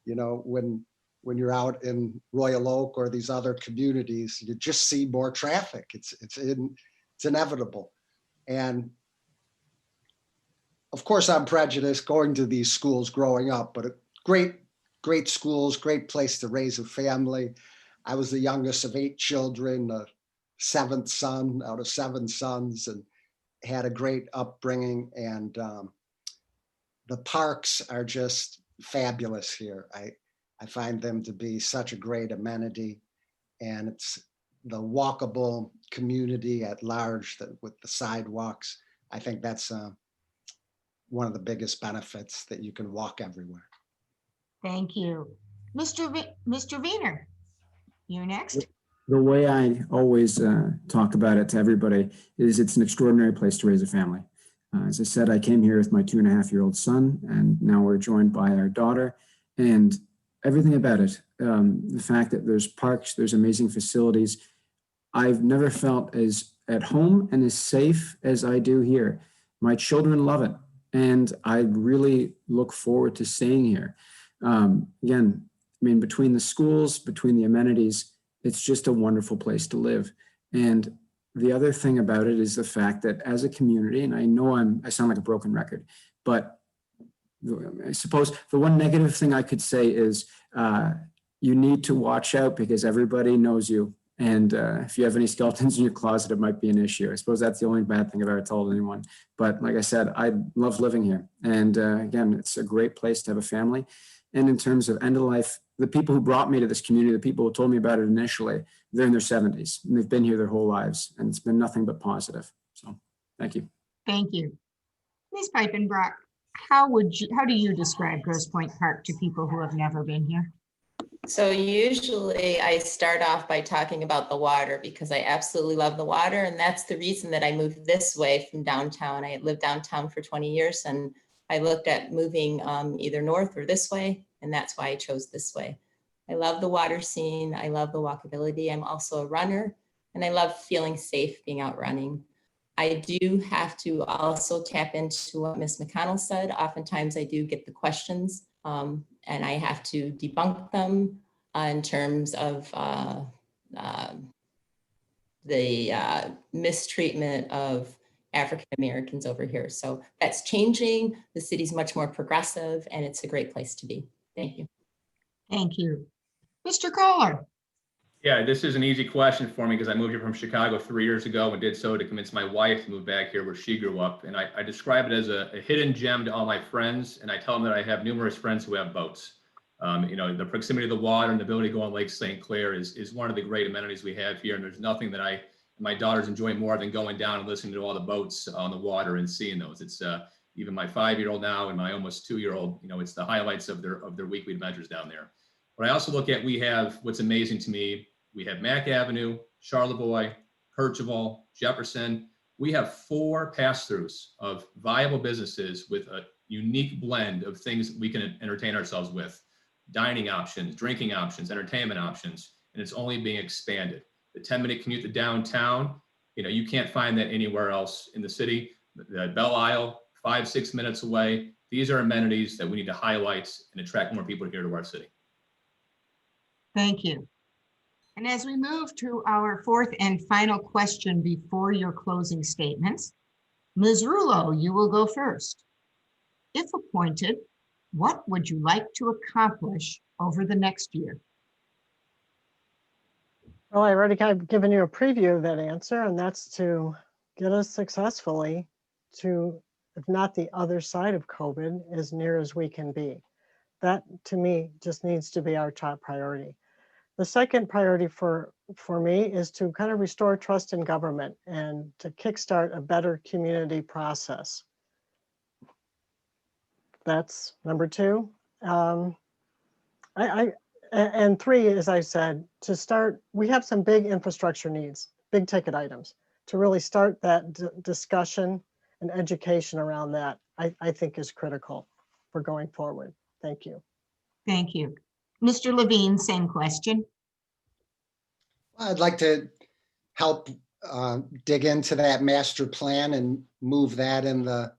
You know, when you're out in Royal Oak or these other communities, you just see more traffic. It's inevitable. And of course, I'm prejudiced going to these schools growing up, but great schools, great place to raise a family. I was the youngest of 8 children, the 7th son out of 7 sons, and had a great upbringing. And the parks are just fabulous here. I find them to be such a great amenity, and it's the walkable community at large with the sidewalks. I think that's one of the biggest benefits, that you can walk everywhere. Thank you. Mr. Wiener, you're next. The way I always talk about it to everybody is it's an extraordinary place to raise a family. As I said, I came here with my 2.5-year-old son, and now we're joined by our daughter, and everything about it, the fact that there's parks, there's amazing facilities. I've never felt as at home and as safe as I do here. My children love it, and I really look forward to staying here. Again, I mean, between the schools, between the amenities, it's just a wonderful place to live. And the other thing about it is the fact that as a community, and I know I sound like a broken record, but I suppose the one negative thing I could say is you need to watch out because everybody knows you. And if you have any skeletons in your closet, it might be an issue. I suppose that's the only bad thing I've ever told anyone. But like I said, I love living here. And again, it's a great place to have a family. And in terms of end of life, the people who brought me to this community, the people who told me about it initially, they're in their 70s and they've been here their whole lives. And it's been nothing but positive. So thank you. Thank you. Ms. Piepenbrok, how do you describe Grosse Pointe Park to people who have never been here? So usually I start off by talking about the water because I absolutely love the water. And that's the reason that I moved this way from downtown. I lived downtown for 20 years and I looked at moving either north or this way. And that's why I chose this way. I love the water scene. I love the walkability. I'm also a runner and I love feeling safe being out running. I do have to also tap into what Ms. McConnell said. Oftentimes I do get the questions and I have to debunk them in terms of the mistreatment of African Americans over here. So that's changing. The city's much more progressive and it's a great place to be. Thank you. Thank you. Mr. Kohler. Yeah, this is an easy question for me because I moved here from Chicago 3 years ago and did so to convince my wife to move back here where she grew up. And I describe it as a hidden gem to all my friends. And I tell them that I have numerous friends who have boats. You know, the proximity of the water and the ability to go on Lake St. Clair is one of the great amenities we have here. And there's nothing that my daughters enjoy more than going down and listening to all the boats on the water and seeing those. It's even my 5-year-old now and my almost 2-year-old, you know, it's the highlights of their weekly adventures down there. But I also look at, we have what's amazing to me. We have Mack Avenue, Charlevoix, Kercheval, Jefferson. We have 4 pass-throughs of viable businesses with a unique blend of things we can entertain ourselves with. Dining options, drinking options, entertainment options, and it's only being expanded. The 10-minute commute to downtown, you know, you can't find that anywhere else in the city. The Belle Isle, 5-6 minutes away. These are amenities that we need to highlight and attract more people here to our city. Thank you. And as we move to our 4th and final question before your closing statements, Ms. Rulo, you will go first. If appointed, what would you like to accomplish over the next year? Well, I already kind of given you a preview of that answer, and that's to get us successfully to, if not the other side of COVID, as near as we can be. That, to me, just needs to be our top priority. The second priority for me is to kind of restore trust in government and to kickstart a better community process. That's number 2. And three, as I said, to start, we have some big infrastructure needs, big ticket items. To really start that discussion and education around that, I think is critical for going forward. Thank you. Thank you. Mr. Levine, same question. I'd like to help dig into that master plan and move that in the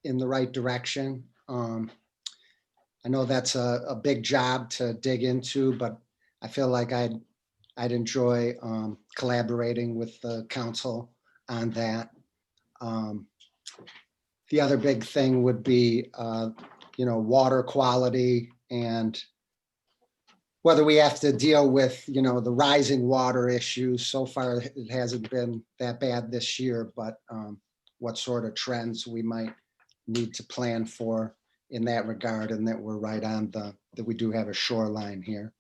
right direction. I know that's a big job to dig into, but I feel like I'd enjoy collaborating with the council on that. The other big thing would be, water quality and whether we have to deal with, the rising water issues. So far, it hasn't been that bad this year, but what sort of trends we might need to plan for in that regard, and that we're right on that we do have a shoreline here.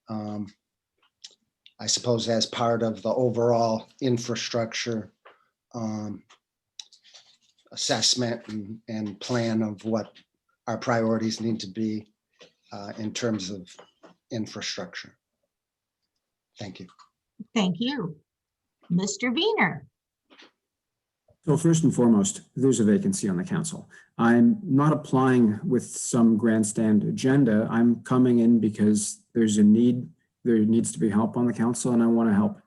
I suppose as part of the overall infrastructure assessment and plan of what our priorities need to be in terms of infrastructure. Thank you. Thank you. Mr. Wiener. So first and foremost, there's a vacancy on the council. I'm not applying with some grandstand agenda. I'm coming in because there's a need. There needs to be help on the council, and I want to help.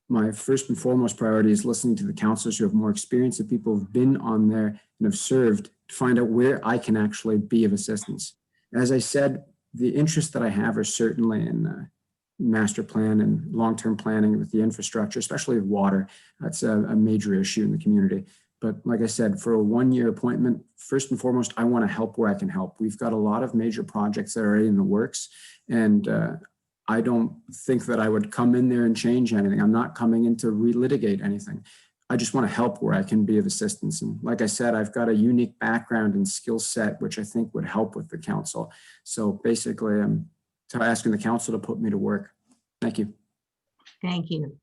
My first and foremost priority is listening to the councilors who have more experience, the people who've been on there and have served, to find out where I can actually be of assistance. As I said, the interests that I have are certainly in master plan and long-term planning with the infrastructure, especially water. That's a major issue in the community. But like I said, for a one-year appointment, first and foremost, I want to help where I can help. We've got a lot of major projects that are already in the works, and I don't think that I would come in there and change anything. I'm not coming in to relitigate anything. I just want to help where I can be of assistance. And like I said, I've got a unique background and skill set, which I think would help with the council. So basically, I'm asking the council to put me to work. Thank you. Thank you.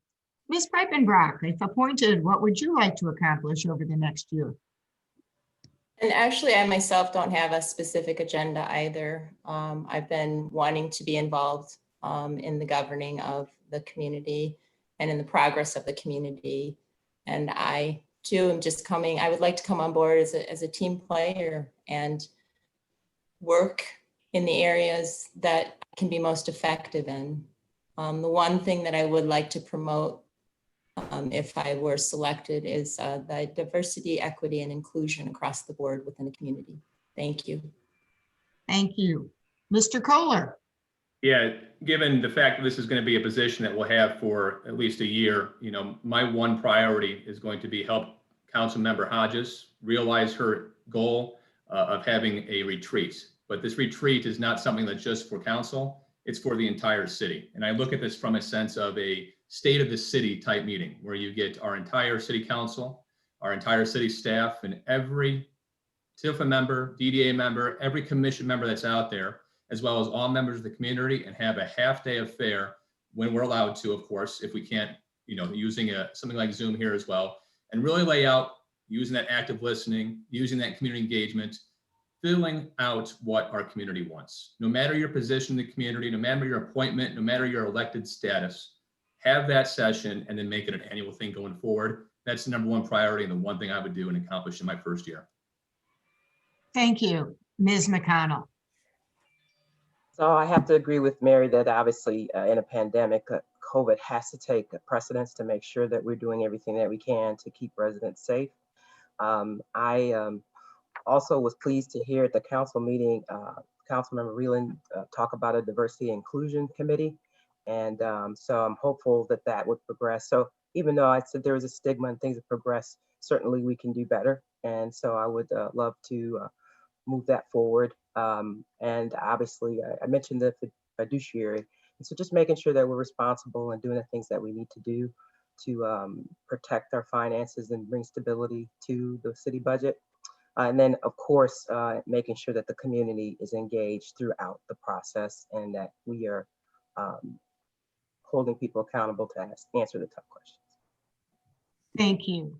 Ms. Piepenbrok, if appointed, what would you like to accomplish over the next year? And actually, I myself don't have a specific agenda either. I've been wanting to be involved in the governing of the community and in the progress of the community. And I too am just coming, I would like to come on board as a team player and work in the areas that I can be most effective in. The one thing that I would like to promote if I were selected is the diversity, equity, and inclusion across the board within the community. Thank you. Thank you. Mr. Kohler. Yeah, given the fact that this is going to be a position that we'll have for at least a year, my one priority is going to be help Councilmember Hodges realize her goal of having a retreat. But this retreat is not something that's just for council, it's for the entire city. And I look at this from a sense of a state of the city type meeting where you get our entire city council, our entire city staff, and every TIFA member, DDA member, every commission member that's out there, as well as all members of the community, and have a half day of fair when we're allowed to, of course, if we can't, using something like Zoom here as well, and really lay out using that active listening, using that community engagement, filling out what our community wants. No matter your position in the community, no matter your appointment, no matter your elected status, have that session and then make it an annual thing going forward. That's the number one priority and the one thing I would do and accomplish in my first year. Thank you. Ms. McConnell. So I have to agree with Mary that obviously in a pandemic, COVID has to take precedence to make sure that we're doing everything that we can to keep residents safe. I also was pleased to hear at the council meeting, Councilmember Reeland talk about a diversity inclusion committee. And so I'm hopeful that that would progress. So even though I said there was a stigma and things that progress, certainly we can do better. And so I would love to move that forward. And obviously I mentioned the fiduciary. And so just making sure that we're responsible and doing the things that we need to do to protect our finances and bring stability to the city budget. And then of course, making sure that the community is engaged throughout the process and that we are holding people accountable to answer the tough questions. Thank you.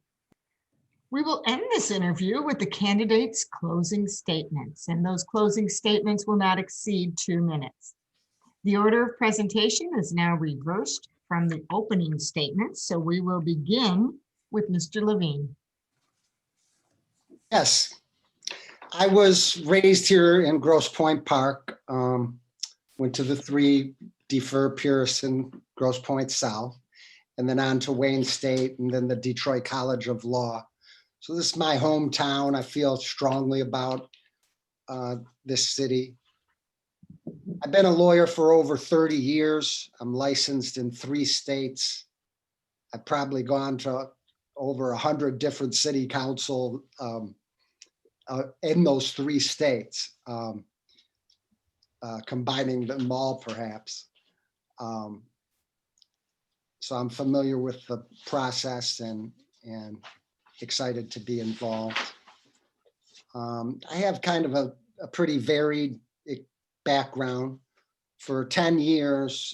We will end this interview with the candidates' closing statements, and those closing statements will not exceed 2 minutes. The order of presentation is now reversed from the opening statements, so we will begin with Mr. Levine. Yes, I was raised here in Grosse Pointe Park. Went to the 3 Defer, Pearson, Grosse Pointe South, and then on to Wayne State, and then the Detroit College of Law. So this is my hometown. I feel strongly about this city. I've been a lawyer for over 30 years. I'm licensed in 3 states. I've probably gone to over 100 different city council in those 3 states, combining them all perhaps. So I'm familiar with the process and excited to be involved. I have kind of a pretty varied background. For 10 years,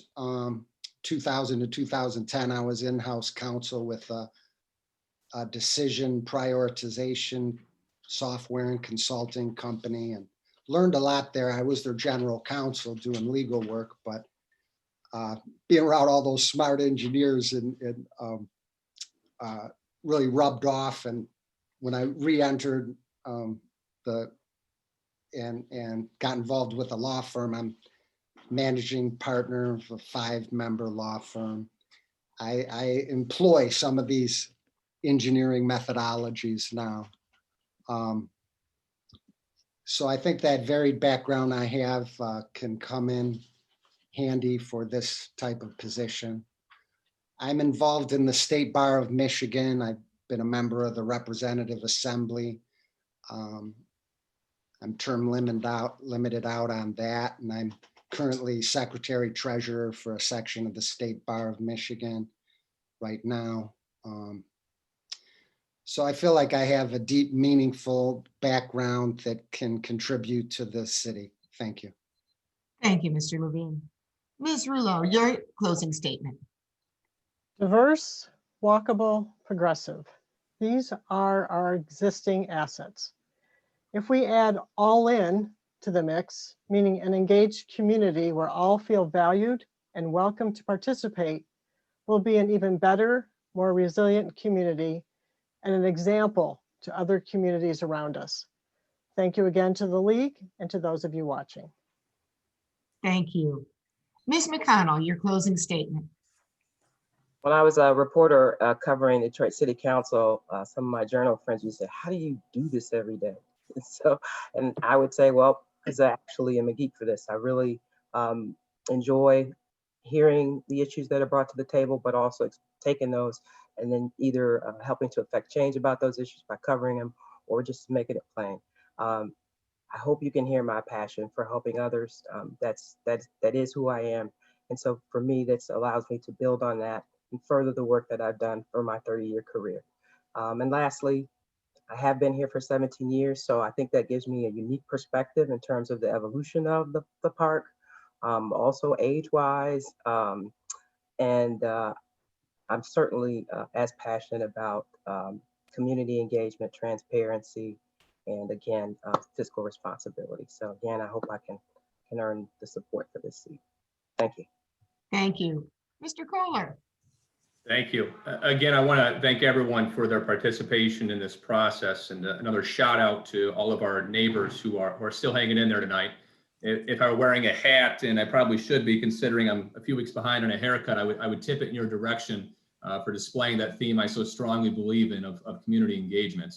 2000 to 2010, I was in-house counsel with a decision prioritization software and consulting company, and learned a lot there. I was their general counsel doing legal work, but being around all those smart engineers and really rubbed off. And when I re-entered and got involved with a law firm, I'm managing partner of a 5-member law firm. I employ some of these engineering methodologies now. So I think that varied background I have can come in handy for this type of position. I'm involved in the State Bar of Michigan. I've been a member of the Representative Assembly. I'm term limited out on that, and I'm currently Secretary Treasurer for a section of the State Bar of Michigan right now. So I feel like I have a deep, meaningful background that can contribute to the city. Thank you. Thank you, Mr. Levine. Ms. Rouleau, your closing statement. Diverse, walkable, progressive. These are our existing assets. If we add all in to the mix, meaning an engaged community where all feel valued and welcome to participate, we'll be an even better, more resilient community and an example to other communities around us. Thank you again to the League and to those of you watching. Thank you. Ms. McConnell, your closing statement. When I was a reporter covering Detroit City Council, some of my journal friends would say, how do you do this every day? And I would say, well, because I actually am a geek for this. I really enjoy hearing the issues that are brought to the table, but also taking those and then either helping to affect change about those issues by covering them or just making it plain. I hope you can hear my passion for helping others. That is who I am. And so for me, that allows me to build on that and further the work that I've done for my 30-year career. And lastly, I have been here for 17 years, so I think that gives me a unique perspective in terms of the evolution of the park, also age-wise. And I'm certainly as passionate about community engagement, transparency, and again, fiscal responsibility. So again, I hope I can earn the support for this seat. Thank you. Thank you. Mr. Kohler. Thank you. Again, I want to thank everyone for their participation in this process, and another shout out to all of our neighbors who are still hanging in there tonight. If I were wearing a hat, and I probably should be considering I'm a few weeks behind on a haircut, I would tip it in your direction for displaying that theme I so strongly believe in of community engagement.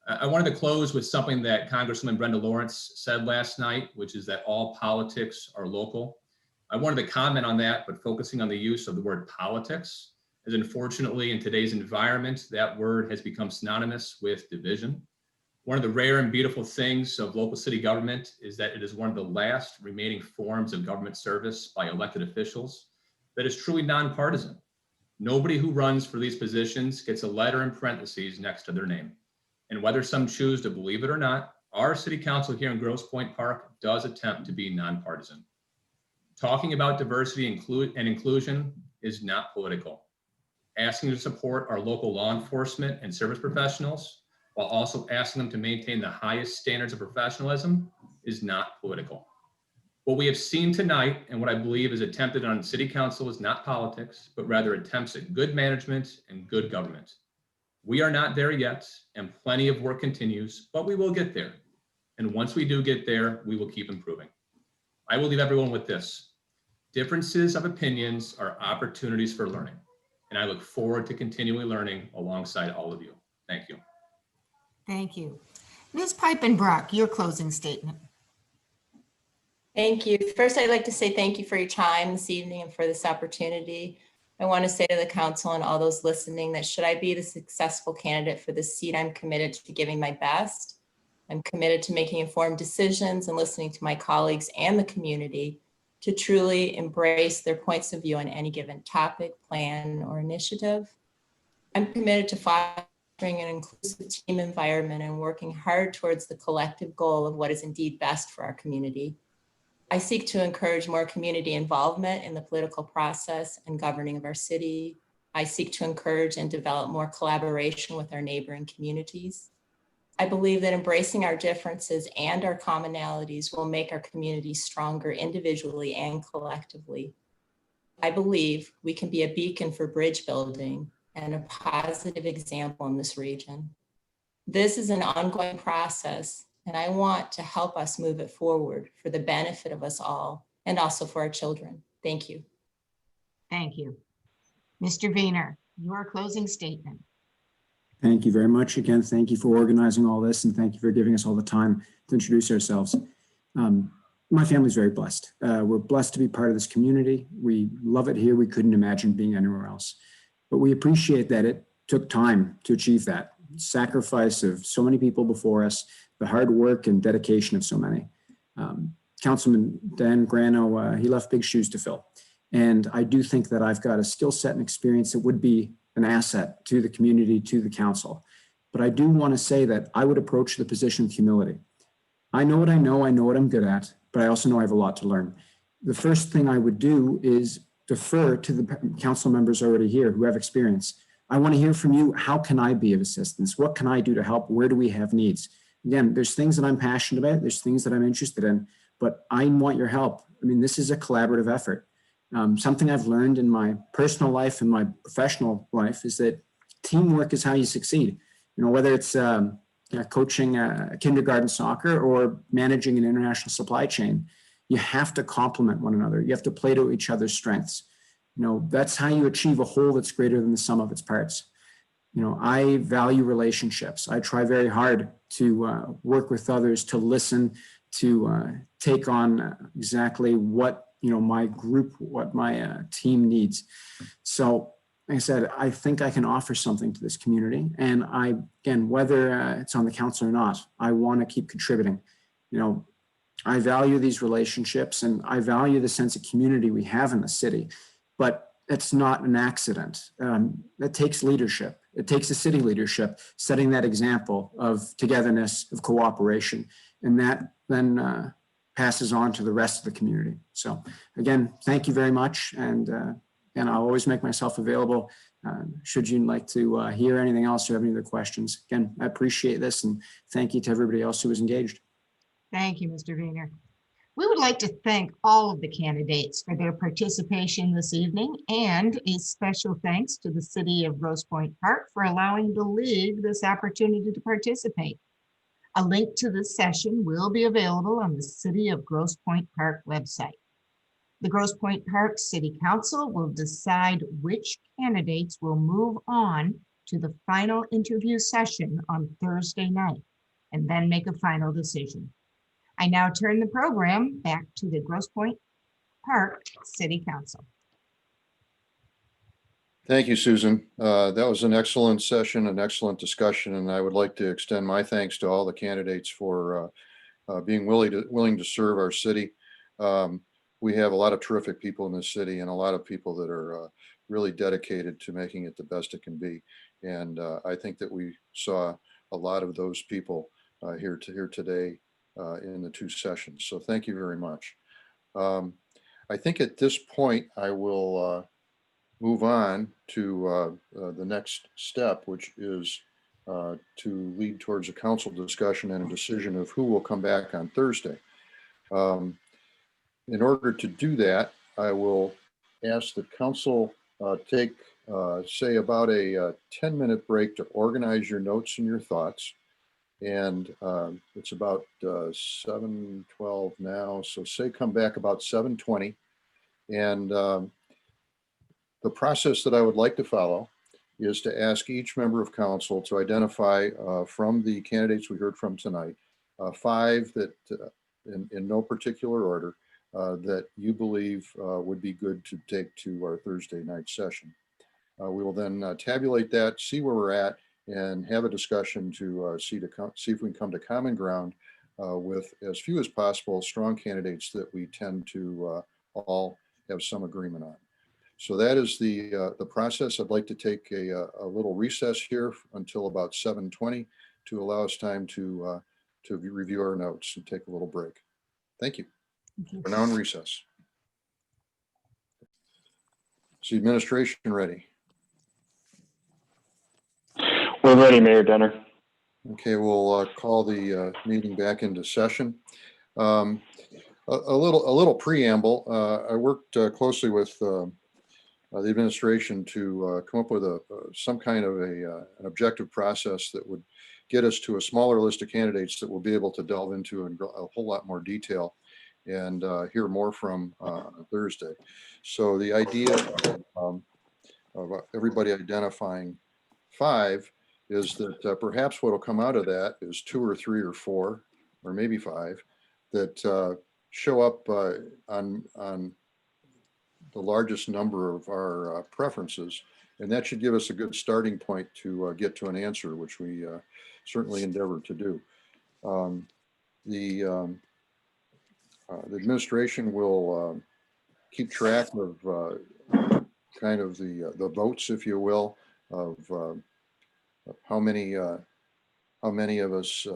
I wanted to close with something that Congresswoman Brenda Lawrence said last night, which is that all politics are local. I wanted to comment on that, but focusing on the use of the word politics, as unfortunately in today's environment, that word has become synonymous with division. One of the rare and beautiful things of local city government is that it is one of the last remaining forms of government service by elected officials that is truly nonpartisan. Nobody who runs for these positions gets a letter in parentheses next to their name. And whether some choose to believe it or not, our city council here in Grosse Pointe Park does attempt to be nonpartisan. Talking about diversity and inclusion is not political. Asking to support our local law enforcement and service professionals while also asking them to maintain the highest standards of professionalism is not political. What we have seen tonight and what I believe is attempted on city council is not politics, but rather attempts at good management and good government. We are not there yet, and plenty of work continues, but we will get there. And once we do get there, we will keep improving. I will leave everyone with this. Differences of opinions are opportunities for learning, and I look forward to continually learning alongside all of you. Thank you. Thank you. Ms. Piepenbrok, your closing statement. Thank you. First, I'd like to say thank you for your time this evening and for this opportunity. I want to say to the council and all those listening that should I be the successful candidate for this seat, I'm committed to giving my best. I'm committed to making informed decisions and listening to my colleagues and the community to truly embrace their points of view on any given topic, plan, or initiative. I'm committed to fostering an inclusive team environment and working hard towards the collective goal of what is indeed best for our community. I seek to encourage more community involvement in the political process and governing of our city. I seek to encourage and develop more collaboration with our neighboring communities. I believe that embracing our differences and our commonalities will make our community stronger individually and collectively. I believe we can be a beacon for bridge building and a positive example in this region. This is an ongoing process, and I want to help us move it forward for the benefit of us all and also for our children. Thank you. Thank you. Mr. Wiener, your closing statement. Thank you very much. Again, thank you for organizing all this, and thank you for giving us all the time to introduce ourselves. My family's very blessed. We're blessed to be part of this community. We love it here. We couldn't imagine being anywhere else. But we appreciate that it took time to achieve that. Sacrifice of so many people before us, the hard work and dedication of so many. Councilman Dan Grano, he left big shoes to fill. And I do think that I've got a skill set and experience that would be an asset to the community, to the council. But I do want to say that I would approach the position with humility. I know what I know what I'm good at, but I also know I have a lot to learn. The first thing I would do is defer to the council members already here who have experience. I want to hear from you. How can I be of assistance? What can I do to help? Where do we have needs? Again, there's things that I'm passionate about. There's things that I'm interested in, but I want your help. I mean, this is a collaborative effort. Something I've learned in my personal life and my professional life is that teamwork is how you succeed. You know, whether it's coaching kindergarten soccer or managing an international supply chain, you have to complement one another. You have to play to each other's strengths. You know, that's how you achieve a whole that's greater than the sum of its parts. You know, I value relationships. I try very hard to work with others, to listen, to take on exactly what, you know, my group, what my team needs. So, like I said, I think I can offer something to this community. And again, whether it's on the council or not, I want to keep contributing. You know, I value these relationships and I value the sense of community we have in the city, but it's not an accident. It takes leadership. It takes a city leadership setting that example of togetherness, of cooperation, and that then passes on to the rest of the community. So again, thank you very much. And I'll always make myself available should you like to hear anything else or have any other questions. Again, I appreciate this and thank you to everybody else who was engaged. Thank you, Mr. Wiener. We would like to thank all of the candidates for their participation this evening, and a special thanks to the City of Grosse Pointe Park for allowing the League this opportunity to participate. A link to this session will be available on the City of Grosse Pointe Park website. The Grosse Pointe Park City Council will decide which candidates will move on to the final interview session on Thursday night, and then make a final decision. I now turn the program back to the Grosse Pointe Park City Council. Thank you, Susan. That was an excellent session, an excellent discussion, and I would like to extend my thanks to all the candidates for being willing to serve our city. We have a lot of terrific people in this city and a lot of people that are really dedicated to making it the best it can be. And I think that we saw a lot of those people here today in the two sessions. So thank you very much. I think at this point, I will move on to the next step, which is to lead towards a council discussion and a decision of who will come back on Thursday. In order to do that, I will ask the council take, say, about a 10-minute break to organize your notes and your thoughts. And it's about 7:12 now, so say come back about 7:20. And the process that I would like to follow is to ask each member of council to identify from the candidates we heard from tonight, 5 that in no particular order that you believe would be good to take to our Thursday night session. We will then tabulate that, see where we're at, and have a discussion to see if we can come to common ground with as few as possible strong candidates that we tend to all have some agreement on. So that is the process. I'd like to take a little recess here until about 7:20 to allow us time to review our notes and take a little break. Thank you. We're now in recess. Is the administration ready? We're ready, Mayor Denner. Okay, we'll call the meeting back into session. A little preamble. I worked closely with the administration to come up with some kind of an objective process that would get us to a smaller list of candidates that we'll be able to delve into in a whole lot more detail and hear more from on Thursday. So the idea of everybody identifying 5 is that perhaps what will come out of that is 2 or 3 or 4 or maybe 5 that show up on the largest number of our preferences, and that should give us a good starting point to get to an answer, which we certainly endeavor to do. The administration will keep track of kind of the votes, if you will, of how many of us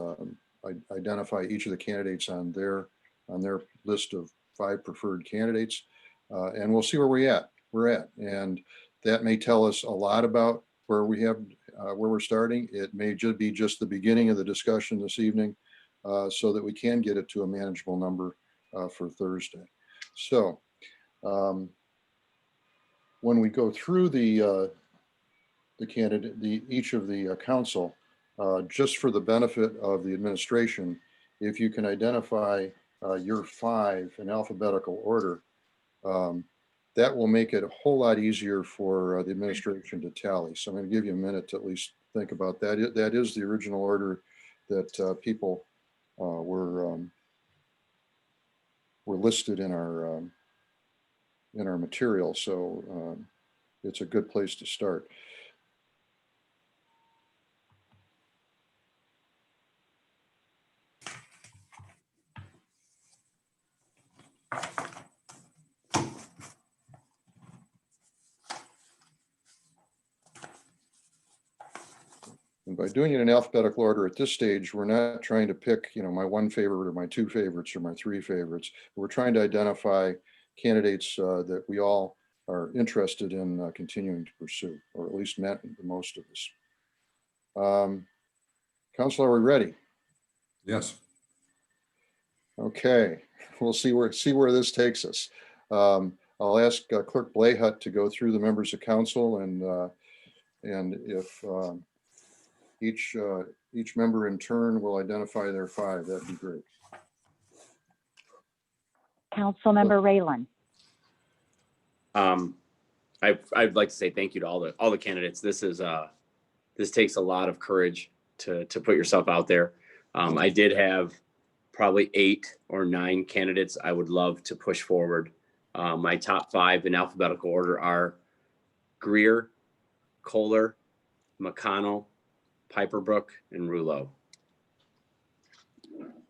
identify each of the candidates on their list of 5 preferred candidates, and we'll see where we're at, and that may tell us a lot about where we're starting. It may just be just the beginning of the discussion this evening, so that we can get it to a manageable number for Thursday. So when we go through the candidate, each of the council, just for the benefit of the administration, if you can identify your 5 in alphabetical order, that will make it a whole lot easier for the administration to tally. So I'm going to give you a minute to at least think about that. That is the original order that people were listed in our material. So it's a good place to start. And by doing it in alphabetical order at this stage, we're not trying to pick, my 1 favorite or my 2 favorites or my 3 favorites. We're trying to identify candidates that we all are interested in continuing to pursue, or at least met most of us. Council, are we ready? Yes. Okay, we'll see where this takes us. I'll ask Clerk Blayhut to go through the members of council, and if each member in turn will identify their 5, that'd be great. Councilmember Raylan. I'd like to say thank you to all the candidates. This takes a lot of courage to put yourself out there. I did have probably 8 or 9 candidates I would love to push forward. My top 5 in alphabetical order are Greer, Kohler, McConnell, Piepenbrok, and Rouleau.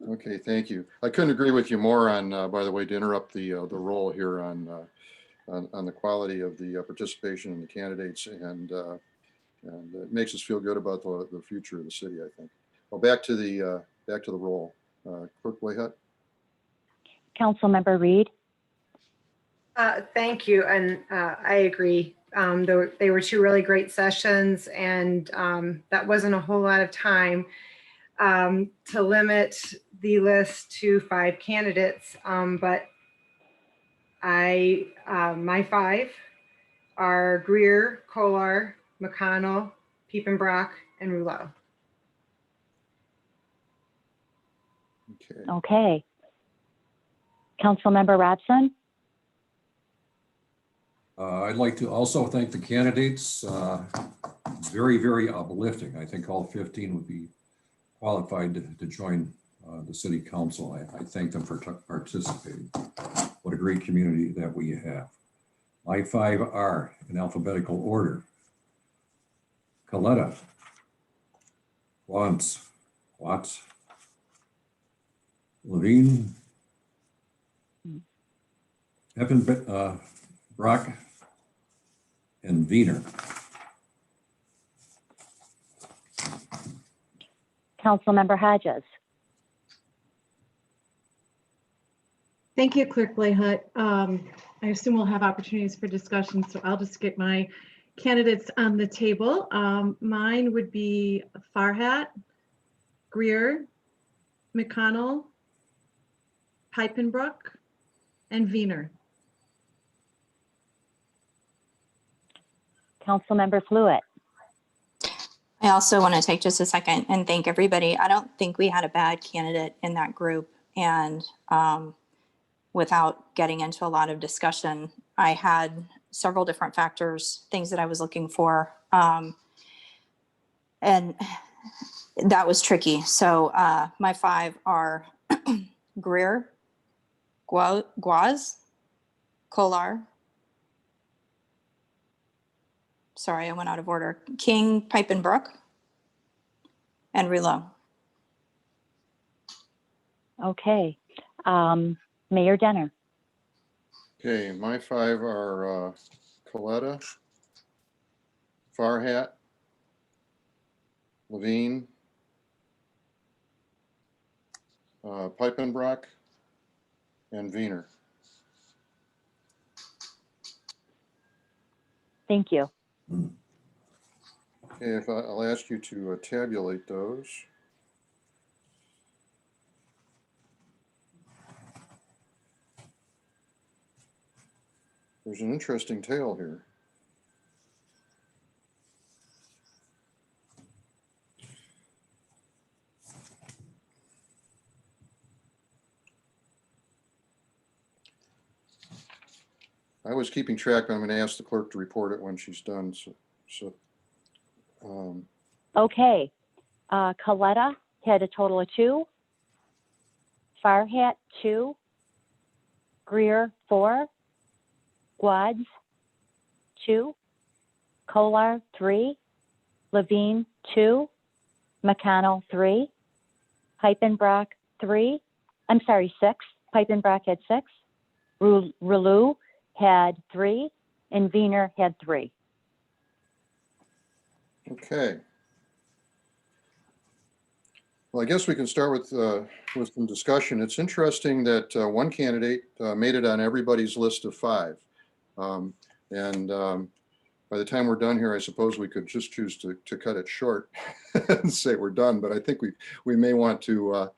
Okay, thank you. I couldn't agree with you more on, by the way, to interrupt the roll here on the quality of the participation in the candidates, and it makes us feel good about the future of the city, I think. Well, back to the roll. Clerk Blayhut. Councilmember Reed. Thank you, and I agree They were two really great sessions, and that wasn't a whole lot of time to limit the list to 5 candidates. But my 5 are Greer, Kolar, McConnell, Piepenbrok, and Rouleau. Okay. Councilmember Robson? I'd like to also thank the candidates. Very, very uplifting. I think all 15 would be qualified to join the city council. I thank them for participating. What a great community that we have. My 5 are in alphabetical order: Coletta, Gwozdz, Levine, Piepenbrok, and Wiener. Councilmember Hodges? Thank you, Clerk Blayhut. I assume we'll have opportunities for discussion, so I'll just get my candidates on the table. Mine would be Farhat, Greer, McConnell, Piepenbrok, and Wiener. Councilmember Fluid? I also want to take just a second and thank everybody. I don't think we had a bad candidate in that group. And without getting into a lot of discussion, I had several different factors, things that I was looking for. And that was tricky. So my 5 are Greer, Gwozdz, Kolar. Sorry, I went out of order. King, Piepenbrok, and Rouleau. Okay. Mayor Denner? Okay, my 5 are Coletta, Farhat, Levine, Piepenbrok, and Wiener. Thank you. Okay, I'll ask you to tabulate those. There's an interesting tale here. I was keeping track, but I'm going to ask the clerk to report it when she's done. Okay. Coletta had a total of 2. Farhat, 2. Greer, 4. Gwozdz, 2. Kolar, 3. Levine, 2. McConnell, 3. Piepenbrok, 3. I'm sorry, 6. Piepenbrok had 6. Rouleau had 3. And Wiener had 3. Okay. Well, I guess we can start with some discussion. It's interesting that one candidate made it on everybody's list of 5. By the time we're done here, I suppose we could just choose to cut it short and say we're done. But I think we may want to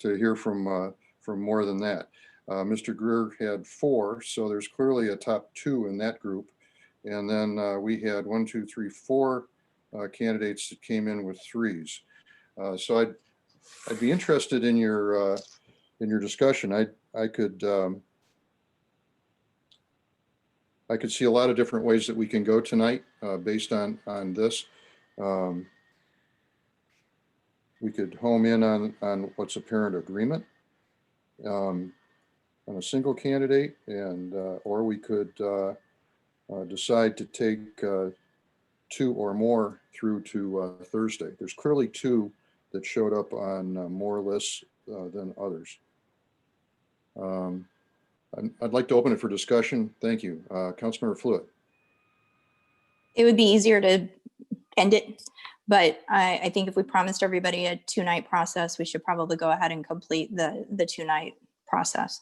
hear from more than that. Mr. Greer had 4, so there's clearly a top 2 in that group. And then we had 1, 2, 3, 4 candidates that came in with 3s. So I'd be interested in your discussion. I could see a lot of different ways that we can go tonight based on this. We could home in on what's apparent agreement on a single candidate, and or we could decide to take 2 or more through to Thursday. There's clearly 2 that showed up on more lists than others. I'd like to open it for discussion. Thank you. Councilmember Fluid. It would be easier to end it, but I think if we promised everybody a 2-night process, we should probably go ahead and complete the 2-night process.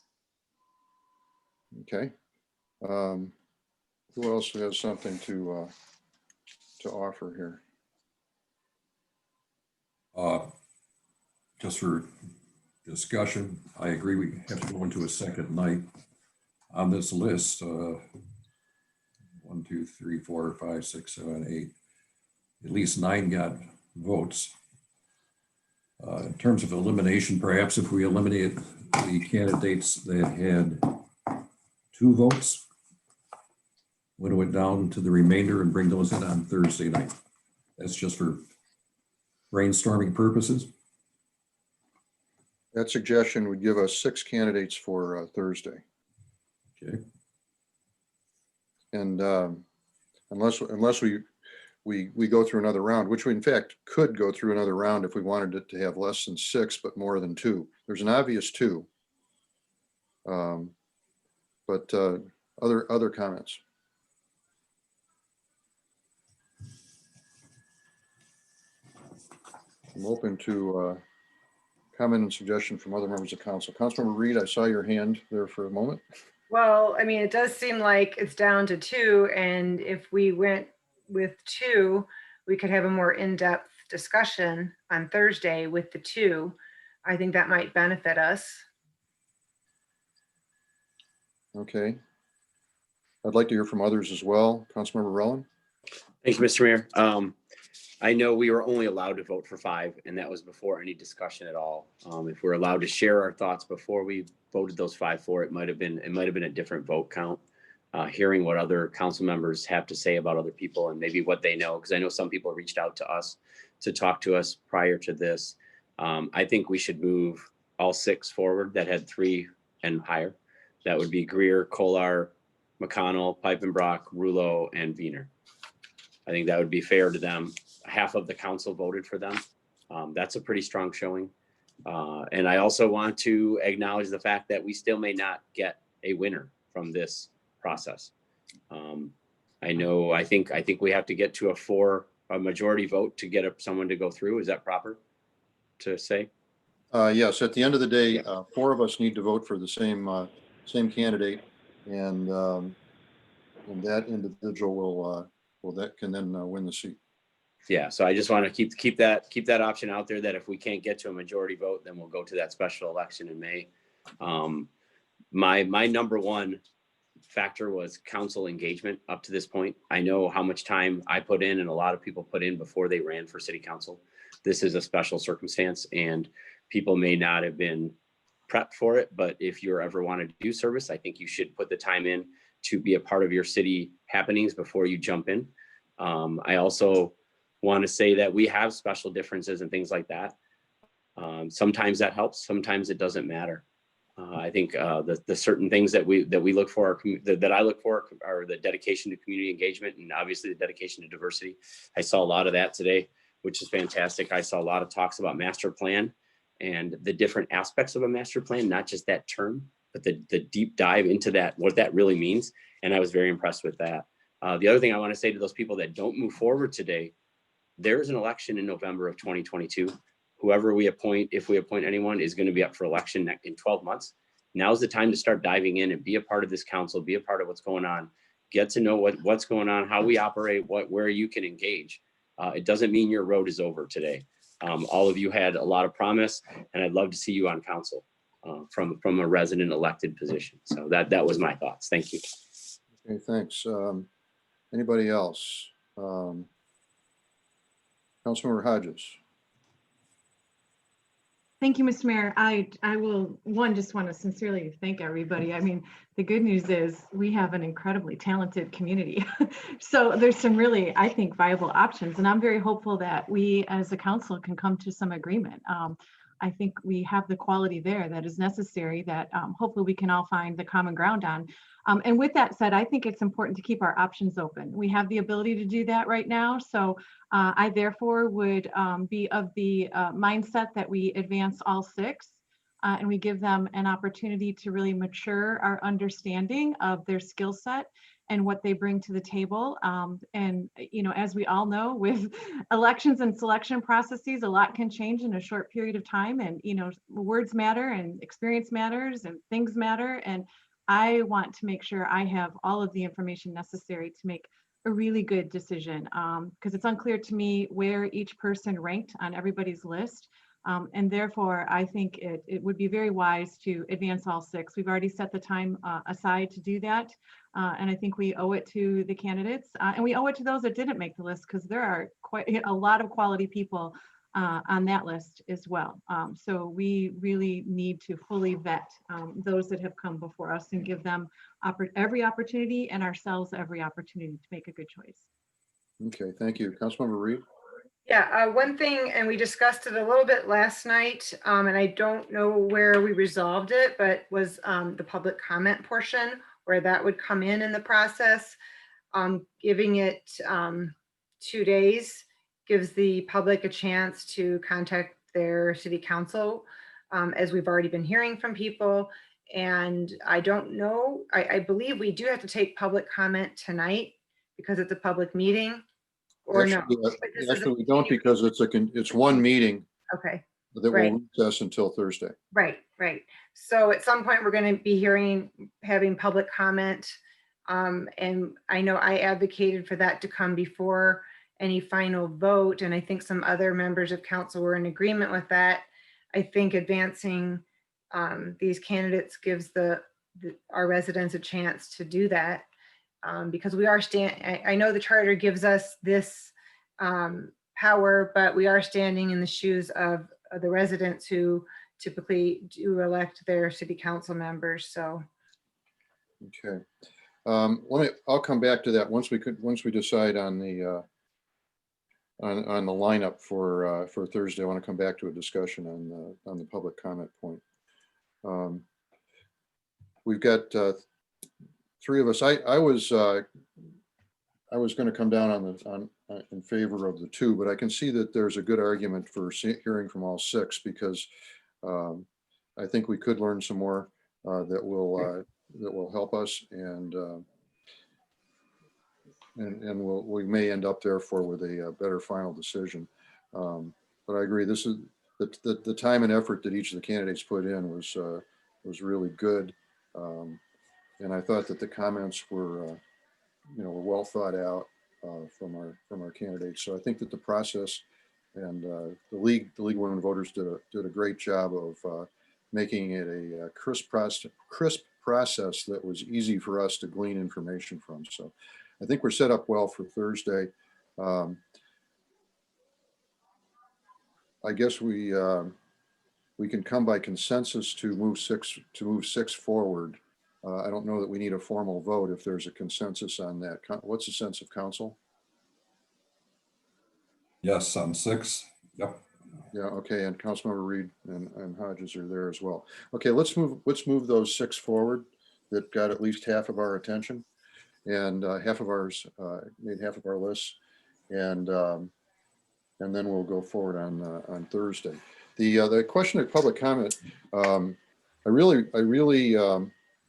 Okay. Who else has something to offer here? Just for discussion, I agree we have to go into a second night on this list. 1, 2, 3, 4, 5, 6, 7, 8. At least 9 got votes. In terms of elimination, perhaps if we eliminate the candidates that had 2 votes, whittle it down to the remainder and bring those in on Thursday night. That's just for brainstorming purposes. That suggestion would give us 6 candidates for Thursday. Okay. And unless we go through another round, which we in fact could go through another round if we wanted it to have less than 6, but more than 2. There's an obvious 2. But other comments? I'm open to comment and suggestion from other members of council. Councilmember Reed, I saw your hand there for a moment. Well, I mean, it does seem like it's down to 2, and if we went with 2, we could have a more in-depth discussion on Thursday with the 2. I think that might benefit us. Okay. I'd like to hear from others as well. Councilmember Rowland. Thank you, Mr. Mayor. I know we were only allowed to vote for 5, and that was before any discussion at all. If we're allowed to share our thoughts before we voted those 5 for, it might have been a different vote count. Hearing what other council members have to say about other people and maybe what they know, because I know some people reached out to us to talk to us prior to this. I think we should move all 6 forward that had 3 and higher. That would be Greer, Kolar, McConnell, Piepenbrok, Rouleau, and Wiener. I think that would be fair to them. Half of the council voted for them. That's a pretty strong showing. And I also want to acknowledge the fact that we still may not get a winner from this process. I think we have to get to a majority vote to get someone to go through. Is that proper to say? Yes, at the end of the day, 4 of us need to vote for the same candidate, and that individual can then win the seat. Yeah, so I just want to keep that option out there, that if we can't get to a majority vote, then we'll go to that special election in May. My number 1 factor was council engagement up to this point. I know how much time I put in and a lot of people put in before they ran for city council. This is a special circumstance and people may not have been prepped for it, but if you ever want to do service, I think you should put the time in to be a part of your city happenings before you jump in. I also want to say that we have special differences and things like that. Sometimes that helps, sometimes it doesn't matter. I think the certain things that we look for, that I look for, are the dedication to community engagement and obviously the dedication to diversity. I saw a lot of that today, which is fantastic. I saw a lot of talks about master plan and the different aspects of a master plan, not just that term, but the deep dive into that, what that really means. And I was very impressed with that. The other thing I want to say to those people that don't move forward today, there's an election in November of 2022. Whoever we appoint, if we appoint anyone, is going to be up for election in 12 months. Now's the time to start diving in and be a part of this council, be a part of what's going on, get to know what's going on, how we operate, where you can engage. It doesn't mean your road is over today. All of you had a lot of promise, and I'd love to see you on council from a resident elected position. So that was my thoughts. Thank you. Okay, thanks. Anybody else? Councilmember Hodges. Thank you, Mr. Mayor. I will, just want to sincerely thank everybody. I mean, the good news is we have an incredibly talented community. So there's some really, I think, viable options. And I'm very hopeful that we as a council can come to some agreement. I think we have the quality there that is necessary, that hopefully we can all find the common ground on. And with that said, I think it's important to keep our options open. We have the ability to do that right now. So I therefore would be of the mindset that we advance all 6 and we give them an opportunity to really mature our understanding of their skill set and what they bring to the table. And, you know, as we all know, with elections and selection processes, a lot can change in a short period of time. And, you know, words matter and experience matters and things matter. And I want to make sure I have all of the information necessary to make a really good decision, because it's unclear to me where each person ranked on everybody's list. And therefore, I think it would be very wise to advance all 6. We've already set the time aside to do that. And I think we owe it to the candidates, and we owe it to those that didn't make the list, because there are quite a lot of quality people on that list as well. So we really need to fully vet those that have come before us and give them every opportunity, and ourselves every opportunity to make a good choice. Okay, thank you. Councilmember Reed? Yeah, one thing, and we discussed it a little bit last night, and I don't know where we resolved it, but was the public comment portion, where that would come in the process. Giving it 2 days gives the public a chance to contact their city council, as we've already been hearing from people. And I don't know, I believe we do have to take public comment tonight because it's a public meeting, or Actually, no? actually, we don't, because it's one meeting Okay. that Right. will recess until Thursday. Right. So at some point, we're going to be having public comment. And I know I advocated for that to come before any final vote. And I think some other members of council were in agreement with that. I think advancing these candidates gives our residents a chance to do that. Because we are I know the charter gives us this power, but we are standing in the shoes of the residents who typically do elect their city council members. So, Okay, I'll come back to that once we decide on the on the lineup for Thursday. I want to come back to a discussion on the public comment point. We've got 3 of us. I was going to come down in favor of the 2, but I can see that there's a good argument for hearing from all 6, because I think we could learn some more that will help us, and we may end up therefore with a better final decision. But I agree, this is the time and effort that each of the candidates put in was really good. And I thought that the comments were well thought out from our candidates. So I think that the process and the League of Women Voters did a great job of making it a crisp process that was easy for us to glean information from. So I think we're set up well for Thursday. I guess we can come by consensus to move 6 forward. I don't know that we need a formal vote if there's a consensus on that. What's the sense of council? Yes, on 6. Yep. Yeah, okay, and Councilmember Reed and Hodges are there as well. Okay, let's move those 6 forward that got at least half of our attention, and half of ours made half of our lists, and then we'll go forward on Thursday. The question of public comment, I really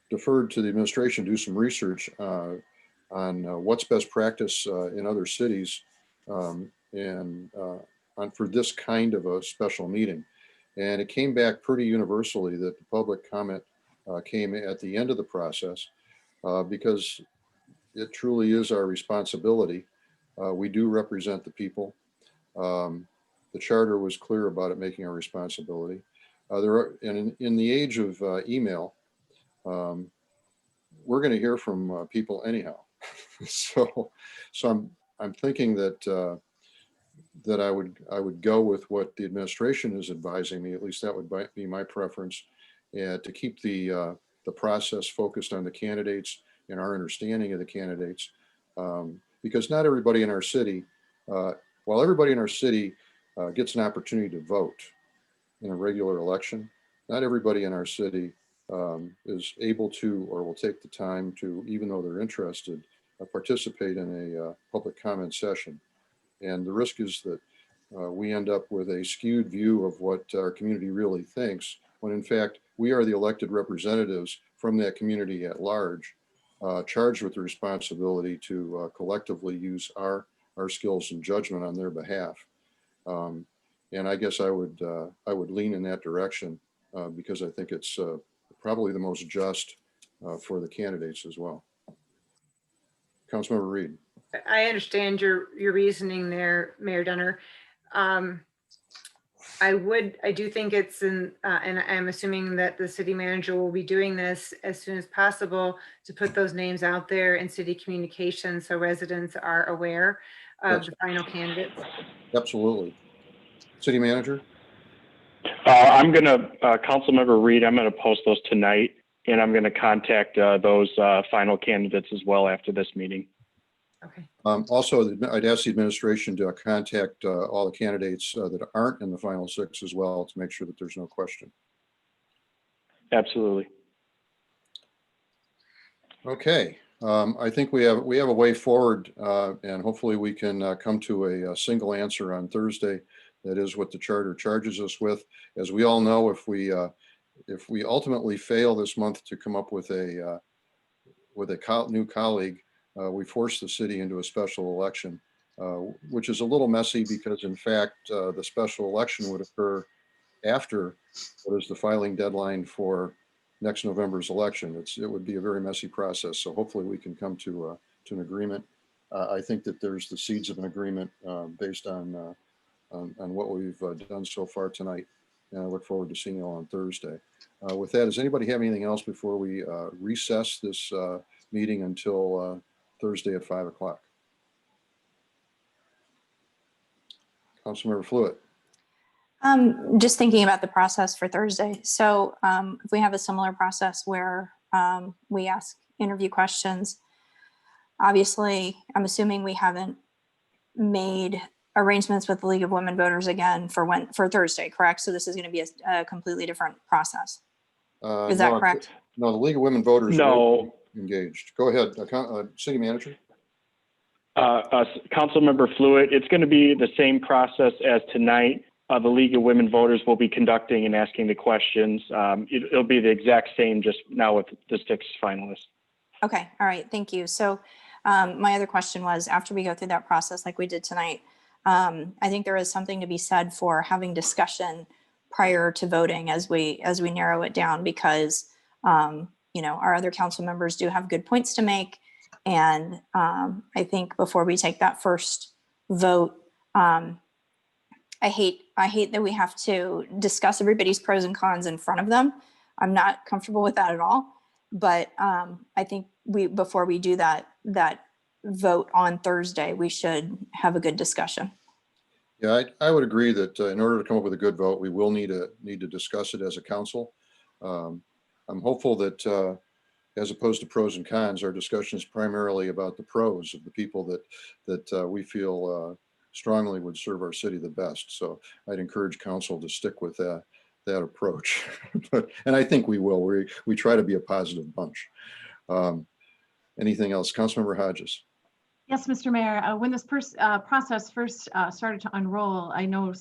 deferred to the administration to do some research on what's best practice in other cities and for this kind of a special meeting. And it came back pretty universally that the public comment came at the end of the process because it truly is our responsibility. We do represent the people. The charter was clear about it making our responsibility. And in the age of email, we're going to hear from people anyhow. so I'm thinking that that I would go with what the administration is advising me. At least that would be my preference, to keep the process focused on the candidates and our understanding of the candidates, because not everybody in our city, while everybody in our city gets an opportunity to vote in a regular election, not everybody in our city is able to or will take the time to, even though they're interested, participate in a public comment session. And the risk is that we end up with a skewed view of what our community really thinks, when in fact we are the elected representatives from that community at large, charged with the responsibility to collectively use our skills and judgment on their behalf. And I guess I would lean in that direction because I think it's probably the most just for the candidates as well. Councilmember Reed. I understand your reasoning there, Mayor Dunner. I do think it's and I'm assuming that the city manager will be doing this as soon as possible to put those names out there in city communication so residents are aware of the final candidates. Absolutely. City manager? I'm going to, Councilmember Reed, I'm going to post those tonight, and I'm going to contact those final candidates as well after this meeting. Okay. Also, I'd ask the administration to contact all the candidates that aren't in the final 6 as well to make sure that there's no question. Absolutely. Okay. I think we have a way forward, and hopefully we can come to a single answer on Thursday. That is what the charter charges us with. As we all know, if we ultimately fail this month to come up with a new colleague, we force the city into a special election, which is a little messy because, in fact, the special election would occur after what is the filing deadline for next November's election. It would be a very messy process. So hopefully we can come to an agreement. I think that there's the seeds of an agreement based on what we've done so far tonight. And I look forward to seeing you all on Thursday. With that, does anybody have anything else before we recess this meeting until Thursday at 5 o'clock? Councilmember Fluid. Just thinking about the process for Thursday. So if we have a similar process where we ask interview questions, obviously, I'm assuming we haven't made arrangements with the League of Women Voters again for Thursday, correct? So this is going to be a completely different process. Is that correct? No, the League of Women Voters No. Engaged. Go ahead, City Manager. Councilmember Fluid, it's going to be the same process as tonight. The League of Women Voters will be conducting and asking the questions. It'll be the exact same, just now with the 6 finalists. Okay, all right, thank you. So my other question was, after we go through that process like we did tonight, I think there is something to be said for having discussion prior to voting as we narrow it down, because our other council members do have good points to make. And I think before we take that first vote, I hate that we have to discuss everybody's pros and cons in front of them. I'm not comfortable with that at all. But I think before we do that vote on Thursday, we should have a good discussion. Yeah, I would agree that in order to come up with a good vote, we will need to discuss it as a council. I'm hopeful that as opposed to pros and cons, our discussion is primarily about the pros of the people that we feel strongly would serve our city the best. So I'd encourage council to stick with that approach. And I think we will. We try to be a positive bunch. Anything else? Councilmember Hodges. Yes, Mr. Mayor, when this process first started to unroll, I know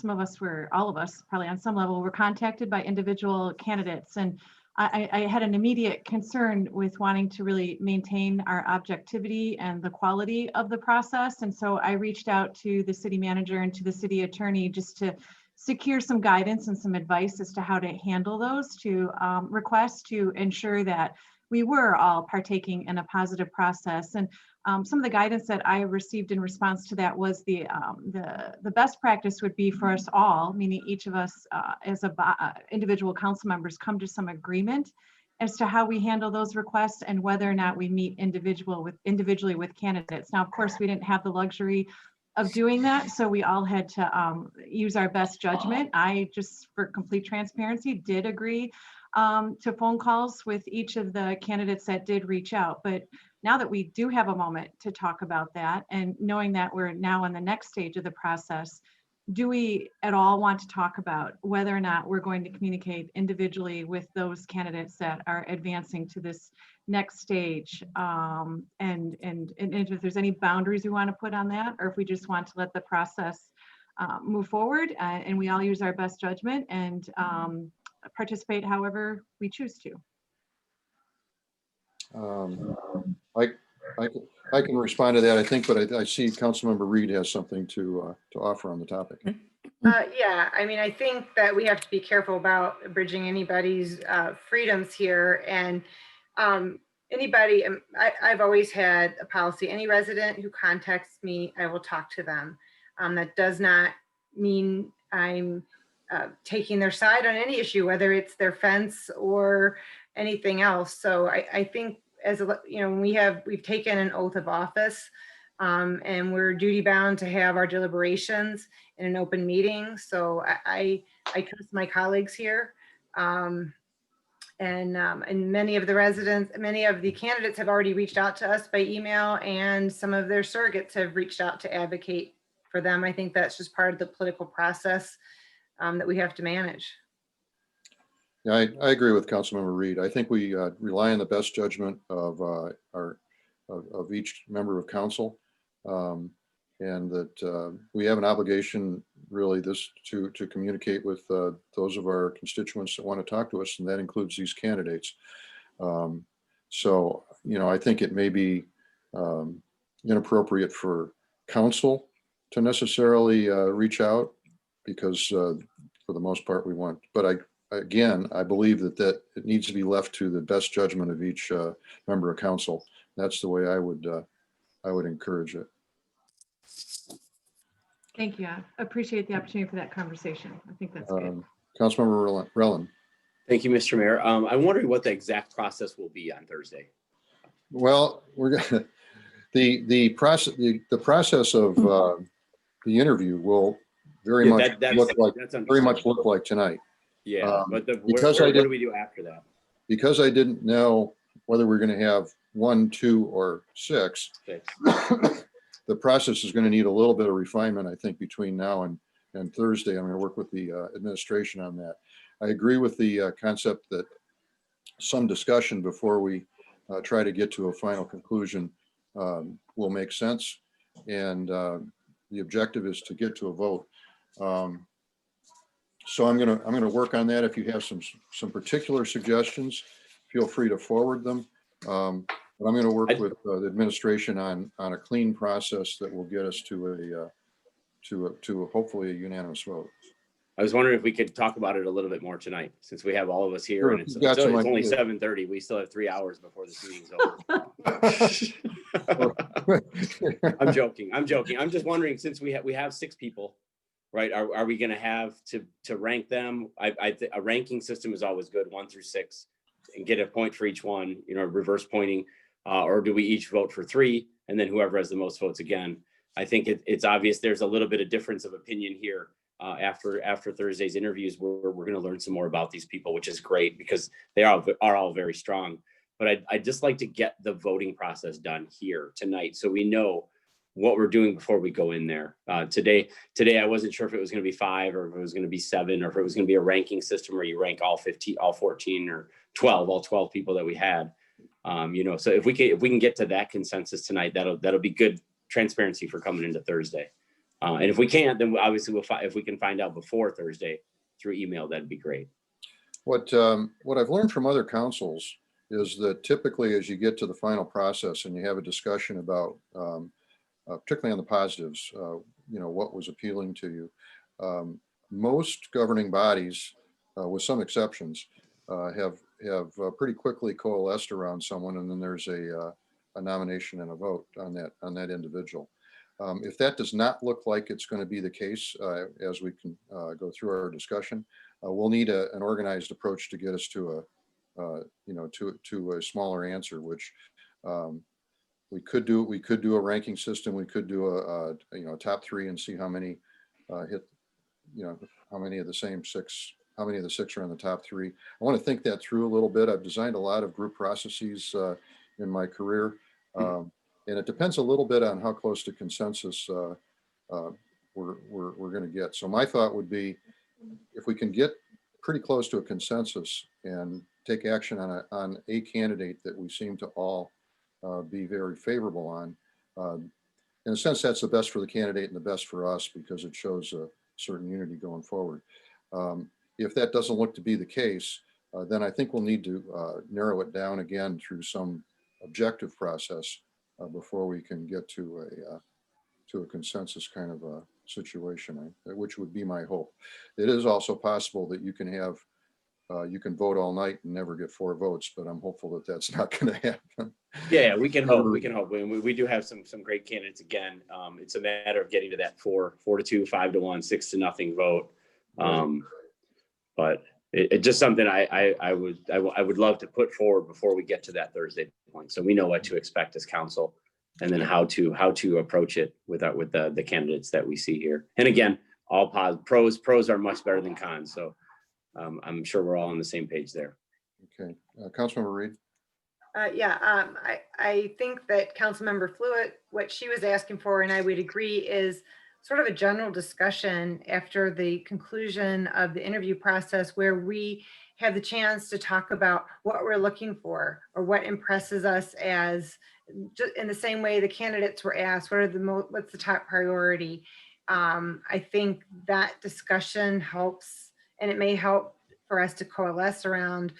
all of us probably on some level were contacted by individual candidates. And I had an immediate concern with wanting to really maintain our objectivity and the quality of the process. And so I reached out to the city manager and to the city attorney just to secure some guidance and some advice as to how to handle those requests to ensure that we were all partaking in a positive process. And some of the guidance that I received in response to that was the best practice would be for us all, meaning each of us as individual council members, come to some agreement as to how we handle those requests and whether or not we meet individually with candidates. Now, of course, we didn't have the luxury of doing that, so we all had to use our best judgment. I just, for complete transparency, did agree to phone calls with each of the candidates that did reach out. But now that we do have a moment to talk about that, and knowing that we're now in the next stage of the process, do we at all want to talk about whether or not we're going to communicate individually with those candidates that are advancing to this next stage? And if there's any boundaries we want to put on that, or if we just want to let the process move forward and we all use our best judgment and participate however we choose to. I can respond to that, I think, but I see Councilmember Reed has something to offer on the topic. Yeah, I mean, I think that we have to be careful about abridging anybody's freedoms here. And anybody, I've always had a policy, any resident who contacts me, I will talk to them. That does not mean I'm taking their side on any issue, whether it's their fence or anything else. So I think as a, you know, we've taken an oath of office, and we're duty bound to have our deliberations in an open meeting. So I trust my colleagues here. And many of the residents, many of the candidates have already reached out to us by email, and some of their surrogates have reached out to advocate for them. I think that's just part of the political process that we have to manage. Yeah, I agree with Councilmember Reed. I think we rely on the best judgment of of each member of council, and that we have an obligation really to communicate with those of our constituents that want to talk to us, and that includes these candidates. So, you know, I think it may be inappropriate for council to necessarily reach out, because for the most part we want, but I believe that it needs to be left to the best judgment of each member of council. That's the way I would encourage it. Thank you. I appreciate the opportunity for that conversation. I think that's good. Councilmember Relin. Thank you, Mr. Mayor. I'm wondering what the exact process will be on Thursday. Well, we're gonna the process of the interview will very much look like tonight. Yeah, but because what do we do after that? Because I didn't know whether we're going to have 1, 2, or 6. The process is going to need a little bit of refinement, I think, between now and Thursday. I'm going to work with the administration on that. I agree with the concept that some discussion before we try to get to a final conclusion will make sense, and the objective is to get to a vote. So I'm gonna work on that. If you have some particular suggestions, feel free to forward them. But I'm going to work with the administration on a clean process that will get us to hopefully a unanimous vote. I was wondering if we could talk about it a little bit more tonight, since we have all of us here. Sure, And it's only 7:30. We still have 3 hours before this meeting's over. I'm joking. I'm just wondering, since we have 6 people, right? Are we going to have to rank them? A ranking system is always good, 1 through 6, and get a point for each one. You know, reverse pointing, or do we each vote for 3, and then whoever has the most votes again? I think it's obvious there's a little bit of difference of opinion here. After Thursday's interviews, we're going to learn some more about these people, which is great because they are all very strong. But I'd just like to get the voting process done here tonight, so we know what we're doing before we go in there. Today, I wasn't sure if it was going to be 5 or if it was going to be 7, or if it was going to be a ranking system where you rank all 14 or 12, all 12 people that we had. You know, so if we can get to that consensus tonight, that'll be good transparency for coming into Thursday. And if we can't, then obviously if we can find out before Thursday through email, that'd be great. What I've learned from other councils is that typically as you get to the final process and you have a discussion about, particularly on the positives, you know, what was appealing to you, most governing bodies, with some exceptions, have pretty quickly coalesced around someone, and then there's a nomination and a vote on that individual. If that does not look like it's going to be the case, as we can go through our discussion, we'll need an organized approach to get us to a smaller answer, which we could do a ranking system. We could do a top 3 and see how many hit, how many of the 6 are in the top 3. I want to think that through a little bit. I've designed a lot of group processes in my career. And it depends a little bit on how close to consensus we're going to get. So my thought would be, if we can get pretty close to a consensus and take action on a candidate that we seem to all be very favorable on, in a sense, that's the best for the candidate and the best for us, because it shows a certain unity going forward. If that doesn't look to be the case, then I think we'll need to narrow it down again through some objective process before we can get to a consensus kind of a situation, which would be my hope. It is also possible that you can have you can vote all night and never get 4 votes, but I'm hopeful that that's not going to happen. Yeah, we can hope. We can hope. We do have some great candidates again. It's a matter of getting to that 4-2, 5-1, 6-0 vote. But it's just something I would love to put forward before we get to that Thursday point, so we know what to expect as council, and then how to approach it with the candidates that we see here. And again, all pros are much better than cons, so I'm sure we're all on the same page there. Okay, Councilmember Reed. I think that Councilmember Fluid, what she was asking for, and I would agree, is sort of a general discussion after the conclusion of the interview process, where we have the chance to talk about what we're looking for or what impresses us, as just in the same way the candidates were asked, what's the top priority. I think that discussion helps, and it may help for us to coalesce around,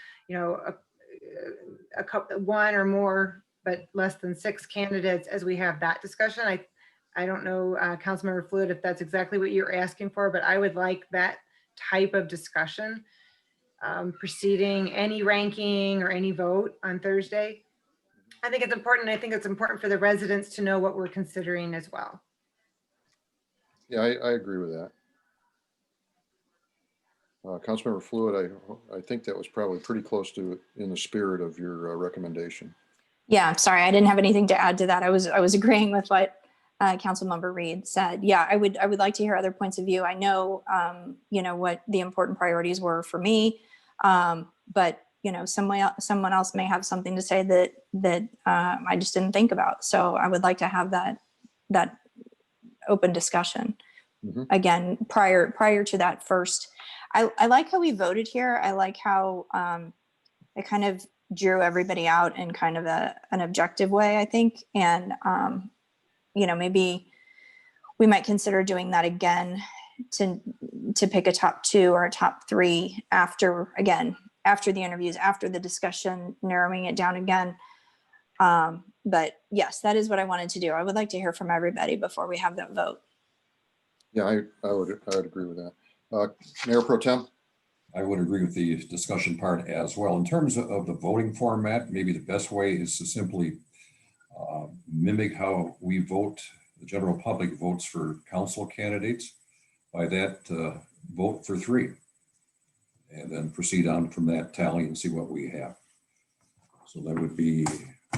a couple, 1 or more, but less than 6 candidates as we have that discussion. I don't know, Councilmember Fluid, if that's exactly what you're asking for, but I would like that type of discussion preceding any ranking or any vote on Thursday. I think it's important. I think it's important for the residents to know what we're considering as well. Yeah, I agree with that. Councilmember Fluid, I think that was probably pretty close to in the spirit of your recommendation. Yeah, sorry, I didn't have anything to add to that. I was agreeing with what Councilmember Reed said. Yeah, I would like to hear other points of view. I know, what the important priorities were for me, but someone else may have something to say that I just didn't think about. So I would like to have that open discussion. Mm-hmm. Again, prior to that first. I like how we voted here. I like how it kind of drew everybody out in kind of an objective way, I think. And, maybe we might consider doing that again to pick a top 2 or a top 3 after the interviews, after the discussion, narrowing it down again. But yes, that is what I wanted to do. I would like to hear from everybody before we have that vote. Yeah, I would agree with that. Mayor Pro Tem? I would agree with the discussion part as well. In terms of the voting format, maybe the best way is to simply mimic how we vote, the general public votes for council candidates. By that, vote for 3. And then proceed on from that tally and see what we have. So that would be.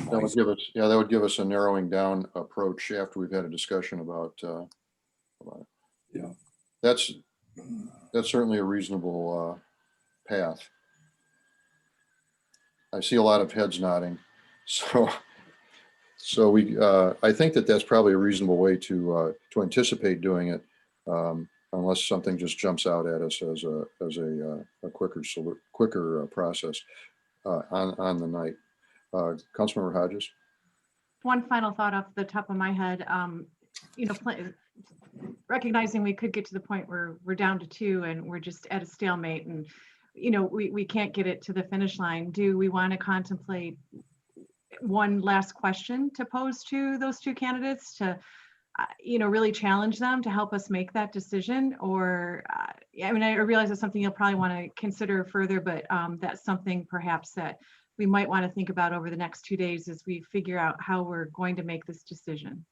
That would give us a narrowing down approach after we've had a discussion about it. Yeah. That's certainly a reasonable path. I see a lot of heads nodding. So I think that that's probably a reasonable way to anticipate doing it, unless something just jumps out at us as a quicker process on the night. Councilmember Hodges. One final thought off the top of my head, recognizing we could get to the point where we're down to 2 and we're just at a stalemate, and we can't get it to the finish line. Do we want to contemplate one last question to pose to those 2 candidates to really challenge them to help us make that decision? Or I realize that's something you'll probably want to consider further, but that's something perhaps that we might want to think about over the next 2 days as we figure out how we're going to make this decision.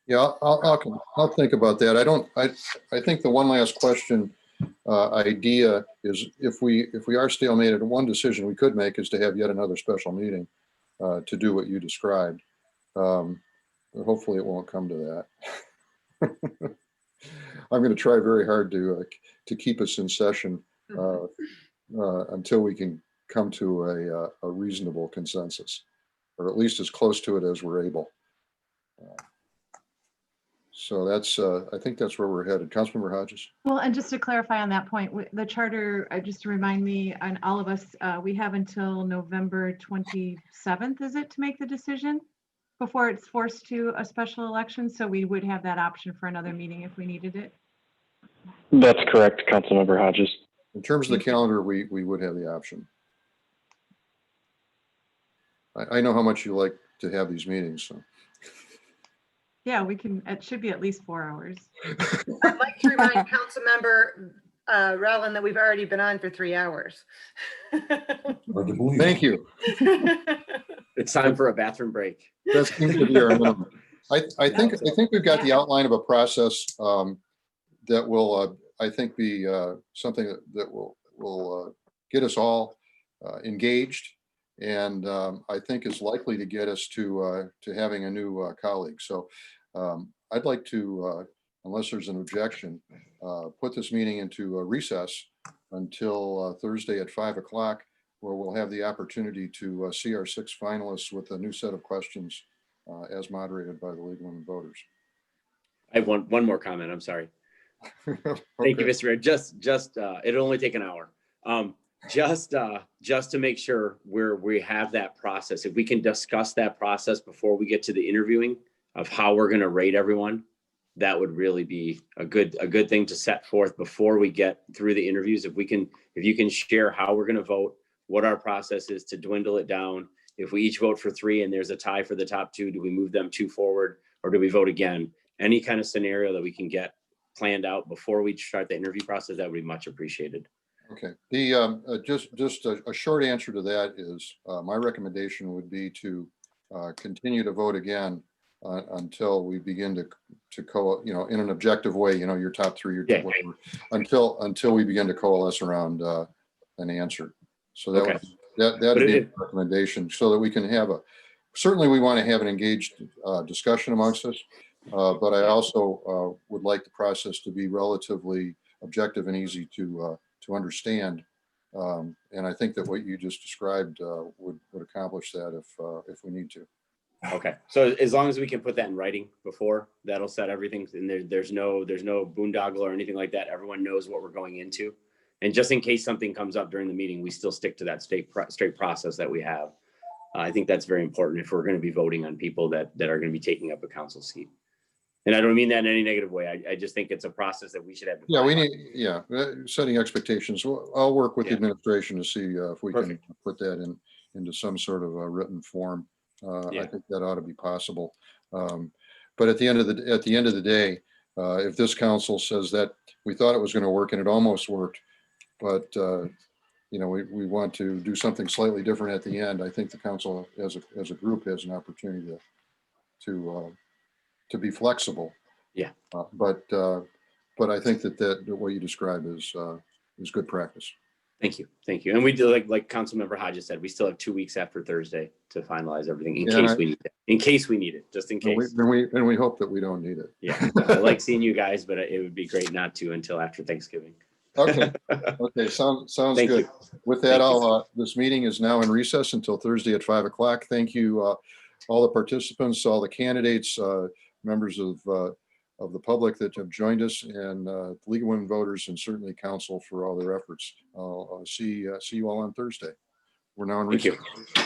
Yeah, I'll think about that. I think the one last question idea is, if we are stalemated, one decision we could make is to have yet another special meeting to do what you described. But hopefully it won't come to that. I'm going to try very hard to keep us in session until we can come to a reasonable consensus, or at least as close to it as we're able. So that's, I think that's where we're headed. Councilmember Hodges. Well, and just to clarify on that point, the charter, just to remind me and all of us, we have until November 27th, is it, to make the decision before it's forced to a special election? So we would have that option for another meeting if we needed it. That's correct, Councilmember Hodges. In terms of the calendar, we would have the option. I know how much you like to have these meetings, so. Yeah, we can, it should be at least 4 hours. I'd like to remind Councilmember Rowland, that we've already been on for 3 hours. Hard to believe. Thank you. It's time for a bathroom break. That seems to be our minimum. I think we've got the outline of a process that will, I think, be something that will get us all engaged, and I think is likely to get us to having a new colleague. So I'd like to, unless there's an objection, put this meeting into a recess until Thursday at 5 o'clock, where we'll have the opportunity to see our 6 finalists with a new set of questions as moderated by the League of Women Voters. I have one more comment. I'm sorry. Thank you, Mr. Mayor. Just it'll only take an hour. Just to make sure we have that process. If we can discuss that process before we get to the interviewing of how we're going to rate everyone, that would really be a good thing to set forth before we get through the interviews. If you can share how we're going to vote, what our process is to dwindle it down. If we each vote for 3 and there's a tie for the top 2, do we move them 2 forward or do we vote again? Any kind of scenario that we can get planned out before we start the interview process, that would be much appreciated. Okay. The just a short answer to that is my recommendation would be to continue to vote again until we begin to in an objective way, your top 3, your top whatever, until we begin to coalesce around an answer. So that would be a recommendation, so that we can have certainly we want to have an engaged discussion amongst us, but I also would like the process to be relatively objective and easy to understand. And I think that what you just described would accomplish that if we need to. Okay, so as long as we can put that in writing before, that'll set everything. And there's no boondoggle or anything like that. Everyone knows what we're going into. And just in case something comes up during the meeting, we still stick to that straight process that we have. I think that's very important if we're going to be voting on people that are going to be taking up a council seat. And I don't mean that in any negative way. I just think it's a process that we should have. Yeah, we need, setting expectations. I'll work with the administration to see if we can put that into some sort of a written form. I think that ought to be possible. But at the end of the day, if this council says that we thought it was going to work and it almost worked, but we want to do something slightly different at the end, I think the council as a group has an opportunity to be flexible. Yeah. But I think that what you describe is good practice. Thank you. And we do, like Councilmember Hodges said, we still have 2 weeks after Thursday to finalize everything in case we need it. In case we need it, just in case. And we hope that we don't need it. Yeah, I like seeing you guys, but it would be great not to until after Thanksgiving. Okay. Sounds Thank good. you. With that, this meeting is now in recess until Thursday at 5 o'clock. Thank you, all the participants, all the candidates, members of the public that have joined us, and League of Women Voters, and certainly council for all their efforts. I'll see you all on Thursday. We're now in recess.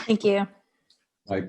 Thank you. Bye.